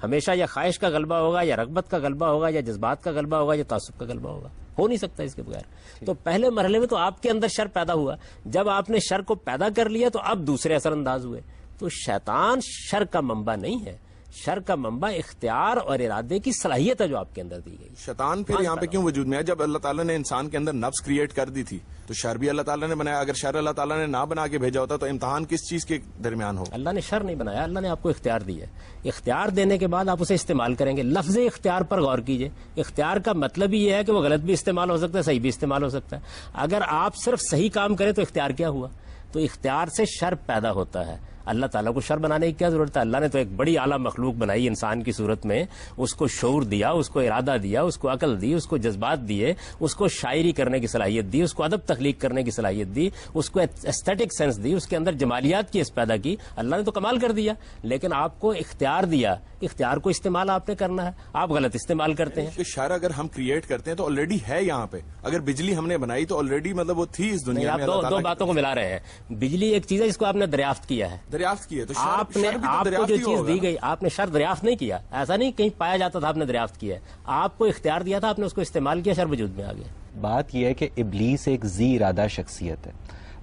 ہمیشہ یا خواہش کا غلبہ ہوگا, یا رغبت کا غلبہ ہوگا, یا جذبات کا غلبہ ہوگا, یا تعصب کا غلبہ ہوگا. ہو نہیں سکتا اس کے بغیر. تو پہلے مرحلے میں تو آپ کے اندر شر پیدا ہوا. جب آپ نے شر کو پیدا کر لیا تو اب دوسرے اثر انداز ہوئے. تو شیطان شر کا منبع نہیں ہے. شر کا منبع اختیار اور ارادے کی صلاحیت ہے جو آپ کے اندر دی گئی. شیطان پھر یہاں پہ کیوں وجود میں ہے؟ جب اللہ تعالیٰ نے انسان کے اندر نفس کریٹ کر دی تھی تو شر بھی اللہ تعالیٰ نے بنایا. اگر شر اللہ تعالیٰ نے نہ بنا کے بھیجا ہوتا تو امتحان کس چیز کے درمیان ہو؟ اللہ نے شر نہیں بنایا, اللہ نے آپ کو اختیار دیا ہے. اختیار دینے کے بعد آپ اسے استعمال کریں گے. لفظ اختیار پر غور کیجئے. اختیار کا مطلب ہی یہ ہے کہ وہ غلط بھی استعمال ہو سکتا ہے, صحیح بھی استعمال ہو سکتا ہے. اگر آپ صرف صحیح کام کریں تو اختیار کیا ہوا؟ تو اختیار سے شر پیدا ہوتا ہے. اللہ تعالیٰ کو شر بنانے کی کیا ضرورت ہے؟ اللہ نے تو ایک بڑی اعلیٰ مخلوق بنائی انسان کی صورت میں. اس کو شعور دیا, اس کو ارادہ دیا, اس کو عقل دی, اس کو جذبات دیے, اس کو شاعری کرنے کی صلاحیت دی, اس کو ادب تخلیق کرنے کی صلاحیت دی, اس کو ایسٹیٹک سینس دی, اس کے اندر جمالیات کی پیدا کی. اللہ نے تو کمال کر دیا, لیکن آپ کو اختیار دیا. اختیار کو استعمال آپ نے کرنا ہے. آپ غلط استعمال کرتے ہیں. شر اگر ہم کریٹ کرتے ہیں تو آلریڈی ہے یہاں پہ. اگر بجلی ہم نے بنائی تو آلریڈی مطلب وہ تھی اس دنیا میں. آپ دو باتوں کو ملا رہے ہیں. بجلی ایک چیز ہے جس کو آپ نے دریافت کیا ہے. دریافت کی ہے تو آپ نے آپ کو جو چیز دی گئی, آپ نے شر دریافت نہیں کیا. ایسا نہیں کہیں پایا جاتا تھا آپ نے دریافت کیا ہے. آپ کو اختیار دیا تھا, آپ نے اس کو استعمال کیا, شر وجود میں آ گیا. بات یہ ہے کہ ابلیس ایک ذی ارادہ شخصیت ہے.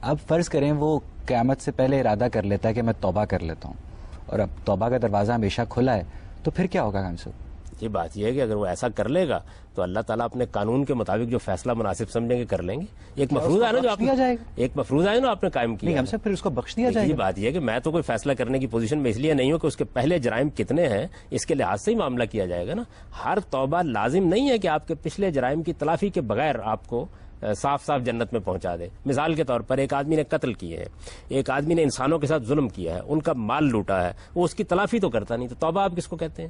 اب فرض کریں وہ قیامت سے پہلے ارادہ کر لیتا ہے کہ میں توبہ کر لیتا ہوں, اور اب توبہ کا دروازہ ہمیشہ کھلا ہے, تو پھر کیا ہوگا ہم سے؟ یہ بات یہ ہے کہ اگر وہ ایسا کر لے گا تو اللہ تعالیٰ اپنے قانون کے مطابق جو فیصلہ مناسب سمجھیں گے کر لیں گے. ایک مفروض ہے نا جو آپ ایک مفروض ہے نا آپ نے قائم کیا. ہم سے پھر اس کو بخش دیا جائے گا. یہ بات یہ ہے کہ میں تو کوئی فیصلہ کرنے کی پوزیشن میں اس لیے نہیں ہوں کہ اس کے پہلے جرائم کتنے ہیں اس کے لحاظ سے ہی معاملہ کیا جائے گا نا. ہر توبہ لازم نہیں ہے کہ آپ کے پچھلے جرائم کی تلافی کے بغیر آپ کو صاف صاف جنت میں پہنچا دے. مثال کے طور پر ایک آدمی نے قتل کیے ہیں, ایک آدمی نے انسانوں کے ساتھ ظلم کیا ہے, ان کا مال لوٹا ہے, وہ اس کی تلافی تو کرتا نہیں, تو توبہ آپ کس کو کہتے ہیں؟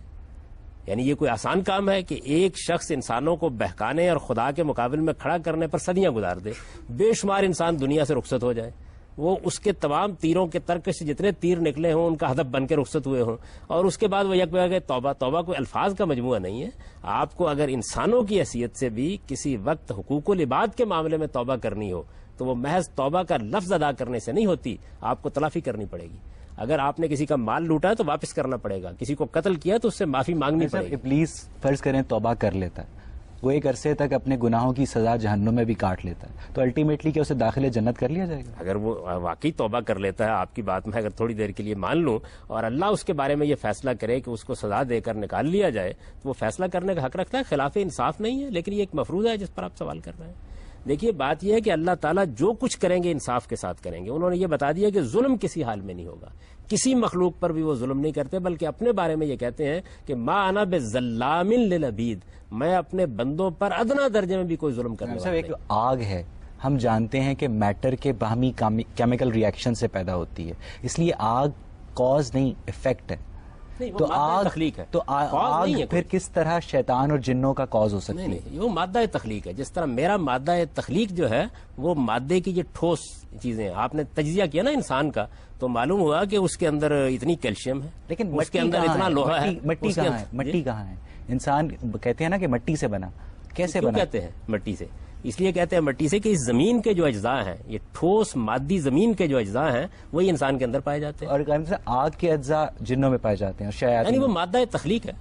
یعنی یہ کوئی آسان کام ہے کہ ایک شخص انسانوں کو بہکانے اور خدا کے مقابل میں کھڑا کرنے پر صدیاں گزار دے, بے شمار انسان دنیا سے رخصت ہو جائے, وہ اس کے تمام تیروں کے ترکش جتنے تیر نکلے ہوں ان کا ہدف بن کے رخصت ہوئے ہوں, اور اس کے بعد وہ یک بہ کہ توبہ. توبہ کوئی الفاظ کا مجموعہ نہیں ہے. آپ کو اگر انسانوں کی حیثیت سے بھی کسی وقت حقوق العباد کے معاملے میں توبہ کرنی ہو تو وہ محض توبہ کا لفظ ادا کرنے سے نہیں ہوتی, آپ کو تلافی کرنی پڑے گی. اگر آپ نے کسی کا مال لوٹا ہے تو واپس کرنا پڑے گا, کسی کو قتل کیا تو اس سے معافی مانگنی پڑے گی. ابلیس فرض کریں توبہ کر لیتا ہے, وہ ایک عرصے تک اپنے گناہوں کی سزا جہنم میں بھی کاٹ لیتا ہے, تو الٹیمیٹلی کیا اسے داخل جنت کر لیا جائے گا؟ اگر وہ واقعی توبہ کر لیتا ہے, آپ کی بات میں اگر تھوڑی دیر کے لیے مان لوں اور اللہ اس کے بارے میں یہ فیصلہ کرے کہ اس کو سزا دے کر نکال لیا جائے, تو وہ فیصلہ کرنے کا حق رکھتا ہے. خلاف انصاف نہیں ہے, لیکن یہ ایک مفروض ہے جس پر آپ سوال کر رہے ہیں. دیکھیے بات یہ ہے کہ اللہ تعالیٰ جو کچھ کریں گے انصاف کے ساتھ کریں گے. انہوں نے یہ بتا دیا کہ ظلم کسی حال میں نہیں ہوگا, کسی مخلوق پر بھی وہ ظلم نہیں کرتے, بلکہ اپنے بارے میں یہ کہتے ہیں کہ ما انا بظلام للعبید, میں اپنے بندوں پر ادنا درجے میں بھی کوئی ظلم کرنے والا نہیں. ایک آگ ہے, ہم جانتے ہیں کہ میٹر کے باہمی کیمیکل ریاکشن سے پیدا ہوتی ہے, اس لیے آگ کاز نہیں افیکٹ ہے. تو آگ تخلیق ہے, تو آگ پھر کس طرح شیطان اور جنوں کا کاز ہو سکتی ہے؟ نہیں, وہ مادہ تخلیق ہے. جس طرح میرا مادہ تخلیق جو ہے وہ مادے کی یہ ٹھوس چیزیں ہیں. آپ نے تجزیہ کیا نا انسان کا, تو معلوم ہوا کہ اس کے اندر اتنی کیلشیم ہے, لیکن اس کے اندر اتنا لوہا ہے. مٹی کہاں ہے؟ مٹی کہاں ہے؟ انسان کہتے ہیں نا کہ مٹی سے بنا, کیسے بنا کہتے ہیں مٹی سے؟ اس لیے کہتے ہیں مٹی سے کہ اس زمین کے جو اجزاء ہیں, یہ ٹھوس مادی زمین کے جو اجزاء ہیں وہی انسان کے اندر پائے جاتے ہیں. اور آگ کے اجزاء جنوں میں پائے جاتے ہیں, اور شاید یعنی وہ مادہ تخلیق ہے.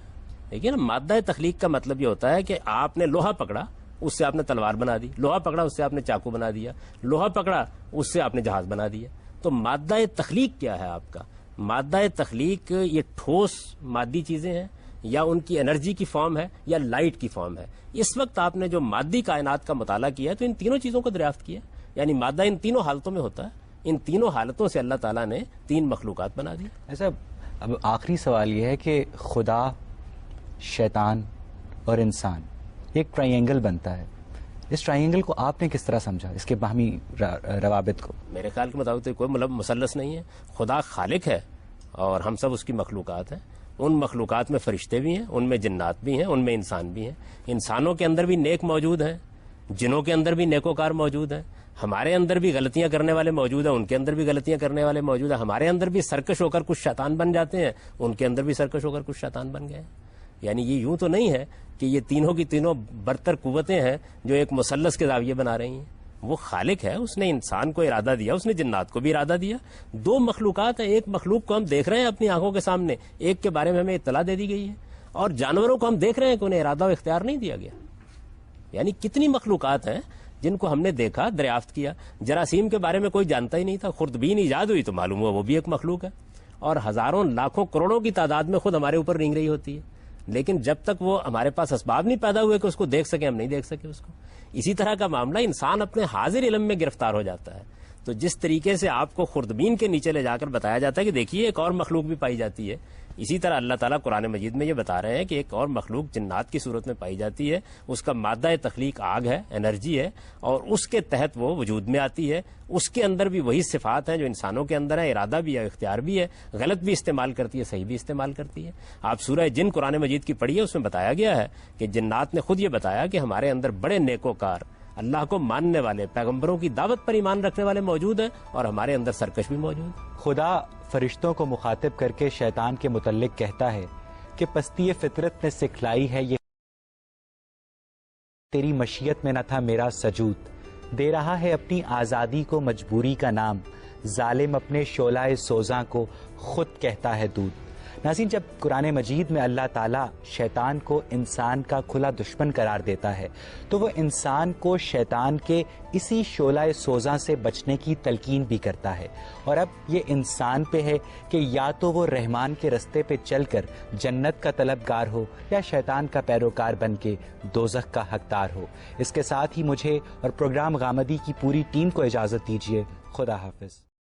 دیکھیے نا, مادہ تخلیق کا مطلب یہ ہوتا ہے کہ آپ نے لوہا پکڑا, اس سے آپ نے تلوار بنا دی, لوہا پکڑا اس سے آپ نے چاقو بنا دیا, لوہا پکڑا اس سے آپ نے جہاز بنا دیا. تو مادہ تخلیق کیا ہے آپ کا؟ مادہ تخلیق یہ ٹھوس مادی چیزیں ہیں, یا ان کی انرجی کی فارم ہے, یا لائٹ کی فارم ہے. اس وقت آپ نے جو مادی کائنات کا مطالعہ کیا ہے تو ان تینوں چیزوں کو دریافت کیا, یعنی مادہ ان تینوں حالتوں میں ہوتا ہے. ان تینوں حالتوں سے اللہ تعالیٰ نے 3 مخلوقات بنا دی. ایسا اب آخری سوال یہ ہے کہ خدا, شیطان اور انسان ایک ٹرائنگل بنتا ہے. اس ٹرائنگل کو آپ نے کس طرح سمجھا, اس کے باہمی روابط کو؟ میرے خیال کے مطابق تو کوئی مثلث نہیں ہے. خدا خالق ہے اور ہم سب اس کی مخلوقات ہیں. ان مخلوقات میں فرشتے بھی ہیں, ان میں جنات بھی ہیں, ان میں انسان بھی ہیں. انسانوں کے اندر بھی نیک موجود ہیں, جنوں کے اندر بھی نیکوکار موجود ہیں. ہمارے اندر بھی غلطیاں کرنے والے موجود ہیں, ان کے اندر بھی غلطیاں کرنے والے موجود ہیں. ہمارے اندر بھی سرکش ہو کر کچھ شیطان بن جاتے ہیں, ان کے اندر بھی سرکش ہو کر کچھ شیطان بن گئے. یعنی یہ یوں تو نہیں ہے کہ یہ تینوں کی تینوں برتر قوتیں ہیں جو ایک مثلث کے زاویے بنا رہی ہیں. وہ خالق ہے, اس نے انسان کو ارادہ دیا, اس نے جنات کو بھی ارادہ دیا. 2 مخلوقات ہیں, ایک مخلوق کو ہم دیکھ رہے ہیں اپنی آنکھوں کے سامنے, ایک کے بارے میں ہمیں اطلاع دے دی گئی ہے, اور جانوروں کو ہم دیکھ رہے ہیں کہ انہیں ارادہ و اختیار نہیں دیا گیا. یعنی کتنی مخلوقات ہیں جن کو ہم نے دیکھا, دریافت کیا. جراثیم کے بارے میں کوئی جانتا ہی نہیں تھا, خوردبین ایجاد ہوئی تو معلوم ہوا وہ بھی ایک مخلوق ہے, اور ہزاروں لاکھوں کروڑوں کی تعداد میں خود ہمارے اوپر رینگ رہی ہوتی ہے. لیکن جب تک وہ ہمارے پاس اسباب نہیں پیدا ہوئے کہ اس کو دیکھ سکیں, ہم نہیں دیکھ سکے اس کو. اسی طرح کا معاملہ انسان اپنے حاضر علم میں گرفتار ہو جاتا ہے. تو جس طریقے سے آپ کو خوردبین کے نیچے لے جا کر بتایا جاتا ہے کہ دیکھیے ایک اور مخلوق بھی پائی جاتی ہے, اسی طرح اللہ تعالیٰ قرآن مجید میں یہ بتا رہے ہیں کہ ایک اور مخلوق جنات کی صورت میں پائی جاتی ہے. اس کا مادہ تخلیق آگ ہے, انرجی ہے, اور اس کے تحت وہ وجود میں آتی ہے. اس کے اندر بھی وہی صفات ہیں جو انسانوں کے اندر ہیں, ارادہ بھی ہے, اختیار بھی ہے, غلط بھی استعمال کرتی ہے, صحیح بھی استعمال کرتی ہے. آپ سورہ جن قرآن مجید کی پڑھیے, اس میں بتایا گیا ہے کہ جنات نے خود یہ بتایا کہ ہمارے اندر بڑے نیکوکار, اللہ کو ماننے والے, پیغمبروں کی دعوت پر ایمان رکھنے والے موجود ہیں, اور ہمارے اندر سرکش بھی موجود ہے. خدا فرشتوں کو مخاطب کر کے شیطان کے متعلق کہتا ہے کہ پستی فطرت نے سکھلائی ہے یہ, تیری مشیت میں نہ تھا میرا سجود, دے رہا ہے اپنی آزادی کو مجبوری کا نام, ظالم اپنے شعلہ سوزاں کو خود کہتا ہے دودھ. ناظرین, جب قرآن مجید میں اللہ تعالیٰ شیطان کو انسان کا کھلا دشمن قرار دیتا ہے تو وہ انسان کو شیطان کے اسی شعلہ سوزاں سے بچنے کی تلقین بھی کرتا ہے. اور اب یہ انسان پہ ہے کہ یا تو وہ رحمان کے رستے پہ چل کر جنت کا طلبگار ہو, یا شیطان کا پیروکار بن کے دوزخ کا حقدار ہو. اس کے ساتھ ہی مجھے اور پروگرام غامدی کی پوری ٹیم کو اجازت دیجیے. خدا حافظ.